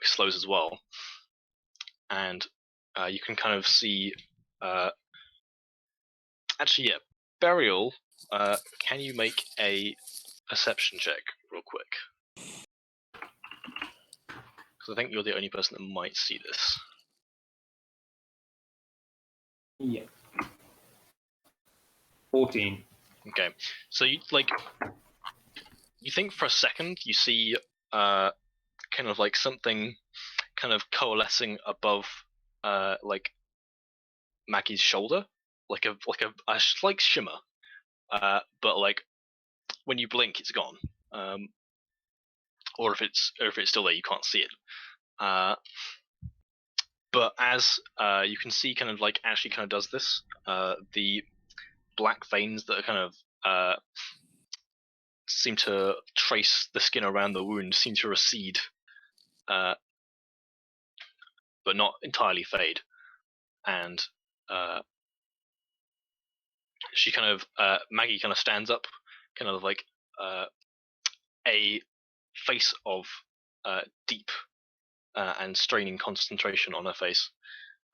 A: slows as well. And you can kind of see. Actually, yeah, Burial. Can you make a perception check real quick? Because I think you're the only person that might see this.
B: Yeah. 14.
A: Okay, so you think for a second you see kind of like something kind of coalescing above like Maggie's shoulder, like a slight shimmer, but like when you blink it's gone. or if it's still there, you can't see it. But as you can see, kind of like Ashley kind of does this, the black veins that are kind of seem to trace the skin around the wound seem to recede, but not entirely fade. And she kind of Maggie kind of stands up, kind of like a face of deep and straining concentration on her face,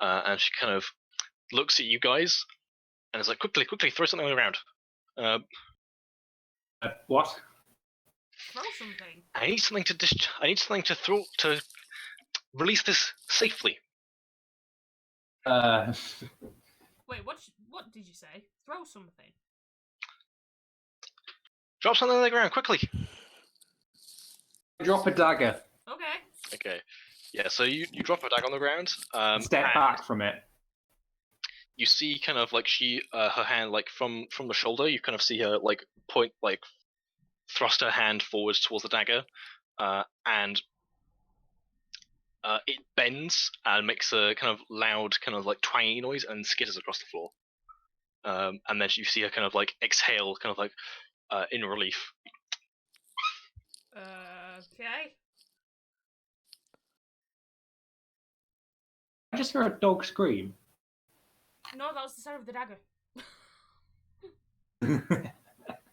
A: and she kind of looks at you guys and is like, quickly, throw something on the ground.
B: What?
C: Throw something.
A: I need something to throw to release this safely.
C: Wait, what did you say? Throw something.
A: Drop something on the ground, quickly.
B: Drop a dagger.
C: Okay.
A: Okay. Yeah, so you drop a dagger on the ground.
B: Step
A: and
B: back from it.
A: You see kind of like she her hand like from the shoulder, you kind of see her like thrust her hand forwards towards the dagger, and it bends and makes a kind of loud kind of like twangy noise and skitters across the floor. And then you see her kind of like exhale, kind of like in relief.
C: Okay.
B: I just hear a dog scream.
C: No, that was the sound of the dagger.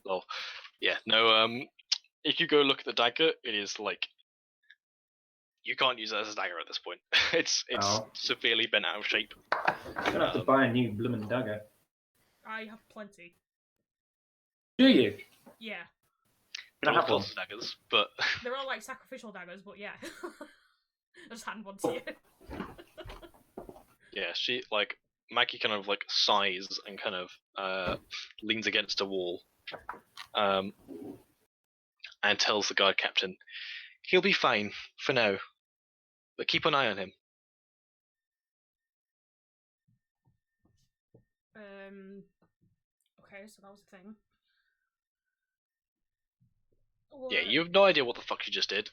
A: Well, yeah, no. If you go look at the dagger, it is like you can't use it as a dagger at this point. it's severely bent out of shape.
B: I'm gonna have to buy a new bloomin' dagger.
C: I have plenty.
B: Do you?
C: Yeah.
A: They're
B: I
A: all
B: have one.
A: cultist daggers, but
C: They're all like sacrificial daggers, but yeah. I just hand one to you.
A: yeah, she like Maggie kind of like sighs and kind of leans against a wall, and tells the guard captain, "He'll be fine for now, but keep an eye on him."
C: Okay, so that was the thing.
A: Yeah, you have no idea what the fuck you just did,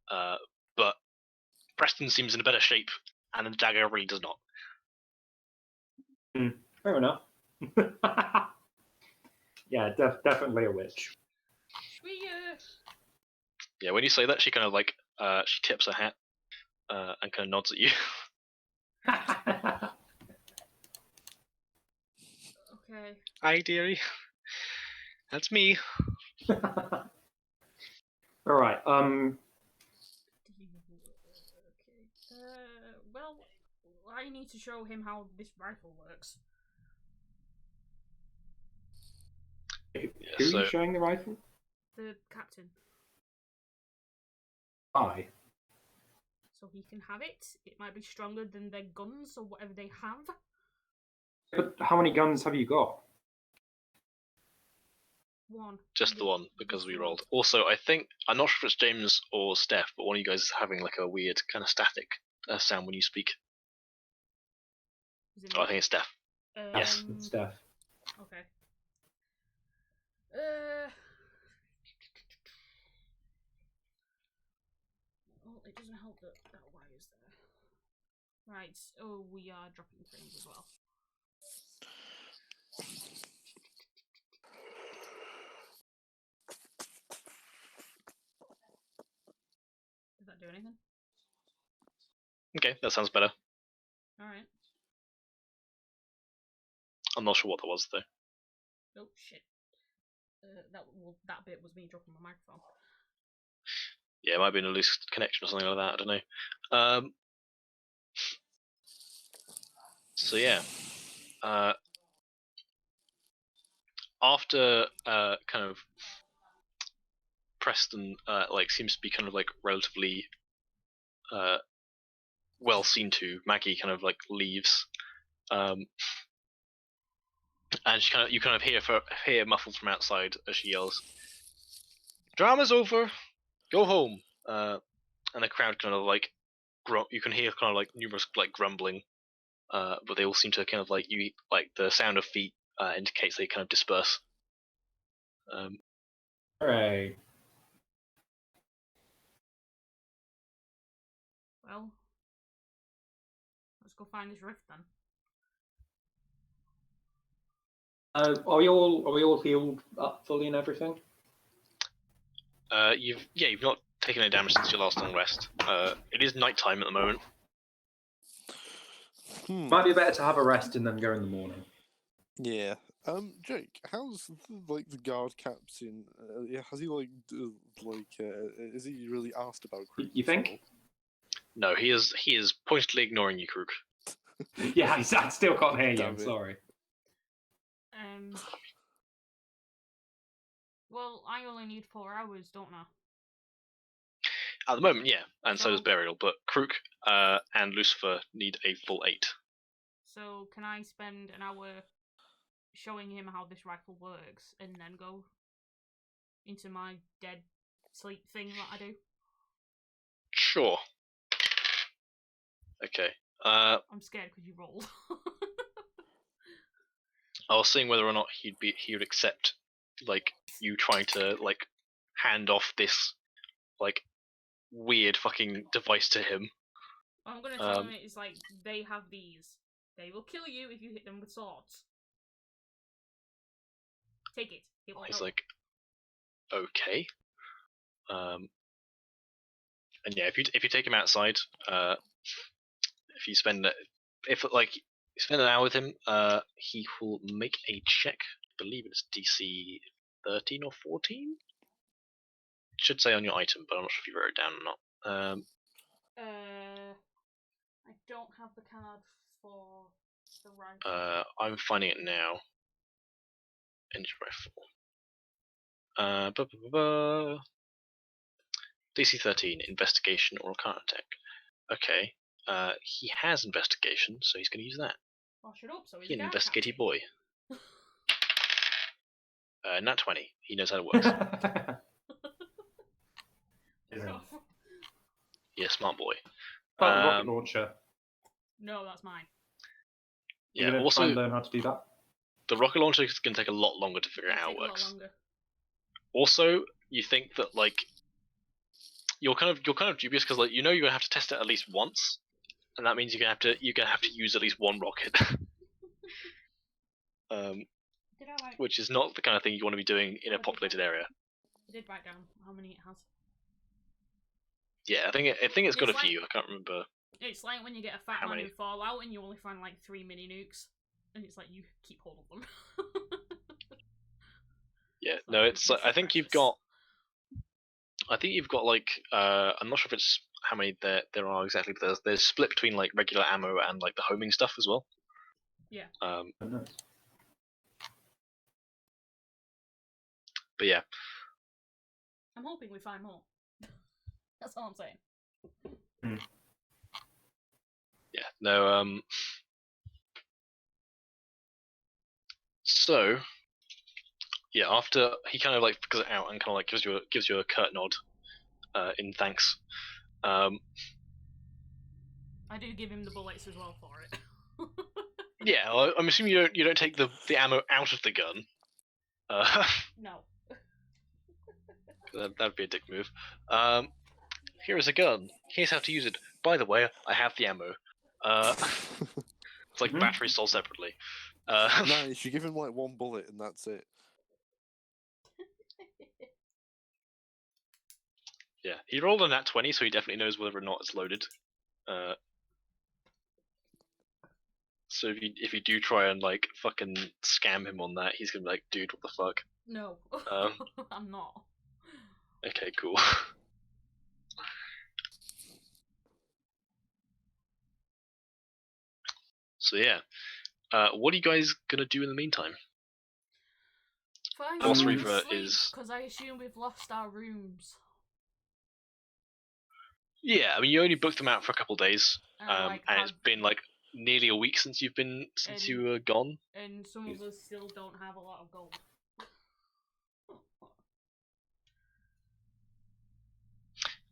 A: but Preston seems in a better shape, and the dagger really does not.
B: Fair enough. Yeah, definitely a witch.
C: Should we,
A: Yeah, when you say that, she kind of like she tips her hat and kind of nods at you.
C: Okay.
A: Hi, dearie. That's me.
B: All right.
C: Okay. Well, I need to show him how this rifle works.
B: Who
A: Yeah,
B: are
A: so
B: you showing the rifle?
C: The captain.
B: I.
C: So he can have it. It might be stronger than their guns or whatever they have.
B: But how many guns have you got?
C: One.
A: just the one because
C: Just
A: we
C: the
A: rolled.
C: one.
A: Also, I'm not sure if it's James or Steph, but one of you guys is having like a weird kind of static sound when you speak.
C: Is it
A: Oh, I
C: me?
A: think it's Steph. Yes.
B: Steph.
C: Okay. Well, it doesn't help that that wire's there. Right. Oh, we are dropping things as well. Did that do anything?
A: Okay, that sounds better.
C: Alright.
A: I'm not sure what that was though.
C: Oh, shit. That bit was me dropping my microphone.
A: Yeah, it might be a loose connection or something like that. I don't know. So yeah. After kind of Preston like seems to be kind of like relatively well seen to, Maggie kind of like leaves, and you kind of hear muffled from outside as she yells, "Drama's over, go home!" And the crowd kind of like you can hear kind of like numerous like grumbling, but they all seem to kind of like the sound of feet indicates they kind of disperse.
B: Hooray.
C: Well, let's go find this rift then.
B: Are we all healed up fully and everything?
A: You've not taken any damage since your last long rest. It is nighttime at the moment.
B: Might be better to have a rest and then go in the morning.
D: Yeah. Jake, how's the guard captain? Has he is he really asked about Krug?
B: You think?
A: No, he is pointedly ignoring you, Krug.
B: Yeah, I still can't hear you.
D: Damn
B: I'm
D: it.
B: sorry.
C: Well, I only need 4 hours, don't I?
A: At the moment, yeah, and so does
C: So-
A: Burial, but Krug and Lucifer need a full 8.
C: So can I spend an hour showing him how this rifle works and then go into my dead sleep thing that I do?
A: Sure. Okay.
C: I'm scared because you rolled.
A: I was seeing whether or not he would accept you trying to hand off this weird fucking device to him.
C: I'm gonna tell him it's like, they have these. They will kill you if you hit them with swords. Take it. It will
A: He's
C: help.
A: like, okay. And yeah, if you take him outside, if you spend an hour with him, he will make a check. I believe it's DC 13 or 14. It should say on your item, but I'm not sure if you wrote it down or not.
C: I don't have the card for the rifle.
A: I'm finding it now. Engine rifle. DC 13, investigation or arcana attack. Okay. He has investigation, so he's going to use that.
C: I should hope so. He's
A: He's
C: a
A: an
C: guard
A: investigative
C: captain.
A: boy. Nat 20. He knows how it works. Yeah, smart boy.
B: Rocket launcher.
C: No, that's mine.
B: You're
A: Yeah.
B: gonna
A: Also,
B: try and learn how to do that.
A: the rocket launcher is going to take a lot longer to figure out how it
C: Take a lot
A: works.
C: longer.
A: Also, you think that you're kind of dubious because you're going to have to test it at least once, and that means you're going to have to use at least one rocket.
C: Did I write?
A: Which is not the kind of thing you want to be doing in a populated area.
C: I did write down how many it has.
A: Yeah, I think it's got a
C: It's
A: few. I can't remember.
C: It's like when you get a fat
A: How
C: man
A: many?
C: in Fallout and you only find like 3 mini nukes, and it's like you keep hold of them.
A: Yeah,
C: It's
A: no,
C: like,
A: it's.
C: this is
A: I think you've
C: precious.
A: got. I think you've got I'm not sure if it's how many there are exactly, but there's split between regular ammo and the homing stuff as well.
C: Yeah.
B: Oh, nice.
A: But yeah,
C: I'm hoping we find more. That's all I'm saying.
A: yeah, no. So, yeah, after he kind of figures it out and kind of gives you a curt nod, in thanks.
C: I do give him the bullets as well for it.
A: Yeah, I'm assuming you don't take the ammo out of the gun.
C: No.
A: That'd be a dick move. Here is a gun. Here's how to use it. By the way, I have the ammo. It's like batteries sold separately.
D: Nice, you give him one bullet and that's it.
A: Yeah, he rolled a nat 20, so he definitely knows whether or not it's loaded. So if you do try and fucking scam him on that, he's gonna be like, dude, what the fuck?
C: No. I'm not.
A: Okay, cool. So yeah, what are you guys gonna do in the meantime?
C: Fine,
A: Boss
C: so
A: Reaver
C: sleep,
A: is.
C: because I assume we've lost our rooms.
A: Yeah, I mean you only booked them out for a couple of days,
C: And,
A: and it's been nearly a week since you were gone.
C: And some of us still don't have a lot of gold.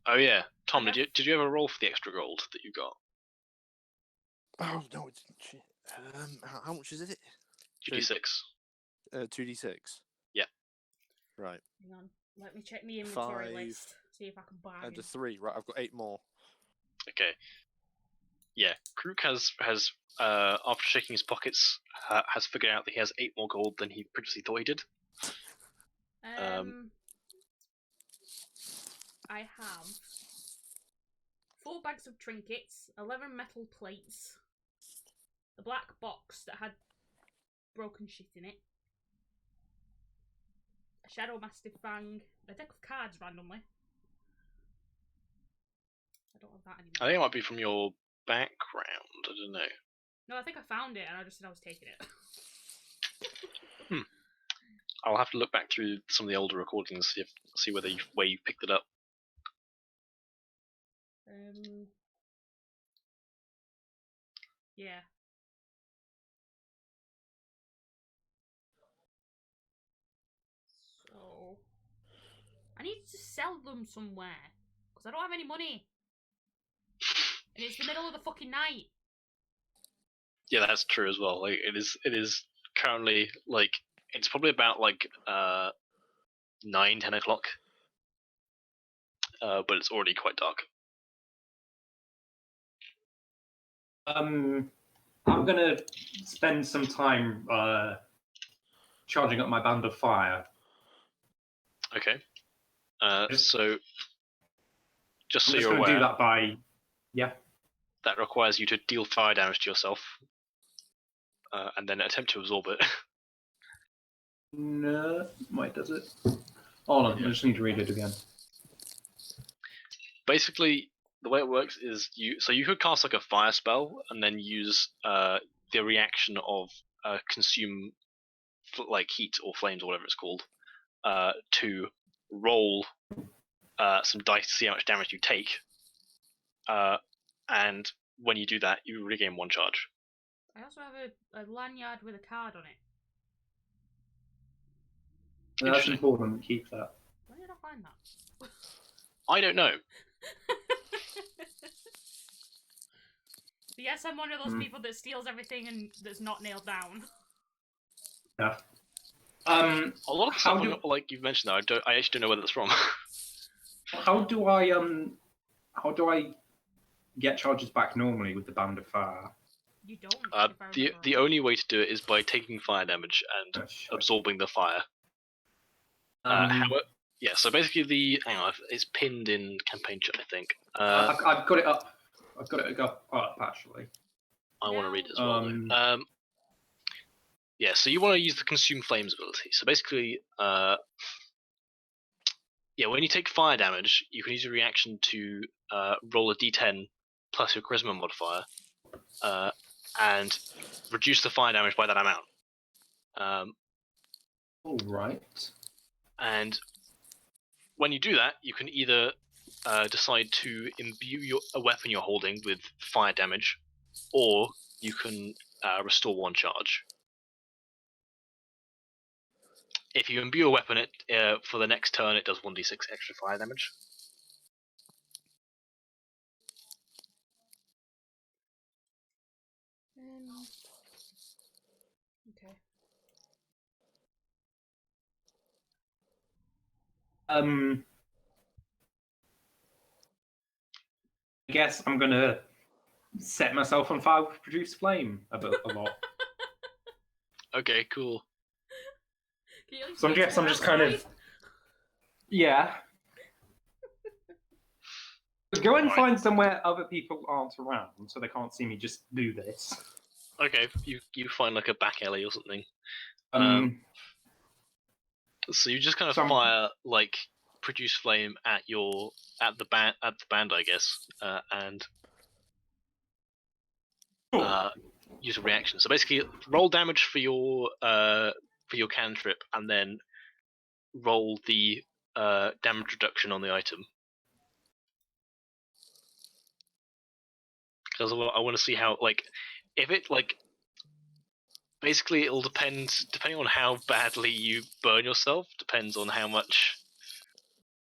A: Oh yeah, Tom, did you ever roll for the extra gold that you got?
D: Oh no, it's shit. How much is it?
A: 2d6.
D: 2d6.
A: Yeah.
D: Right.
C: Hang on, let me check the inventory
D: 5
C: list. See if I can buy.
D: And a 3. Right, I've got 8 more.
A: Okay. Yeah, Krook has after checking his pockets, has figured out that he has 8 more gold than he previously thought he did.
C: I have 4 bags of trinkets, 11 metal plates, a black box that had broken shit in it, a Shadow Mastiff Fang, a deck of cards randomly. I don't have that anymore.
A: I think it might be from your background. I don't know.
C: No, I think I found it and I just said I was taking it.
A: I'll have to look back through some of the older recordings, see where you picked it up.
C: Yeah. So I need to sell them somewhere because I don't have any money, and it's the middle of the fucking night.
A: Yeah, that's true as well. Like it is currently like it's probably about like 9-10 o'clock, but it's already quite dark.
B: I'm gonna spend some time charging up my band of fire.
A: Okay.
B: Just-
A: So just
B: I'm
A: so
B: just
A: you're
B: gonna
A: aware,
B: do that by
A: that requires you to deal fire damage to yourself, and then attempt to absorb it.
B: No, wait, does it? Hold on, I just need to read it again.
A: Basically, the way it works is you could cast like a fire spell and then use the reaction of consume like heat or flames or whatever it's called to roll some dice to see how much damage you take, and when you do that, you regain 1 charge.
C: I also have a lanyard with a card on it.
B: That's
A: Interesting.
B: important. Keep that.
C: Where did I find that?
A: I don't know.
C: But yes, I'm one of those people that steals everything and that's not nailed down.
B: Yeah.
A: A lot of the stuff, like you've mentioned, though, I actually don't know where that's from.
B: How do I get charges back normally with the band of fire?
C: You don't. if I
A: The
C: remember
A: only way to do it is by taking fire damage and
B: Oh, shit.
A: absorbing the fire. Yeah, so basically hang on, it's pinned in campaign chat, I think.
B: I've got it up. I've got it up actually.
A: I want to read it as well.
B: Um,
A: Though. Yeah, so you want to use the consume flames ability. So basically, yeah, when you take fire damage, you can use a reaction to roll a d10 plus your charisma modifier, and reduce the fire damage by that amount.
B: All right.
A: And when you do that, you can either decide to imbue a weapon you're holding with fire damage, or you can restore 1 charge. If you imbue a weapon, for the next turn, it does 1d6 extra fire damage.
C: Okay.
B: I guess I'm gonna set myself on fire with produce flame a lot.
A: Okay, cool.
C: Can you at least
B: So I
C: get to
B: guess
C: the
B: I'm just kind of
C: outside?
B: yeah. Go and
A: Alright.
B: find somewhere other people aren't around, so they can't see me just do this.
A: Okay, you find like a back alley or something. So you just kind of
B: Some-
A: fire like produce flame at the band, I guess, and use a reaction. So basically, roll damage for your cantrip, and then roll the damage reduction on the item. Because I want to see how, like, if it like. Basically, it'll depending on how badly you burn yourself. Depends on how much.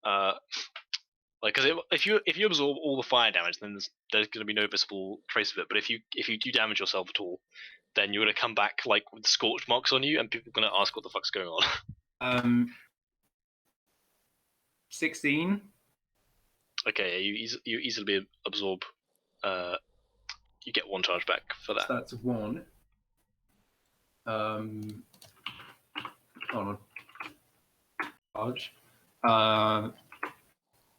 A: Like, because if you absorb all the fire damage, then there's going to be no visible trace of it. But if you do damage yourself at all, then you're going to come back like with scorch marks on you, and people are going to ask what the fuck's going on.
B: 16.
A: Okay, you easily absorb you get 1 charge back for that.
B: So that's 1. Hold on. Charge.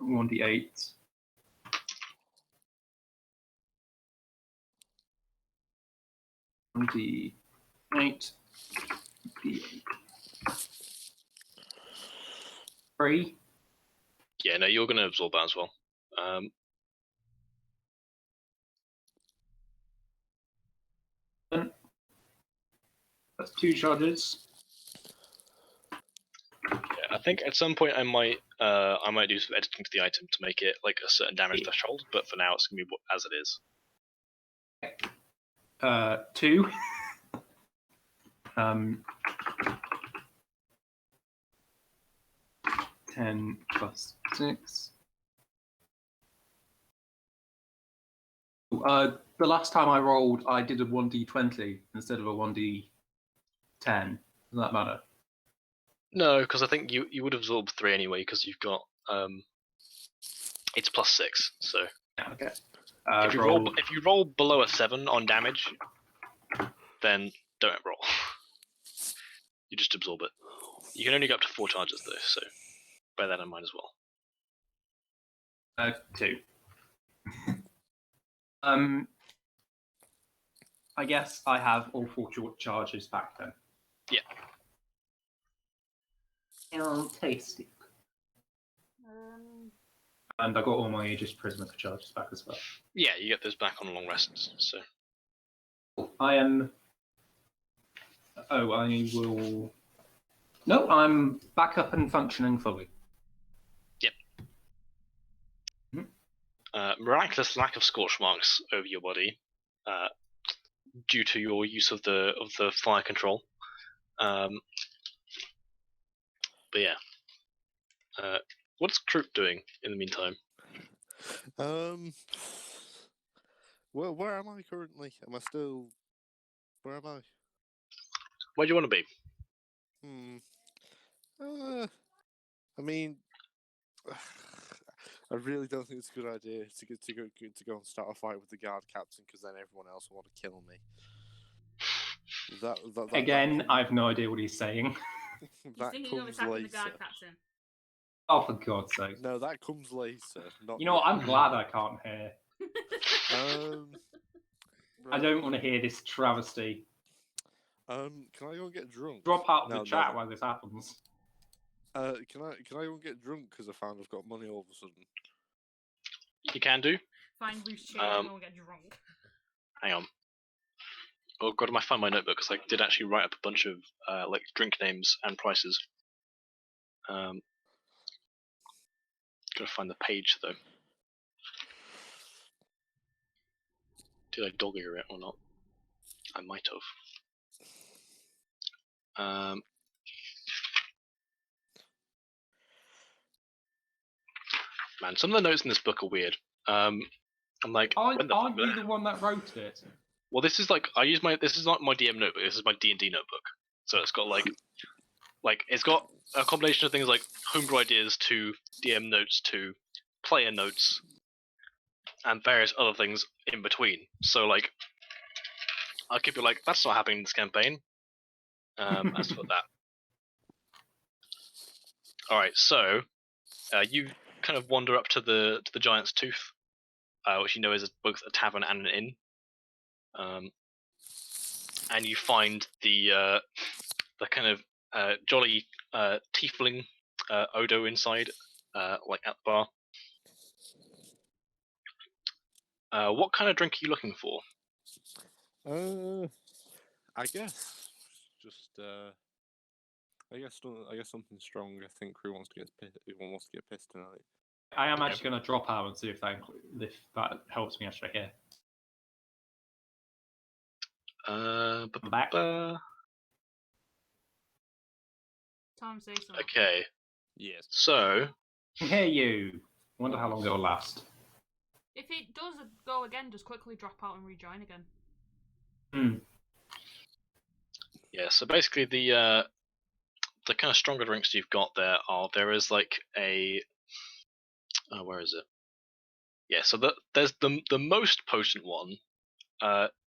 B: 1d8. D8. D8. 3.
A: Yeah, no, you're going to absorb that as well.
B: That's 2 charges.
A: Yeah, I think at some point I might do some editing to the item to make it like a certain damage threshold, but for now it's going to be as it is.
B: 2. 10 plus 6. The last time I rolled, I did a 1d20 instead of a 1d10. Does that matter?
A: No, because I think you would absorb 3 anyway, because you've got it's plus 6. So
B: Yeah, okay.
A: if you roll below a 7 on damage, then don't roll. You just absorb it. You can only go up to 4 charges though, so bear that in mind as well.
B: 2. I guess I have all 4 short charges back then.
A: Yeah.
B: Oh, tasty.
C: Um,
B: And I got all my Aegis Prismatic charges back as well.
A: Yeah, you get those back on long rests. So
B: I am. Oh, I will. No, I'm back up and functioning fully.
A: yep. Miraculous lack of scorch marks over your body, due to your use of the fire control. But yeah. What's Kroop doing in the meantime?
D: Well, where am I currently? Am I still? Where am I?
A: Where do you want to be?
D: I mean, I really don't think it's a good idea to go and start a fight with the guard captain, because then everyone else will want to kill me.
B: Again, I have no idea what he's saying.
C: he's
D: that
C: thinking of
D: comes
C: attacking the
D: later.
C: guard captain.
B: Oh, for God's sake.
D: No, that comes later. Not
B: You know what?
D: yet.
B: I'm glad I can't hear. I
D: Right.
B: don't want to hear this travesty.
D: Can I go and get drunk?
B: Drop out of
D: No,
B: the chat while this happens.
D: Can I go and get drunk because I found I've got money all of a sudden?
A: You can do.
C: Find loose change and go get drunk.
A: Hang on. Oh god, I might find my notebook because I did actually write up a bunch of like drink names and prices. Gotta find the page though. Did I dog ear it or not? I might have. Man, some of the notes in this book are weird. I'm like,
B: Aren't
A: when the fuck
B: you the one that wrote it?
A: Well, this is like this is not my DM notebook. This is my D&D notebook. So it's got like it's got a combination of things like homebrew ideas to DM notes to player notes and various other things in between. So like, I could be like, that's not happening in this campaign. As for that. All right, so you kind of wander up to the Giant's Tooth, which you know is both a tavern and an inn. And you find the kind of jolly tiefling Odo inside, like at the bar. What kind of drink are you looking for?
D: I guess just I guess something strong. I think Crew wants to get pissed tonight.
B: I am actually going to drop out and see if that helps me actually here. I'm back.
C: Tom, say something.
A: Okay.
D: Yes.
A: So.
B: I can hear you. Wonder how long it'll last.
C: If it does go again, just quickly drop out and rejoin again.
A: Yeah. So basically, the kind of stronger drinks you've got there is like a where is it? Yeah, so there's the most potent one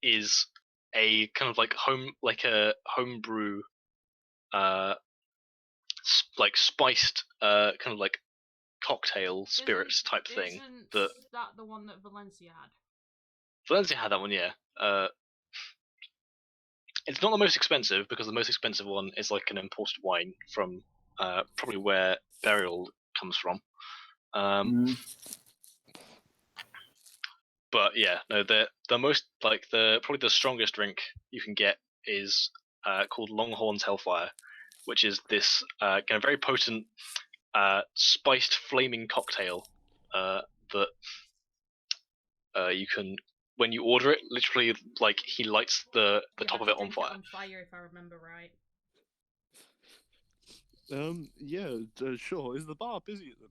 A: is a kind of like a homebrew like spiced kind of like cocktail spirits type thing.
C: Isn't
A: That
C: that the one that Valencia had?
A: Valencia had that one, yeah. It's not the most expensive because the most expensive one is like an imported wine from probably where Burial comes from. But yeah, no, the most like probably the strongest drink you can get is called Longhorn's Hellfire, which is this kind of very potent spiced flaming cocktail that you can, when you order it, literally like he lights the
C: You
A: top
C: have
A: of
C: to
A: it on
C: drink
A: fire.
C: on fire, if I remember right.
D: Sure. Is the bar busy at the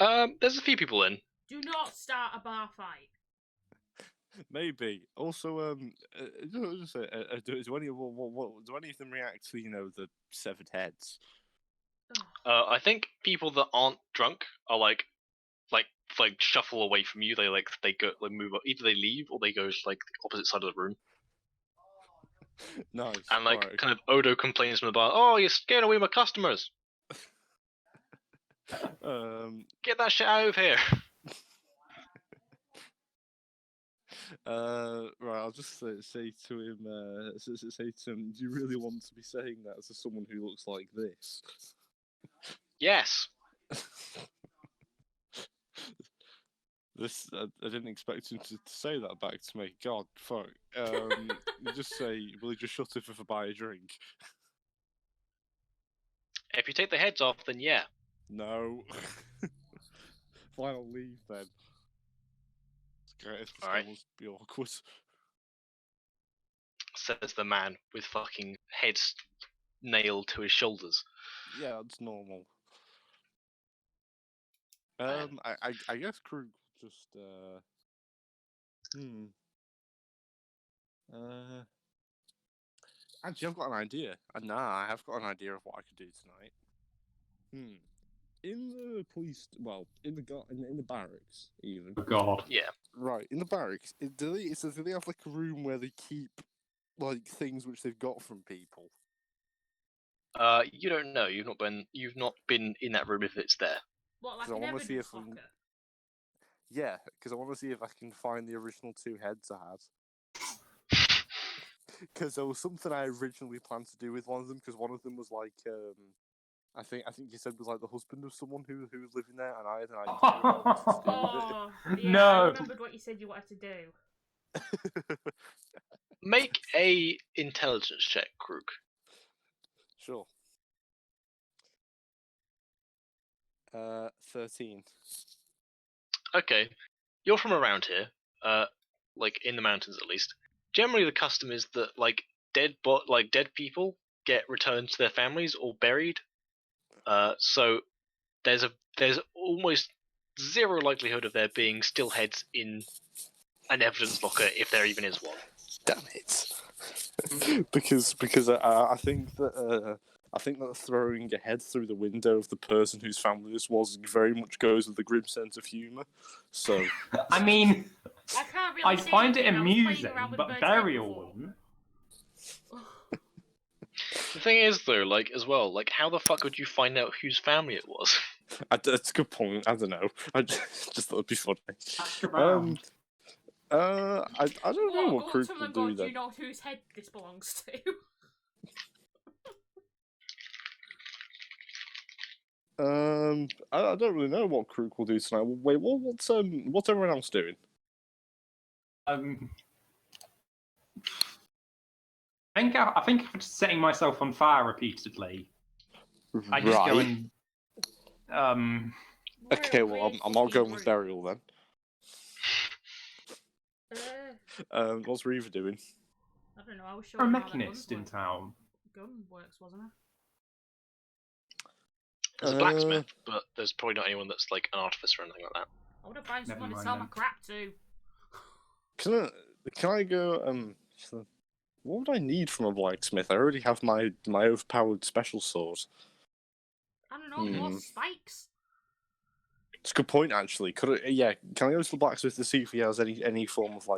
D: moment?
A: There's a few people in.
C: Do not start a bar fight.
D: Maybe. Also, just say, do any of them react to the severed heads?
A: I think people that aren't drunk are like shuffle away from you. They go move up. Either they leave or they go to like the opposite side of the room.
D: Nice.
A: And like
D: Right.
A: kind of Odo complains from the bar, "Oh, you're scaring away my customers. Get that shit out of here."
D: Right. I'll just say to him. Say to him, do you really want to be saying that to someone who looks like this?
A: Yes.
D: I didn't expect him to say that back to me. God, fuck. You just say, will he just shut it if I buy a drink?
A: If you take the heads off, then yeah.
D: No. Fine, I'll leave then. It's great if this
A: Alright.
D: must be awkward.
A: Says the man with fucking heads nailed to his shoulders.
D: Yeah, that's normal.
A: Man.
D: I guess Krug just Actually, I've got an idea. I have got an idea of what I could do tonight. In the police, well, in the barracks, even.
B: Oh God.
A: Yeah.
D: Right, in the barracks, do they have like a room where they keep like things which they've got from people?
A: You don't know. You've not been in that room if it's there.
C: What, like
D: 'Cause I
C: an
D: wanna see
C: evidence
D: if we can-
C: locker?
D: Yeah, because I want to see if I can find the original 2 heads I had. Because there was something I originally planned to do with one of them. Because one of them was like, I think you said was like the husband of someone who was living there, and I had an idea about what to do with it.
C: Oh, yeah,
B: No.
C: I remembered what you said you wanted to do.
A: Make a intelligence check, Krug.
D: Sure. 13.
A: Okay. You're from around here, like in the mountains at least. Generally, the custom is that like dead people get returned to their families or buried. So there's almost zero likelihood of there being still heads in an evidence locker if there even is one.
D: Damn it! because I think that throwing a head through the window of the person whose family this was very much goes with the grim sense of humour. So
B: I mean,
C: I can't really
B: I
C: say
B: find it
C: anything, I was playing
B: amusing,
C: around with
B: but
C: Bird's Head
B: Burial
C: before.
B: wouldn't.
A: The thing is, though, like as well, like how the fuck would you find out whose family it was?
D: that's a good point. I don't know. I just thought it'd be funny.
B: Ask around.
D: I don't know what
C: Go up
D: Krug
C: to them
D: will
C: and go,
D: do
C: do you
D: then.
C: know whose head this belongs to?
D: I don't really know what Krug will do tonight. Wait, what's everyone else doing?
B: I think I'm just setting myself on fire repeatedly. I just go and
D: Okay, well, I'm not going with Burial then. What's Reaver doing?
C: I don't know, I was
B: a
C: showing
B: mechanist in town.
C: Gun works, wasn't it?
A: There's a blacksmith, but there's probably not anyone that's like an artificer or anything like that.
C: I would have found
B: Never
C: someone to
B: mind
C: sell
B: then.
C: my crap to.
D: Can I go? What would I need from a blacksmith? I already have my overpowered special sword.
C: I don't know, more spikes?
D: It's a good point, actually. Can I go to the blacksmith to see if he has any form of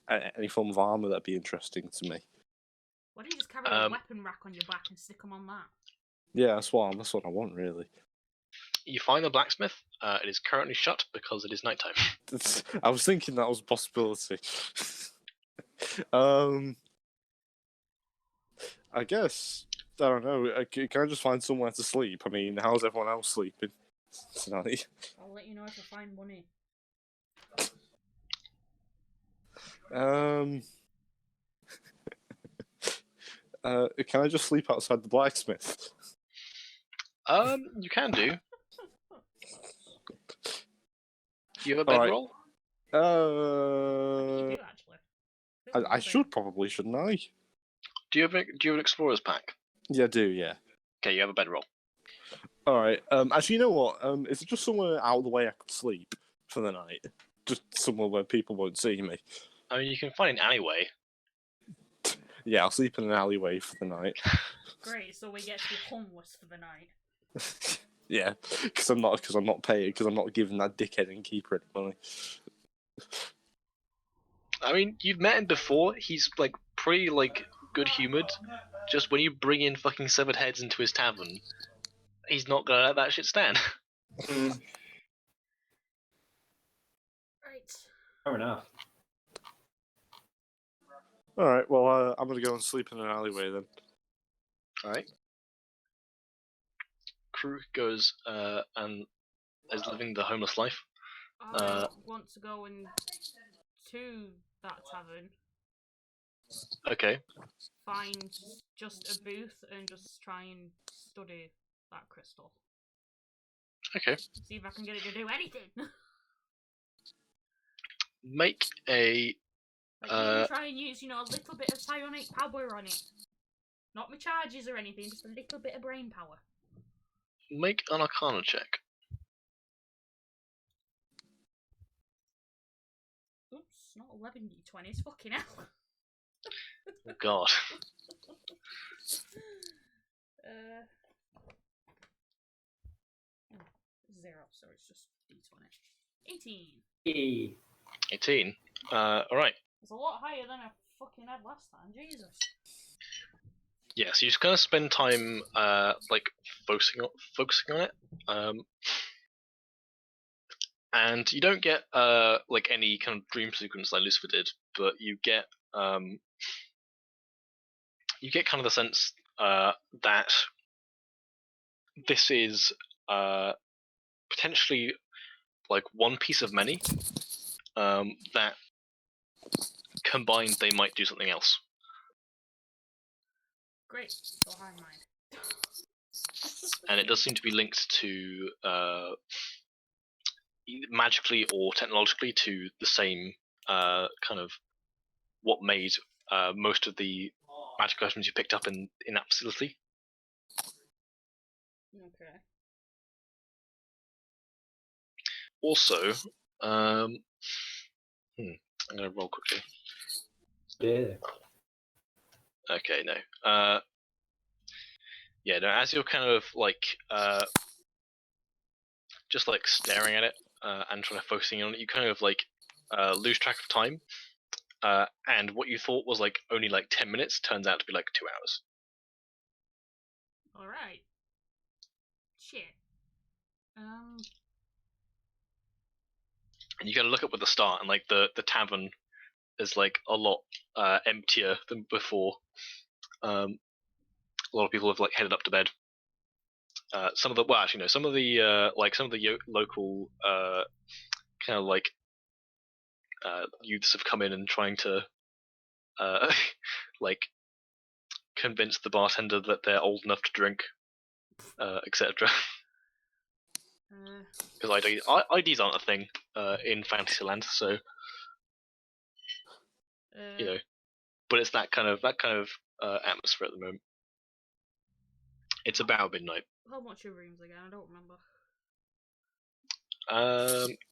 D: any form of armor that'd be interesting to me?
C: Why don't you just carry a weapon rack on your back and stick them on that?
D: Yeah, that's what I want, really.
A: You find the blacksmith. It is currently shut because it is nighttime.
D: I was thinking that was a possibility. I guess I don't know. Can I just find somewhere to sleep? I mean, how's everyone else sleeping tonight?
C: I'll let you know if I find money.
D: Can I just sleep outside the blacksmith?
A: You can do. Do you have a
D: Alright.
A: bedroll?
C: You do, actually.
D: I should probably, shouldn't I?
A: Do you have an explorer's pack?
D: Yeah, I do. Yeah.
A: Okay, you have a bedroll.
D: All right. Actually, you know what? Is it just somewhere out of the way I could sleep for the night? Just somewhere where people won't see me.
A: I mean, you can find an alleyway.
D: Yeah, I'll sleep in an alleyway for the night.
C: Great, so we get to be homeless for the night.
D: Yeah, because I'm not giving that dickhead innkeeper any money.
A: I mean, you've met him before. He's like pretty good humored. Just when you bring in fucking severed heads into his tavern, he's not gonna let that shit stand.
B: Mm,
C: Right.
B: fair enough.
D: All right. Well, I'm gonna go and sleep in an alleyway then.
A: Alright. Crew goes and is living the homeless life.
C: I want to go to that tavern,
A: Okay.
C: find just a booth, and just try and study that crystal.
A: Okay.
C: See if I can get it to do anything.
A: Make a
C: Even try and use, a little bit of psionic power on it. Not my charges or anything, just a little bit of brain power.
A: make an Arcana check.
C: Oops, not 11d20s, fucking hell.
A: Oh, God.
C: 0, so it's just d20. 18.
B: Hey.
A: 18. Alright.
C: It's a lot higher than I fucking had last time, Jesus.
A: Yeah, so you just kind of spend time focusing on it. And you don't get any kind of dream sequence like Lucifer did, but you get kind of the sense that this is potentially like one piece of many that combined they might do something else.
C: Great, so high mind.
A: And it does seem to be linked to magically or technologically to the same kind of what made most of the magic items you picked up in that facility.
C: Okay.
A: Also, I'm gonna roll quickly.
B: Yeah.
A: Okay, no. Yeah, no. As you're kind of just staring at it and trying to focusing on it, you kind of lose track of time. And what you thought was only 10 minutes turns out to be 2 hours.
C: Alright. Shit.
A: And you gotta look up at the start, and the tavern is a lot emptier than before. A lot of people have headed up to bed. Some of the local kind of youths have come in and trying to convince the bartender that they're old enough to drink, etc. Because IDs aren't a thing in Fantasyland, so But it's that kind of atmosphere at the moment. It's about midnight.
C: How much are rooms again? I don't remember.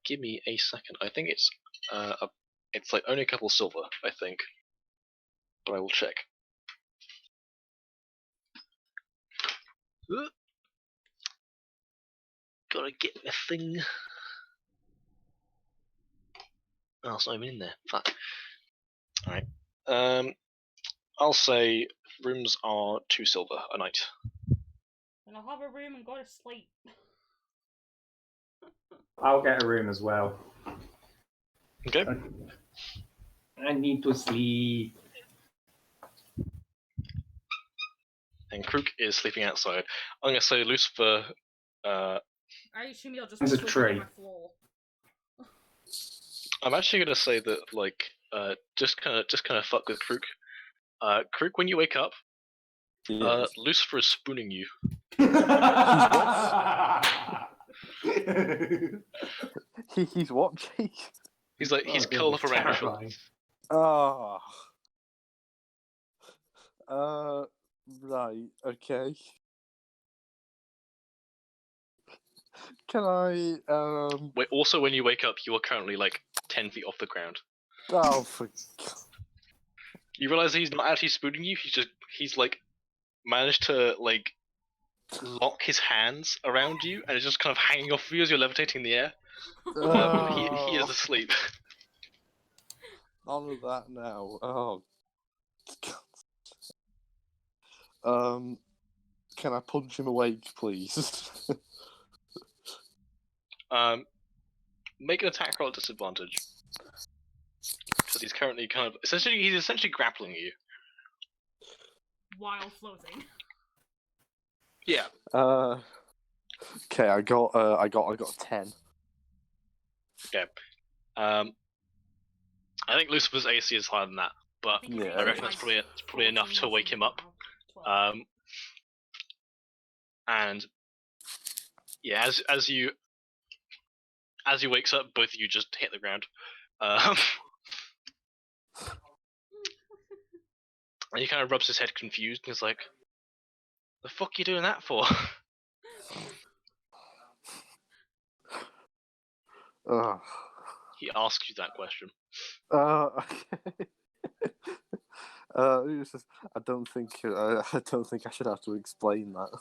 A: Give me a second. I think it's only a couple silver, I think, but I will check. Gotta get my thing. Oh, it's not even in there. Fuck. Alright. I'll say rooms are 2 silver a night.
C: And I'll have a room and go to sleep.
B: I'll get a room as well.
A: Okay.
B: I need to sleep.
A: And Krook is sleeping outside. I'm gonna say Lucifer.
C: I assume you'll just
B: There's a
C: sleep
B: tree.
C: on my floor.
A: I'm actually gonna say that just kind of fuck with Krook. Krook, when you wake up,
D: Yes.
A: Lucifer is spooning you.
D: He's what, Jake?
A: He's like he's curled up around your shoulder.
D: Oh. Right, okay. Can I,
A: Wait, also when you wake up, you are currently like 10 feet off the ground.
D: oh, for...
A: You realize he's not actually spooning you. He's like managed to like lock his hands around you and is just kind of hanging off you as you're levitating in the air. He is asleep.
D: None of that now. Oh. Can I punch him awake, please?
A: Make an attack roll at disadvantage. Because he's currently he's essentially grappling you.
C: While floating.
A: Yeah.
D: Okay, I got a 10.
A: Okay. I think Lucifer's AC is higher than that, but
C: think his
D: Yeah.
A: I
C: AC
A: reckon
C: is
A: that's
C: like
A: probably enough
C: 14
A: to
C: or
A: wake him
C: something
A: up.
C: now. 12.
A: And yeah, as you wakes up, both of you just hit the ground. And he kind of rubs his head confused and is like, "The fuck you doing that for?"
D: Ugh.
A: He asks you that question.
D: Okay. It's just, I don't think I should have to explain that.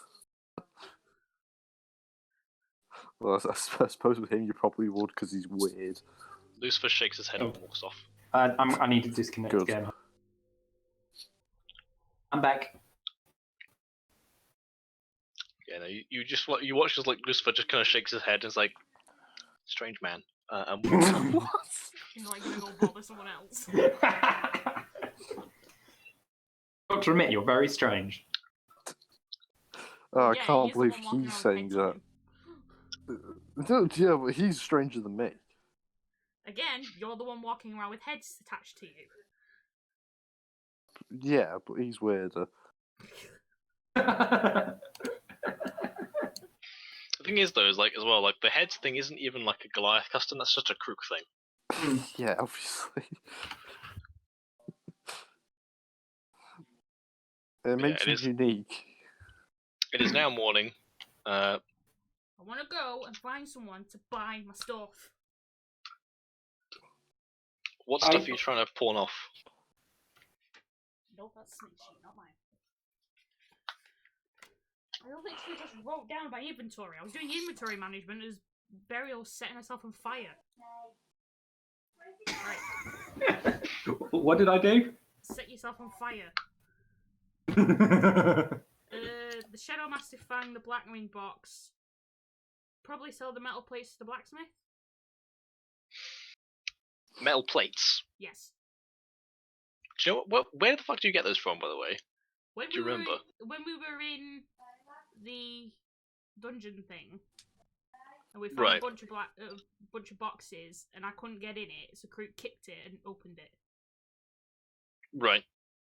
D: Well, I suppose with him you probably would because he's weird.
A: Lucifer shakes his head and walks off.
B: I need to disconnect
D: Good.
B: again. I'm back.
A: Yeah, no, you watch as like Lucifer just kind of shakes his head and is like, "Strange man." And walks off.
C: He's like gonna go bother someone else.
B: Got to admit, you're very strange.
D: Oh, I
C: Yeah,
D: can't
C: he's the
D: believe
C: one walking
D: he's
C: around
D: saying
C: with heads
D: that.
C: on.
D: No, yeah, but he's stranger than me.
C: Again, you're the one walking around with heads attached to you.
D: Yeah, but he's weirder.
A: The thing is, though, is like as well, like the heads thing isn't even like a Goliath custom. That's just a Krook thing.
D: Yeah, obviously. It makes him
A: is.
D: unique.
A: It is now morning.
C: I want to go and find someone to buy my stuff.
A: What stuff are you trying to pawn off?
C: No, that's Snake Sheet, not mine. I literally just wrote down my inventory. I was doing inventory management as Burial was setting herself on fire. Right.
B: What did I do?
C: Set yourself on fire. The Shadow Mastiff Fang, the Black Ring Box. Probably sell the metal plates to the blacksmith?
A: Metal plates.
C: Yes.
A: Do you know what? Where the fuck do you get those from, by the way?
C: When
A: Do you remember?
C: When we were in the dungeon thing, and we found
A: Right.
C: a bunch of boxes, and I couldn't get in it, so Krook kicked it and opened it,
A: Right.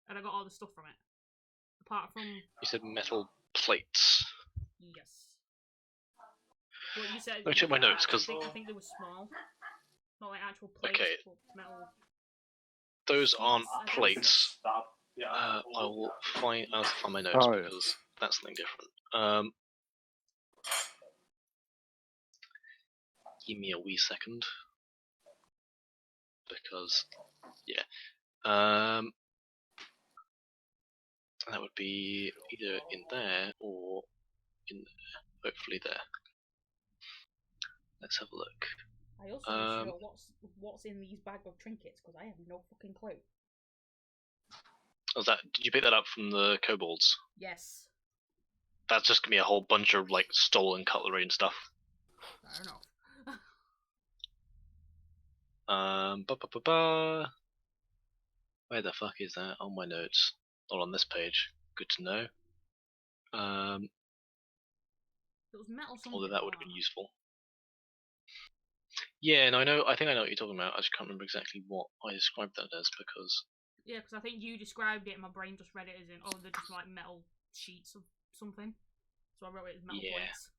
C: and I got all the stuff from it. Apart from
A: You said metal plates.
C: yes. Well, you said.
A: Let me check my notes, 'cause-
C: I think they were small, not like actual plates,
A: Okay.
C: but metal.
A: Those aren't
C: I guess.
A: plates. I'll find my notes
D: Oh, yeah.
A: because that's something different. Give me a wee second. Because yeah. That would be either in there or in there. Hopefully there. let's have a look.
C: I also not sure what's in these bag of trinkets because I have no fucking clue.
A: Was that? Did you pick that up from the kobolds?
C: Yes.
A: That's just gonna be a whole bunch of like stolen cutlery and stuff.
C: Fair enough.
A: Ba. Where the fuck is that? On my notes. Not on this page. Good to know.
C: It was metal something.
A: Although that would have been useful. Yeah, and I think I know what you're talking about. I just can't remember exactly what I described that as because.
C: Yeah, because I think you described it and my brain just read it as in, oh, they're just like metal sheets of something. So I wrote it as metal plates.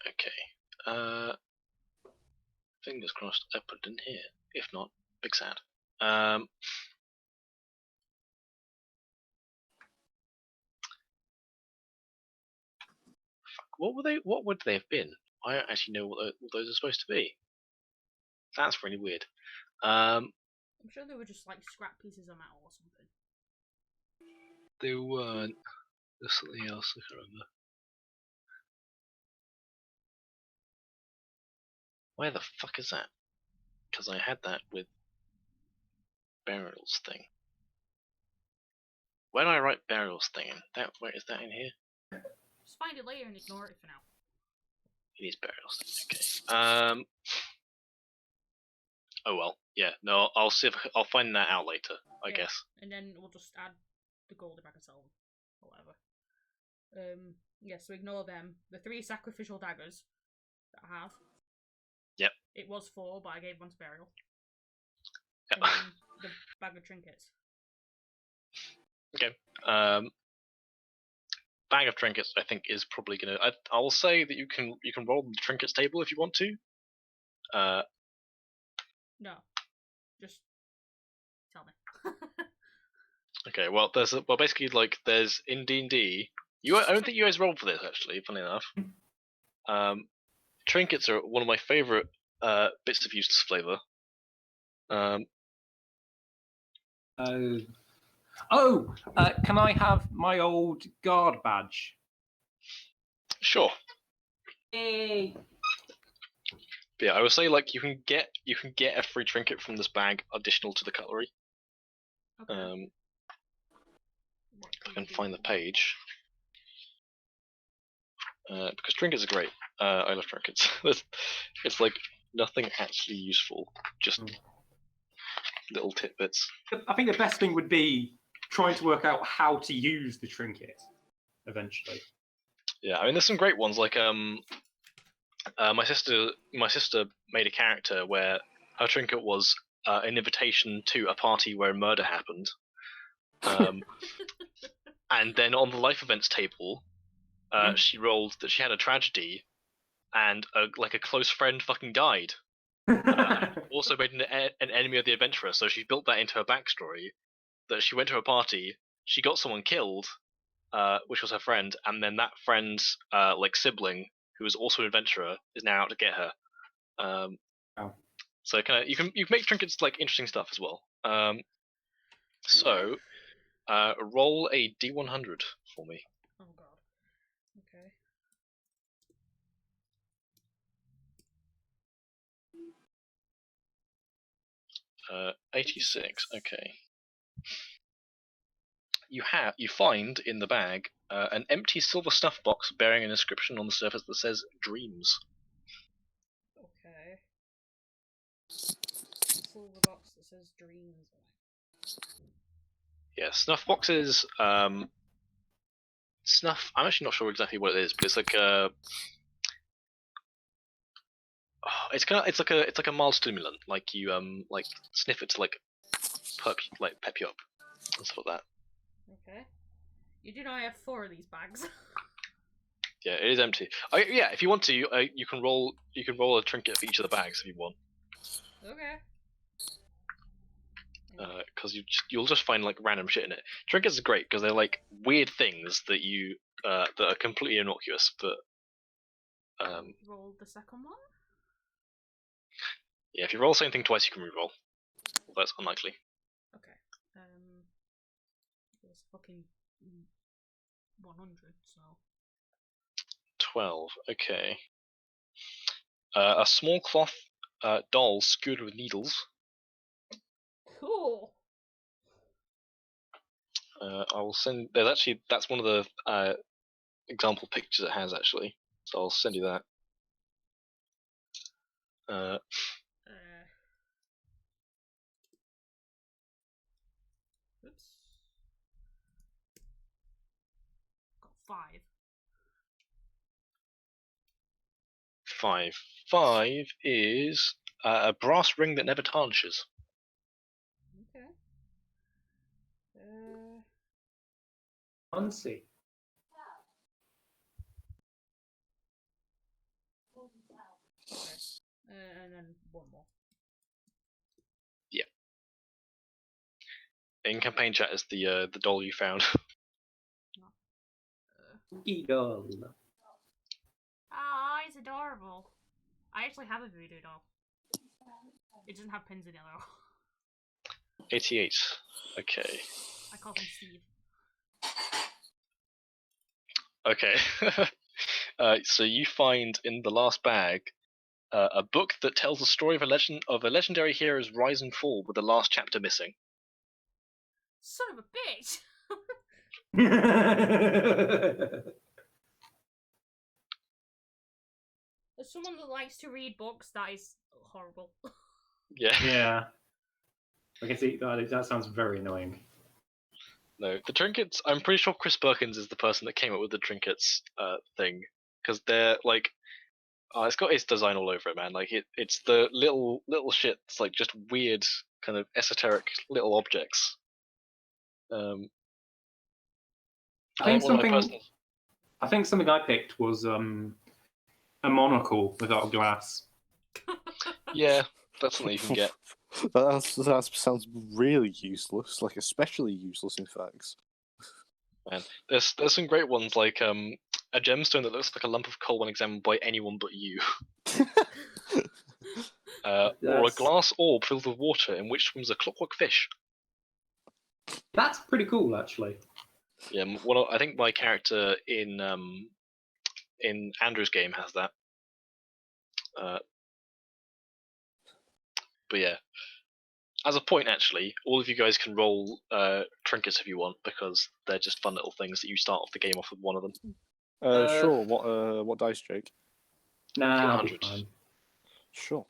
A: Okay. Fingers crossed I put it in here. If not, big sad. Fuck, what would they have been? I don't actually know what those are supposed to be. That's really weird.
C: I'm sure they were just like scrap pieces of metal or something.
A: They weren't. There's something else I can't remember. Where the fuck is that? Because I had that with burials thing. Where did I write burials thing in? Where is that in here?
C: Just find it later and ignore it for now.
A: It is burials thing. Okay. Oh well. Yeah. No. I'll see if I'll find that out later. I guess.
C: And then we'll just add the gold if I can sell them, or whatever. Yeah. So ignore them. The 3 sacrificial daggers that I have.
A: Yep.
C: It was 4, but I gave 1 to burial.
A: Yep.
C: And then the bag of trinkets.
A: Okay. Bag of trinkets, I think, is probably gonna. I will say that you can roll the trinkets table if you want to.
C: No, just tell me.
A: Okay. Well, basically there's in D&D. I don't think you guys rolled for this actually. Funny enough. Trinkets are one of my favorite bits of useless flavor.
B: Can I have my old guard badge?
A: Sure.
B: Hey.
A: But yeah, I would say you can get a free trinket from this bag additional to the cutlery.
C: Okay.
A: I can find the page. Because trinkets are great. I love trinkets. It's like nothing actually useful, just little tidbits.
B: I think the best thing would be trying to work out how to use the trinket eventually.
A: Yeah, I mean, there's some great ones. Like my sister made a character where her trinket was an invitation to a party where a murder happened. And then on the life events table, she rolled that she had a tragedy, and a close friend fucking died. Also made an enemy of the adventurer, so she built that into her backstory. That she went to a party, she got someone killed, which was her friend, and then that friend's sibling, who was also an adventurer, is now out to get her. So you can make trinkets like interesting stuff as well. So roll a D100 for me.
C: Oh god. Okay.
A: 86. Okay. You find in the bag an empty silver snuff box bearing an inscription on the surface that says "Dreams."
C: Okay. Silver box that says dreams on it.
A: Yeah, snuff boxes. Snuff. I'm actually not sure exactly what it is, but it's like a. It's like a mild stimulant. Like you sniff it to pep you up and stuff like that.
C: Okay. You do know I have 4 of these bags.
A: Yeah, it is empty. Yeah, if you want to, you can roll a trinket for each of the bags if you want.
C: Okay.
A: Because you'll just find like random shit in it. Trinkets are great because they're like weird things that that are completely innocuous, but
C: Roll the second one.
A: yeah, if you roll the same thing twice, you can reroll. Well, that's unlikely.
C: Okay. It was fucking 100, so.
A: 12. Okay. A small cloth doll skewered with needles.
C: Cool.
A: I will send. That's one of the example pictures it has actually. So I'll send you that.
C: Uh, oops. Got 5.
A: 5. 5 is a brass ring that never tarnishes.
C: Okay.
B: Fancy.
C: And then one more.
A: In campaign chat is the doll you found.
B: Eagle.
C: Ah, it's adorable. I actually have a voodoo doll. It doesn't have pins in it though.
A: 88. Okay.
C: I call him Steve.
A: Okay. So you find in the last bag a book that tells the story of a legendary hero's rise and fall, with the last chapter missing.
C: Son of a bitch! As someone that likes to read books, that is horrible.
A: Yeah.
B: Yeah. I can see that sounds very annoying.
A: No, the trinkets. I'm pretty sure Chris Perkins is the person that came up with the trinkets thing, because they're like, it's got its design all over it, man. Like it's the little shit. It's like just weird, kind of esoteric little objects.
B: I think
A: one of my
B: something.
A: personal.
B: I think something I picked was a monocle without glass.
A: Yeah, that's something you can get.
D: That sounds really useless, like especially useless in fact.
A: Man, there's some great ones like a gemstone that looks like a lump of coal when examined by anyone but you. Or a
B: That's-
A: glass orb filled with water in which swims a clockwork fish.
B: That's pretty cool, actually.
A: Yeah, I think my character in Andrew's game has that. But yeah, as a point, actually, all of you guys can roll trinkets if you want, because they're just fun little things that you start off the game off with one of them.
D: Sure. What dice, Jake?
B: Nah, I'll be
A: 100.
B: fine.
D: Sure.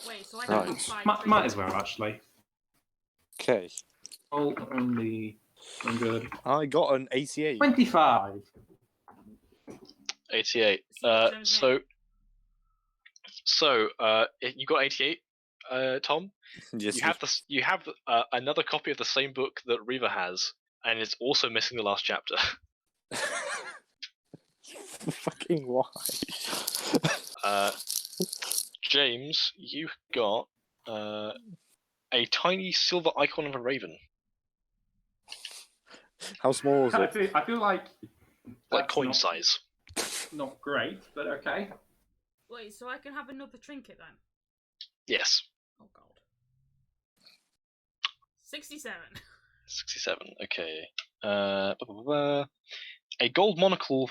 C: Wait, so I can
D: Right.
C: have 5
B: Might as well, actually.
D: Okay.
B: Oh, only. I'm good.
D: I got an 88.
B: 25.
A: 88. You got 88, Tom.
D: Yes.
A: You have another copy of the same book that Reva has, and it's also missing the last chapter.
D: Fucking why?
A: James, you got a tiny silver icon of a raven,
D: How small is it?
B: I feel like
A: like
B: that's
A: coin
B: not,
A: size.
B: not great, but okay.
C: Wait, so I can have another trinket then?
A: Yes,
C: Oh god. 67.
A: 67. Okay. A gold monocle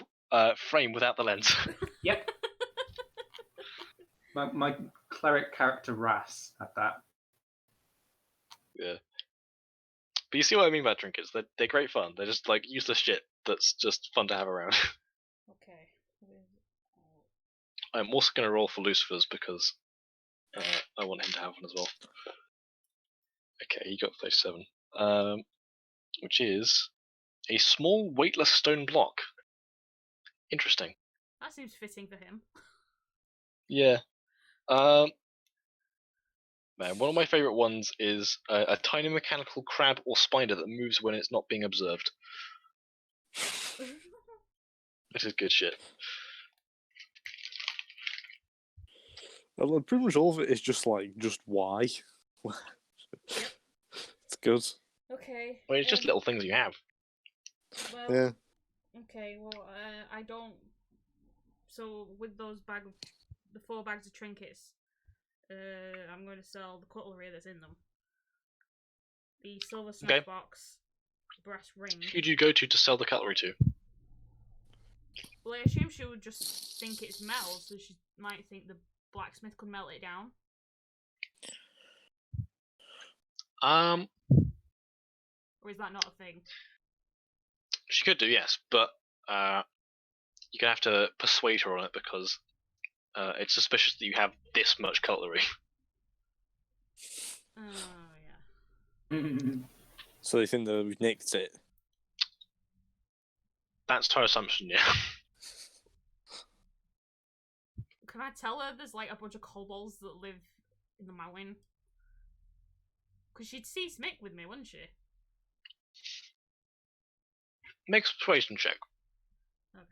A: frame without the lens.
B: Yep. My cleric character Ras had that.
A: Yeah. But you see what I mean by trinkets? They're great fun. They're just like useless shit that's just fun to have around.
C: Okay.
A: I'm also going to roll for Lucifer's because I want him to have one as well. Okay, he got 37. Which is a small weightless stone block. Interesting.
C: That seems fitting for him.
A: Yeah. Man, one of my favorite ones is a tiny mechanical crab or spider that moves when it's not being observed. This is good shit.
D: Well, pretty much all of it is just why. It's good.
C: Okay.
A: I mean, it's just little things you have.
C: Well,
D: Yeah.
C: okay, well, I don't... So, with the 4 bags of trinkets, I'm going to sell the cutlery that's in them. The silver snuff
A: Okay.
C: box, the brass ring.
A: Who do you go to sell the cutlery to?
C: Well, I assume she would just think it's metal, so she might think the blacksmith could melt it down. Or is that not a thing?
A: She could do, yes, but you're gonna have to persuade her on it because it's suspicious that you have this much cutlery.
C: Oh, yeah.
D: So they think that we've nicked it.
A: That's her assumption, yeah.
C: Can I tell her there's like a bunch of kobolds that live in the mountain? Because she'd see Smick with me, wouldn't she?
A: Make a persuasion check.
C: Okay.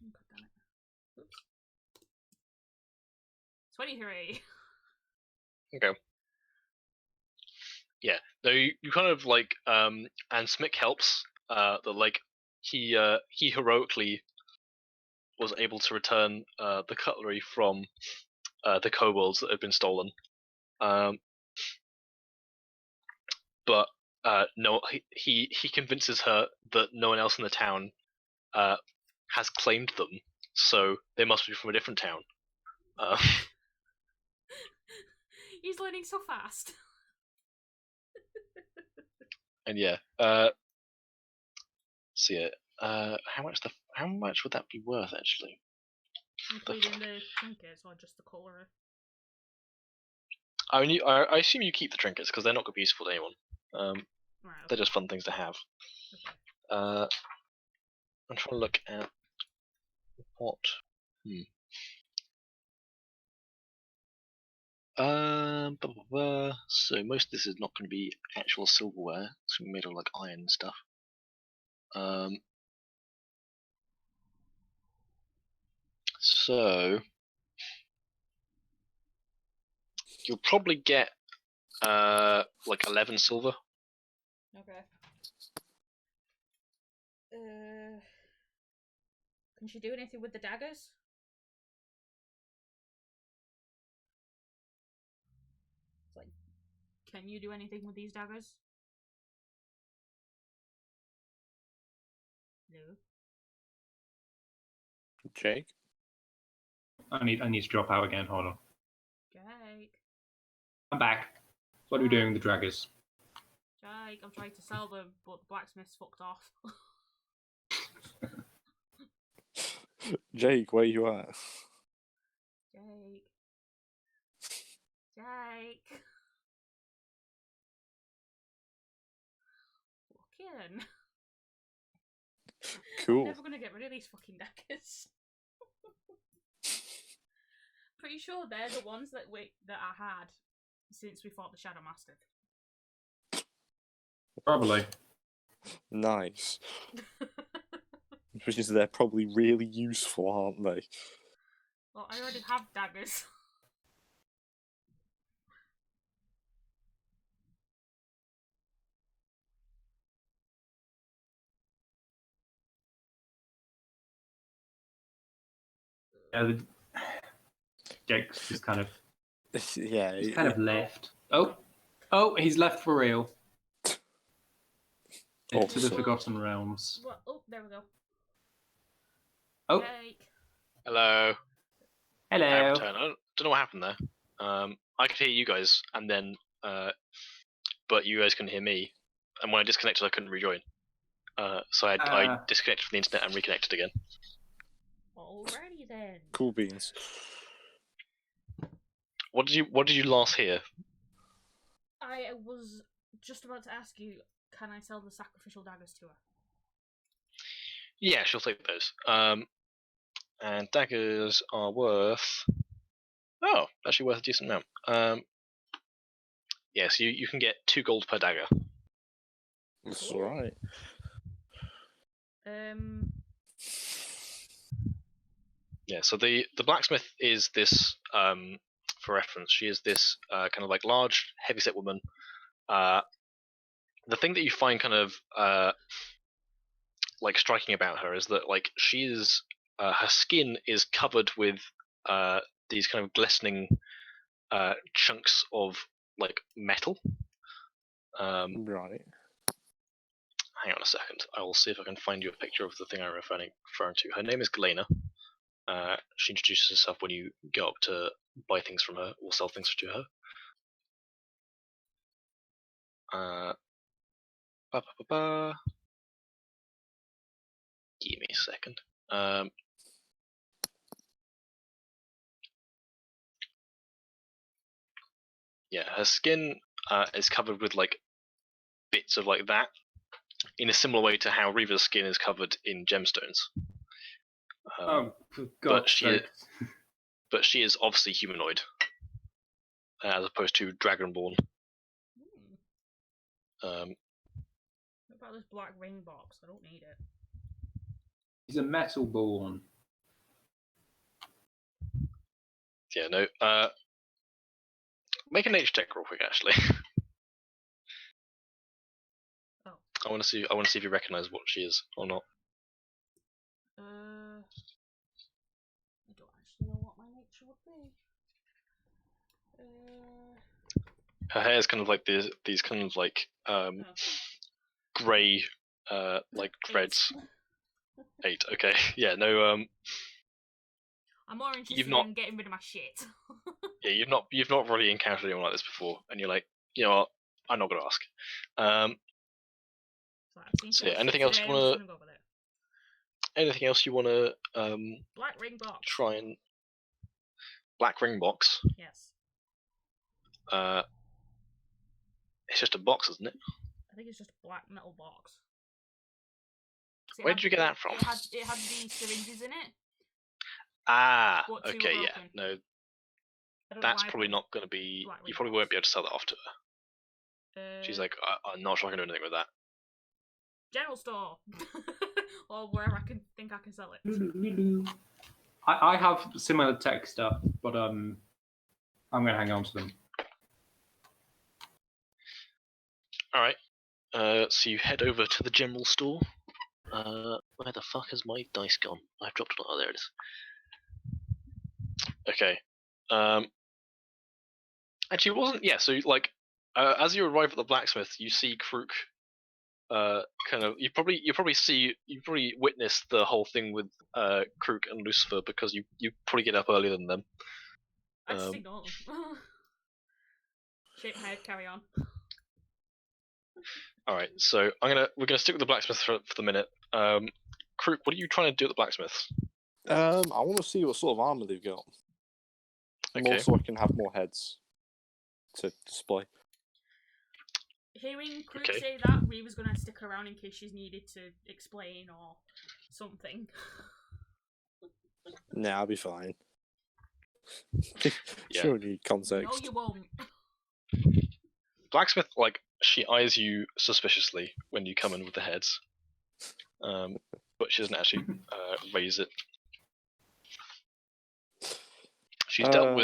C: Oh, God damn it. Oops. 23.
A: Okay. Yeah. No, you kind of like and Smick helps. That like he heroically was able to return the cutlery from the kobolds that had been stolen. But no, he convinces her that no one else in the town has claimed them, so they must be from a different town.
C: He's learning so fast.
A: And yeah, see it. How much would that be worth actually?
C: Including the trinkets or just the colour?
A: I assume you keep the trinkets because they're not going to be useful to anyone.
C: Right,
A: They're
C: okay.
A: just fun things to have.
C: Okay.
A: I'm trying to look at what. Blah, blah, blah. So most of this is not going to be actual silverware. It's going to be made of like iron and stuff. So you'll probably get like 11 silver.
C: Okay. Can she do anything with the daggers? It's like, can you do anything with these daggers? No.
D: Jake?
B: I need to drop out again. Hold on.
C: Jake.
B: I'm back. What are we doing with the draggers?
C: Jake, I'm trying to sell them, but the blacksmith's fucked off.
D: Jake, where you at?
C: Jake. Jake. Fucking.
D: Cool.
C: Never gonna get rid of these fucking daggers. Pretty sure they're the ones that I had since we fought the Shadow Master.
B: Probably.
D: Nice. Which is they're probably really useful, aren't they?
C: Well, I already have daggers.
B: Jake's just kind of
D: Yeah.
B: left. Oh, he's left for real. Into the
D: Awesome.
B: Forgotten Realms.
C: What? Oh, there we go.
B: Oh,
C: Jake.
A: Hello. I
B: hello.
A: returned. I don't know what happened there. I could hear you guys, and then but you guys couldn't hear me. And when I disconnected, I couldn't rejoin. So I disconnected from the internet and reconnected again.
C: Alrighty then.
D: Cool beans.
A: What did you last hear?
C: I was just about to ask you, can I sell the sacrificial daggers to her?
A: Yeah, she'll take those. And daggers are worth. Oh, actually worth a decent amount. Yeah, so you can get 2 gold per dagger.
D: That's alright.
A: Yeah, so the blacksmith is this, for reference, she is this kind of like large, heavyset woman. The thing that you find kind of like striking about her is that like she is her skin is covered with these kind of glistening chunks of like metal.
D: Right.
A: Hang on a second. I will see if I can find you a picture of the thing I'm referring to. Her name is Galena. She introduces herself when you go up to buy things from her or sell things to her. Give me a second. Yeah, her skin is covered with like bits of like that, in a similar way to how Reva's skin is covered in gemstones.
B: Oh, for
A: but
B: God's
A: she
B: sake.
A: but she is obviously humanoid, as opposed to dragonborn.
C: What about this black ring box? I don't need it.
B: He's a metal born.
A: Yeah, no. Make a nature check real quick, actually.
C: Oh.
A: I want to see if you recognize what she is or not.
C: I don't actually know what my nature would be.
A: Her hair is kind of like these kind of like grey like dreads. 8. Okay. Yeah. No.
C: I'm more interested
A: not-
C: in getting rid of my shit.
A: Yeah. You've not really encountered anyone like this before, and you're like, you know what? I'm not gonna ask. So yeah, anything else you wanna? Anything else you wanna
C: Black ring box.
A: try and black ring box?
C: Yes.
A: It's just a box, isn't it?
C: I think it's just a black metal box.
A: Where did you get that from?
C: It had the syringes in it.
A: Ah,
C: What, two
A: okay,
C: were
A: yeah.
C: broken?
A: No,
C: I don't know
A: that's
C: why I
A: probably
C: put
A: not going to be.
C: black
A: You
C: ring
A: probably
C: box.
A: won't be able to sell that off to her. She's like, I'm not sure I can do anything with that.
C: general store, or wherever I can sell it.
B: I have similar tech stuff, but I'm going to hang on to them.
A: All right. So you head over to the general store. Where the fuck has my dice gone? I've dropped it. Oh, there it is. Okay. Actually, it wasn't. Yeah. So like, as you arrive at the blacksmith, you see Krook. Kind of. You probably witnessed the whole thing with Krook and Lucifer because you probably get up earlier than them.
C: I just ignore them. Shake my head. Carry on.
A: All right, so we're gonna stick with the blacksmith for the minute. Krook, what are you trying to do at the blacksmith's?
D: I want to see what sort of armor they've got.
A: Okay.
D: More so I can have more heads to display.
C: Hearing Krook
A: Okay.
C: say that, Reva's gonna stick around in case she's needed to explain or something.
D: Nah, I'll be fine.
A: Yeah.
D: Sure need context.
C: No, you won't.
A: Blacksmith, like, she eyes you suspiciously when you come in with the heads, but she doesn't actually raise it. She's dealt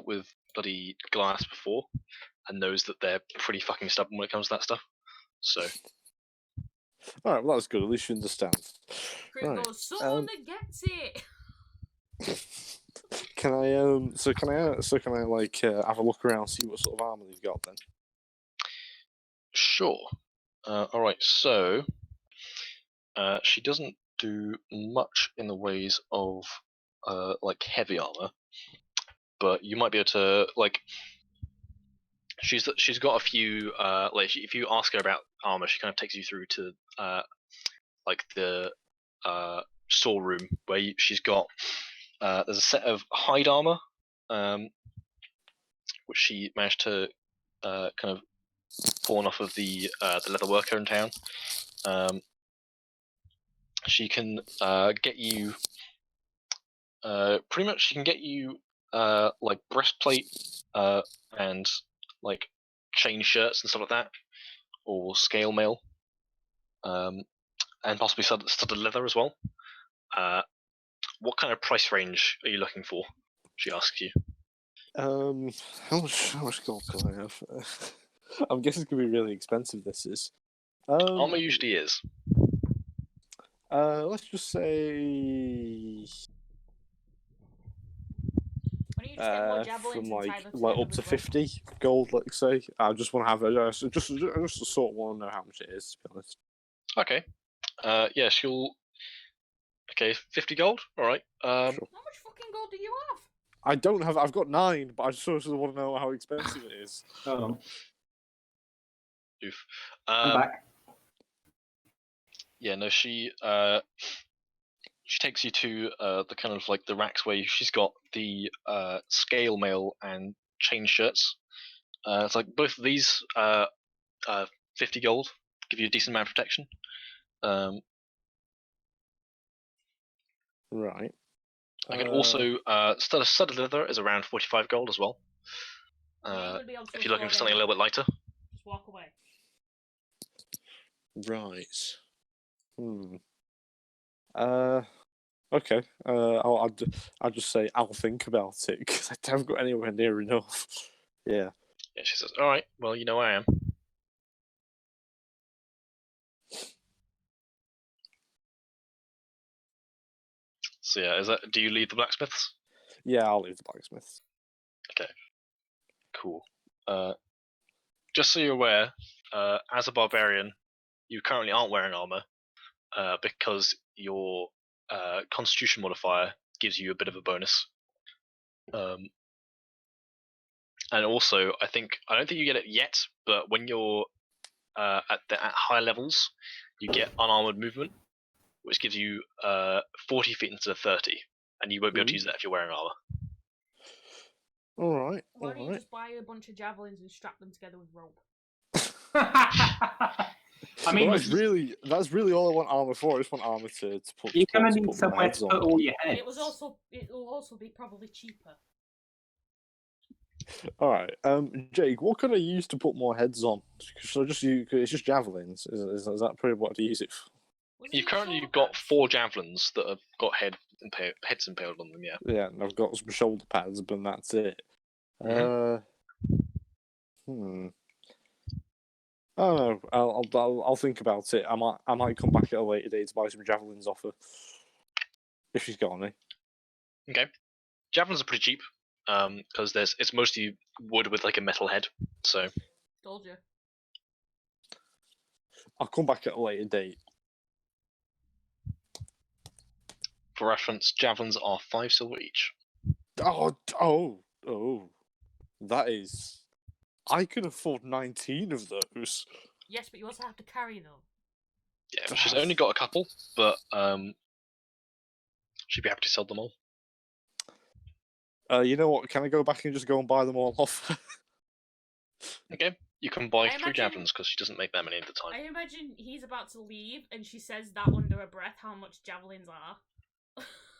A: with bloody glass before, and knows that they're pretty fucking stubborn when it comes to that stuff. So
D: Alright, well that's good, at least you understand.
C: Krook
D: Right.
C: goes, someone that gets it.
D: Can I like have a look around, see what sort of armor they've got then?
A: sure. All right, so she doesn't do much in the ways of like heavy armor, but you might be able to like. She's got a few like if you ask her about armor, she kind of takes you through to like the storeroom where she's got there's a set of hide armor, which she managed to kind of pawn off of the leather worker in town. She can get you pretty much. She can get you like breastplate and like chain shirts and stuff like that, or scale mail, and possibly studded leather as well. What kind of price range are you looking for? She asks you.
D: How much gold can I have? I'm guessing it's gonna be really expensive. This is.
A: Armor usually is.
D: Let's just say.
C: Why don't you just get more javelins
D: from
C: and tie
D: like
C: them together
D: up to
C: with rope.
D: 50 gold, let's say. I just want to have just sort of want to know how much it is, to be honest.
A: Okay. Yeah, she'll. Okay, 50 gold. All right.
D: Sure.
C: How much fucking gold do you have?
D: I don't have. I've got 9, but I just sort of want to know how expensive it is.
B: Hold on.
A: Oof.
B: I'm back.
A: Yeah, no, she takes you to the kind of like the racks where she's got the scale mail and chain shirts. It's like both of these 50 gold, give you a decent amount of protection.
D: Right.
A: I can also studded leather is around 45 gold as well.
C: You ain't gonna be able to
A: If you're looking for
C: afford
A: something a
C: any.
A: little bit lighter.
C: Just walk away.
D: Right. Okay. I'll just say I'll think about it because I haven't got anywhere near enough. Yeah.
A: Yeah, she says, "All right, well, you know where I am." So yeah, do you leave the blacksmiths?
D: Yeah, I'll leave the blacksmith.
A: Cool. Just so you're aware, as a barbarian, you currently aren't wearing armor because your constitution modifier gives you a bit of a bonus. And also, I don't think you get it yet, but when you're at high levels, you get unarmored movement, which gives you 40 feet instead of 30, and you won't be able to use that if you're wearing armor.
D: All right.
C: Why don't you just buy a bunch of javelins and strap them together with rope?
B: I mean,
D: Well, that's really all I want armor for. I just want armor to put.
B: you're gonna
D: to
B: need
D: put
B: somewhere
D: heads
B: to
D: on.
B: put all your heads.
C: It will also be probably cheaper.
D: All right, Jake, what can I use to put more heads on? So it's just javelins. Is that pretty what to use it for?
A: You've currently got 4 javelins that have got heads impaled on them. Yeah.
D: Yeah, and I've got some shoulder pads, but that's it. I don't know. I'll think about it. I might come back at a later date to buy some javelins off her if she's got any.
A: Okay. Javelins are pretty cheap because it's mostly wood with like a metal head. So
C: Told you.
D: I'll come back at a later date.
A: for reference, javelins are 5 silver each.
D: Oh, that is. I can afford 19 of those.
C: Yes, but you also have to carry them.
A: Yeah, she's only got a couple, but she'd be happy to sell them all.
D: You know what? Can I go back and just go and buy them all off?
A: Okay, you can buy
C: I
A: 3
C: imagine-
A: javelins because she doesn't make that many at the time.
C: I imagine he's about to leave and she says that under her breath how much javelins are.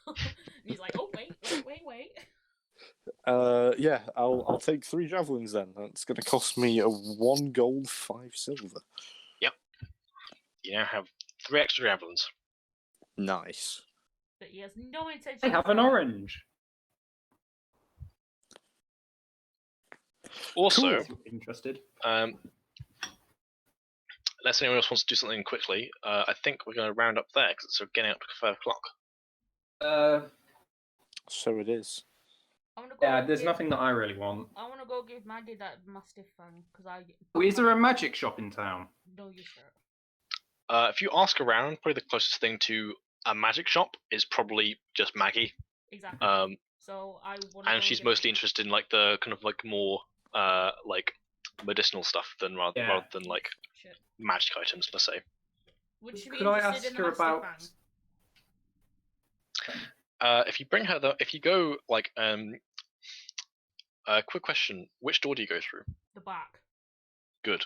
C: And he's like, oh, wait.
D: Yeah, I'll take 3 javelins then. That's going to cost me 1 gold, 5 silver.
A: Yep. You now have 3 extra javelins.
D: Nice.
C: But he has no intention
B: I have
C: of
B: an
C: throwing.
B: orange.
A: Also,
B: Cool. Interested.
A: unless anyone else wants to do something quickly, I think we're going to round up there because it's getting up to 5 o'clock.
D: So it is.
C: I wanna go
B: Yeah, there's
C: give-
B: nothing that I really want.
C: I want to go give Maggie that mastiff thing because I.
B: Oh, is there a magic shop in town?
C: No, you sir.
A: If you ask around, probably the closest thing to a magic shop is probably just Maggie.
C: Exactly. So I want.
A: And she's mostly interested in like the kind of like more like medicinal stuff rather than like
C: Shit.
A: magic items per se.
C: Would she be
B: Could I
C: interested
B: ask
C: in the
B: her
C: mastiff
B: about?
C: thing?
A: If you bring her if you go like quick question, which door do you go through?
C: The back.
A: Good.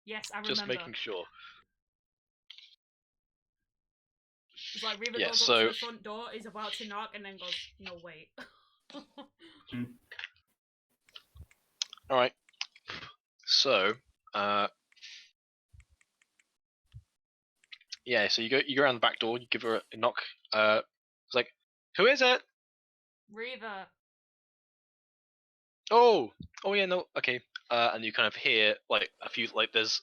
C: Yes, I remember.
A: Just making sure.
C: It's like Riva
A: Yeah,
C: goes up
A: so-
C: to the front door, is about to knock, and then goes, no, wait.
A: Alright. So, yeah, so you go around the back door, you give her a knock, it's like, who is it?
C: Riva.
A: Oh yeah, no, okay. And you kind of hear like a few, like there's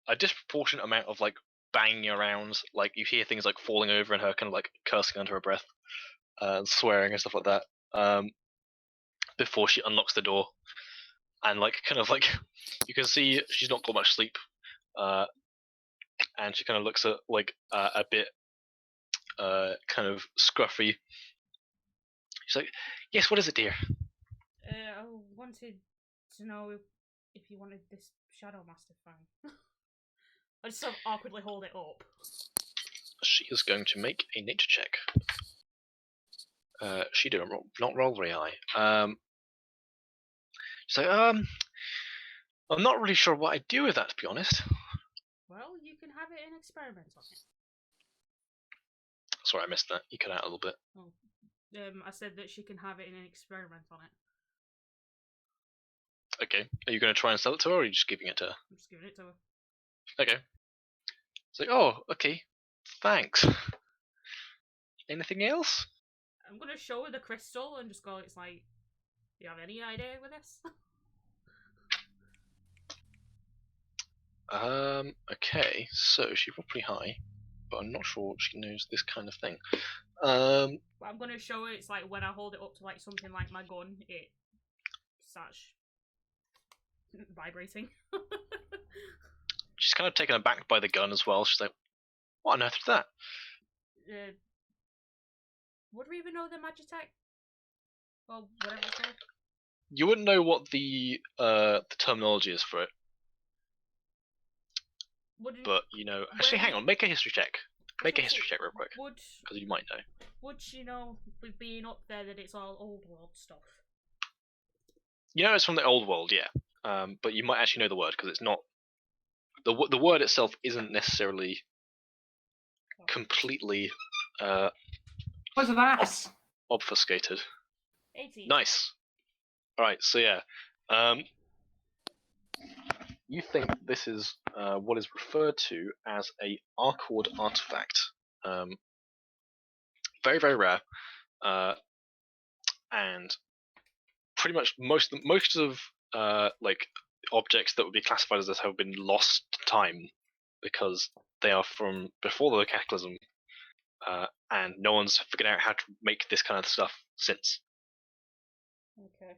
A: a disproportionate amount of like banging around, like you hear things like falling over and her kind of like cursing under her breath. swearing and stuff like that. Before she unlocks the door, and you can see she's not got much sleep, and she kind of looks at a bit kind of scruffy. She's like, "Yes, what is it, dear?"
C: I wanted to know if you wanted this Shadow Master Fang. I just sort of awkwardly hold it up.
A: She is going to make a nature check. She did not roll very high. She's like, I'm not really sure what I'd do with that, to be honest.
C: Well, you can have it and experiment on it.
A: Sorry, I missed that. You cut out a little bit.
C: Oh. I said that she can have it and experiment on it.
A: Okay. Are you going to try and sell it to her, or are you just giving it to her?
C: I'm just giving it to her.
A: Okay. It's like, oh, okay. Thanks. Anything else?
C: I'm gonna show her the crystal and just go, it's like, do you have any idea with this?
A: Okay, so she rolled pretty high, but I'm not sure she knows this kind of thing.
C: But I'm gonna show her, it's like, when I hold it up to like something like my gun, it starts vibrating.
A: She's kind of taken aback by the gun as well. She's like, what on earth is that?
C: Would we even know the Magitech? Or whatever it's called?
A: You wouldn't know what the terminology is for it, but you know. Actually, hang on. Make a history check. Make a history check real quick, because you might know.
C: Would she know, with being up there, that it's all old world stuff?
A: You know it's from the old world, yeah. But you might actually know the word because it's not the word itself isn't necessarily completely
B: What's that?
A: obfuscated.
C: 18.
A: Nice. All right, so yeah, you think this is what is referred to as a Arcward artifact. Very, very rare, and pretty much most of like objects that would be classified as this have been lost to time because they are from before the Cataclysm, and no one's figured out how to make this kind of stuff since.
C: Okay.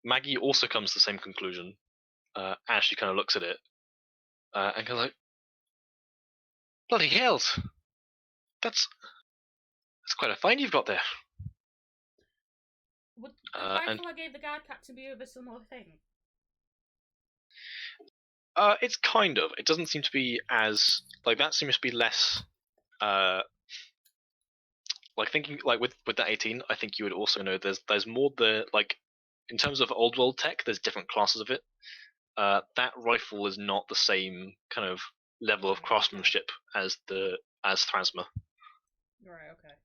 A: Maggie also comes to the same conclusion as she kind of looks at it and goes like, "Bloody hells! That's quite a find you've got there."
C: Would the rifle I gave the guard captain be of a similar thing?
A: It's kind of. It doesn't seem to be as like that. Seems to be less. Like thinking like with that 18, I think you would also know there's more the like in terms of old world tech. There's different classes of it. That rifle is not the same kind of level of craftsmanship as Thrasma.
C: Right. Okay.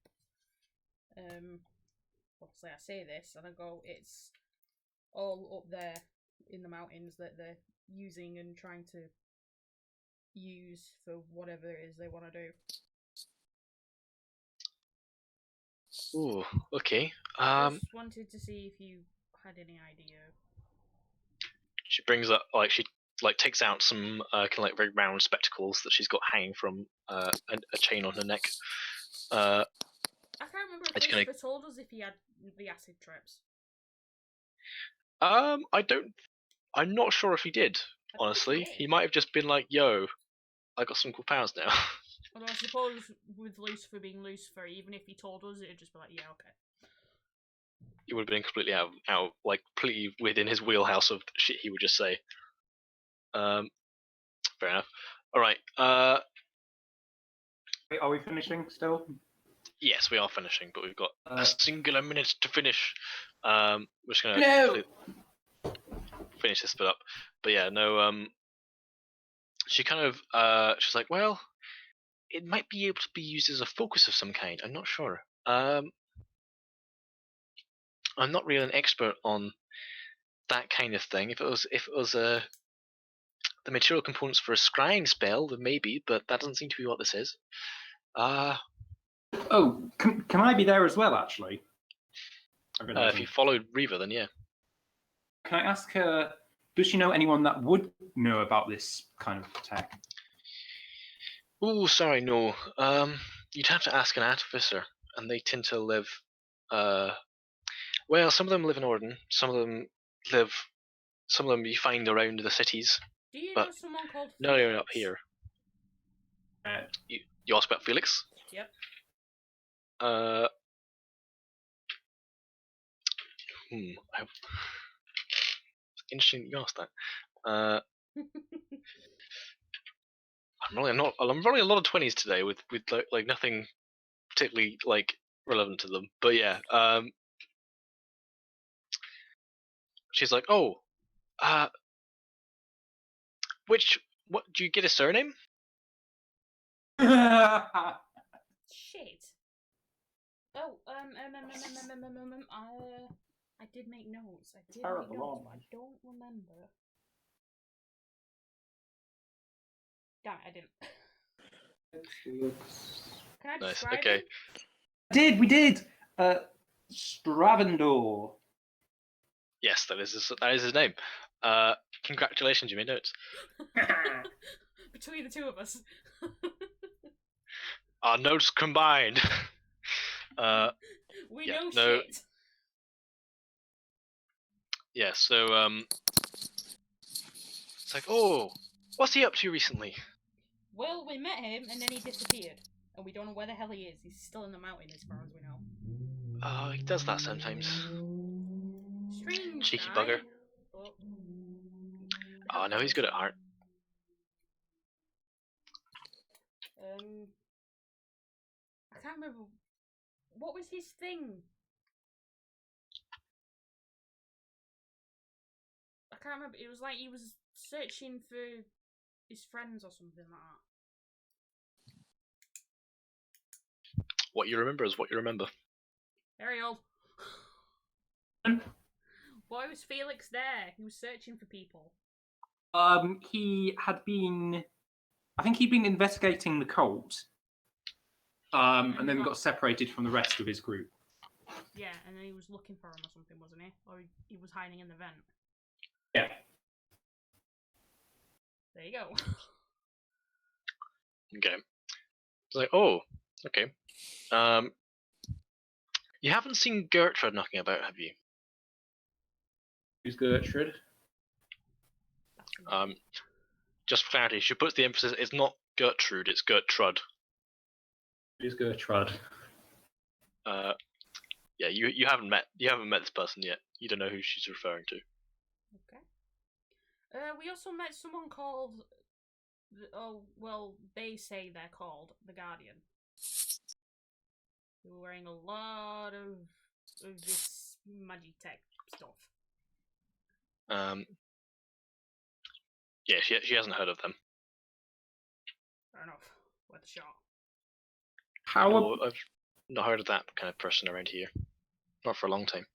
C: Obviously I say this and I go, it's all up there in the mountains that they're using and trying to use for whatever it is they want to do.
A: Ooh, okay.
C: Just wanted to see if you had any idea.
A: She brings up she takes out some kind of like very round spectacles that she's got hanging from a chain on her neck.
C: I can't remember if Christopher told us if he had the acid trips.
A: I'm not sure if he did. Honestly, he might have just been like, "Yo, I got some cool powers now."
C: Although I suppose with Lucifer being Lucifer, even if he told us, it'd just be like, "Yeah, okay."
A: He would have been completely out, like completely within his wheelhouse of shit he would just say. Fair enough. All right.
B: Wait, are we finishing still?
A: Yes, we are finishing, but we've got a singular minute to finish. We're just gonna finish this bit up. But yeah, no. She kind of she's like, well, it might be able to be used as a focus of some kind. I'm not sure. I'm not really an expert on that kind of thing. If it was the material components for a scrying spell, then maybe, but that doesn't seem to be what this is.
B: Oh, can I be there as well, actually?
A: If you followed Reva, then yeah.
B: Can I ask her, does she know anyone that would know about this kind of tech?
A: Oh, sorry, no. You'd have to ask an artificer, and they tend to live. Well, some of them live in Orden. Some of them you find around the cities.
C: Do you
A: But
C: know someone called
A: No,
C: Felix?
A: they're up here.
B: Uh,
A: You asked about Felix?
C: Yep.
A: Interesting that you asked that. I'm rolling a lot of 20s today with like nothing particularly like relevant to them. But yeah, she's like, oh, what do you get a surname?
C: Shit. Oh, I did make notes. I don't remember. Damn it, I didn't. Can I
A: Nice.
C: describe
A: Okay.
C: him?
B: we did. Stravendor.
A: Yes, that is his name. Congratulations, you made notes.
C: Between the two of us.
A: Our notes combined.
C: We
A: yeah,
C: know
A: no.
C: shit.
A: Yeah. So it's like, oh, what's he up to recently?
C: Well, we met him and then he disappeared. And we don't know where the hell he is. He's still in the mountain as far as we know.
A: He does that sometimes.
C: Strange
A: Cheeky
C: guy,
A: bugger.
C: but
A: Oh no, he's good at art.
C: I can't remember. What was his thing? I can't remember. It was like he was searching for his friends or something like that.
A: What you remember is what you remember.
C: Ariel. Why was Felix there? He was searching for people.
B: He had been. I think he'd been investigating the cult. And then got separated from the rest of his group.
C: Yeah, and then he was looking for him or something, wasn't he? Or he was hiding in the vent.
B: Yeah.
C: There you go.
A: Okay. It's like, oh, okay. You haven't seen Gertrude knocking about, have you?
B: Who's Gertrude?
A: Just for clarity, she puts the emphasis. It's not Gertrude, it's Gertrude.
B: Who's Gertrude?
A: Yeah, you haven't met this person yet. You don't know who she's referring to.
C: Okay. We also met someone called. They say they're called the Guardian. They were wearing a lot of this magitech stuff.
A: Yeah, she hasn't heard of them.
C: Fair enough. Worth a shot.
A: I've not heard of that kind of person around here. Not for a long time.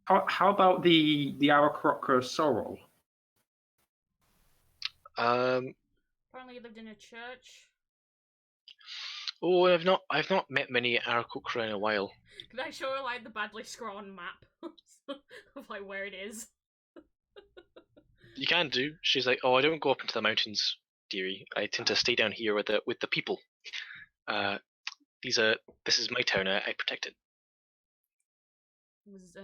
B: How about the Aarakocra Sorrel?
C: Apparently, he lived in a church.
A: Oh, I've not met many Aarakocra in a while.
C: Can I show her like the badly scrawled map of like where it is?
A: You can do. She's like, oh, I don't go up into the mountains, dearie. I tend to stay down here with the people. This is my town. I protect it.
C: Was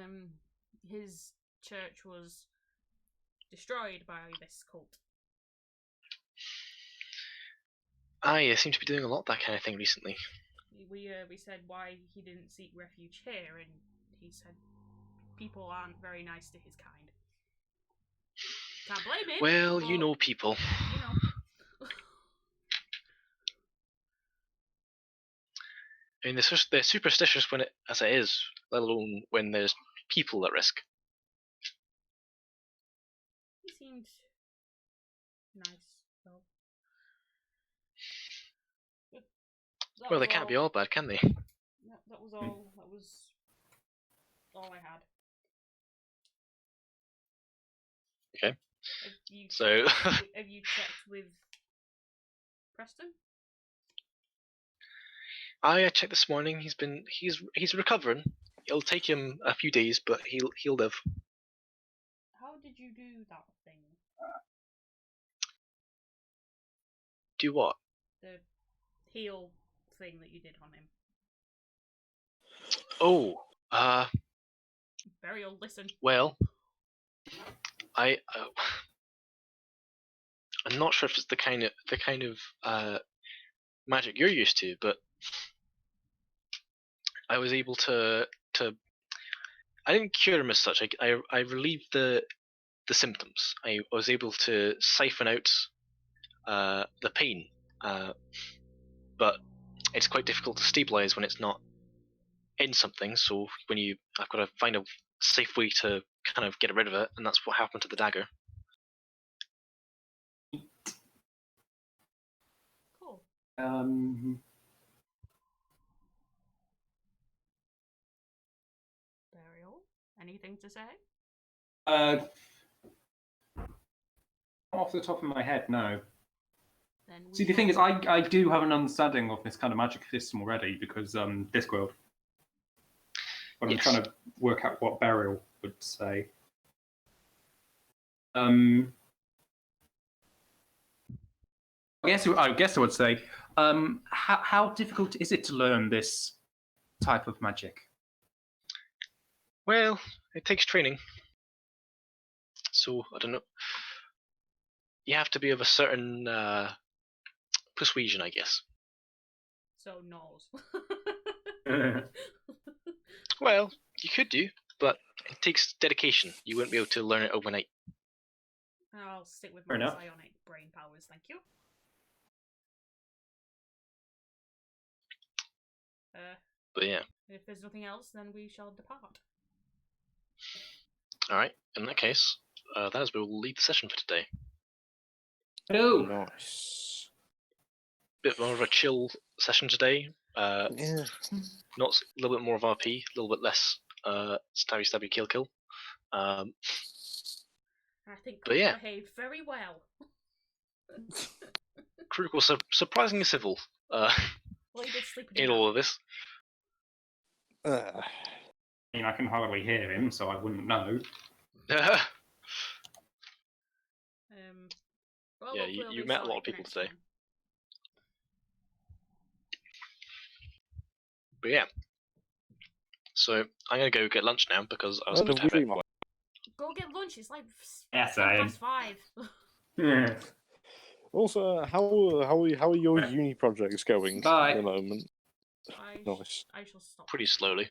C: his church was destroyed by this cult.
A: I seem to be doing a lot of that kind of thing recently.
C: We said why he didn't seek refuge here, and he said people aren't very nice to his kind. Can't blame him.
A: Well, you know people.
C: You know.
A: I mean, they're superstitious as it is, let alone when there's people at risk.
C: He seemed nice, though.
A: Well, they can't be all bad, can they?
C: That was all. That was all I had.
A: Okay.
C: Have you checked with Preston?
A: I checked this morning. He's recovering. It'll take him a few days, but he'll live.
C: How did you do that thing?
A: Do what?
C: The heal thing that you did on him.
A: Oh,
C: Burial, listen.
A: well, I'm not sure if it's the kind of magic you're used to, but I was able to I didn't cure him as such. I relieved the symptoms. I was able to siphon out the pain, but it's quite difficult to stabilize when it's not in something. So I've got to find a safe way to kind of get rid of it, and that's what happened to the dagger.
C: Cool. Burial. Anything to say?
B: Off the top of my head, no.
C: Then we
B: See, the thing is, I do have an understanding of this kind of magic system already because Discworld. But I'm
A: Yes.
B: trying to work out what burial would say. I guess I would say, how difficult is it to learn this type of magic?
A: Well, it takes training. So I don't know. You have to be of a certain persuasion, I guess.
C: So nose.
A: Well, you could do, but it takes dedication. You wouldn't be able to learn it overnight.
C: I'll stick with
B: Fair
C: my
B: enough.
C: psionic brain powers, thank you.
A: But yeah,
C: If there's nothing else, then we shall depart.
A: all right. In that case, that is where we'll leave the session for today.
B: Oh,
D: Nice.
A: Bit more of a chill session today.
D: Yeah.
A: Not a little bit more of RP, a little bit less stabby, kill.
C: I think
A: But
C: we
A: yeah.
C: behaved very well.
A: Kruk was surprisingly civil
C: Well, he did sleep
A: in all of this.
B: I mean, I can hardly hear him, so I wouldn't know.
C: Well,
A: Yeah,
C: hopefully
A: you
C: it'll be
A: met a lot of
C: Sonic
A: people
C: next
A: today.
C: time.
A: But yeah. So I'm gonna go get lunch now because I was
D: Oh,
A: supposed to have it.
C: Go get lunch. It's like
B: Yes,
C: 5:10.
B: Yeah.
D: Also, how are your uni projects going
B: Bye.
D: at the moment? Nice.
C: I shall stop.
A: Pretty slowly.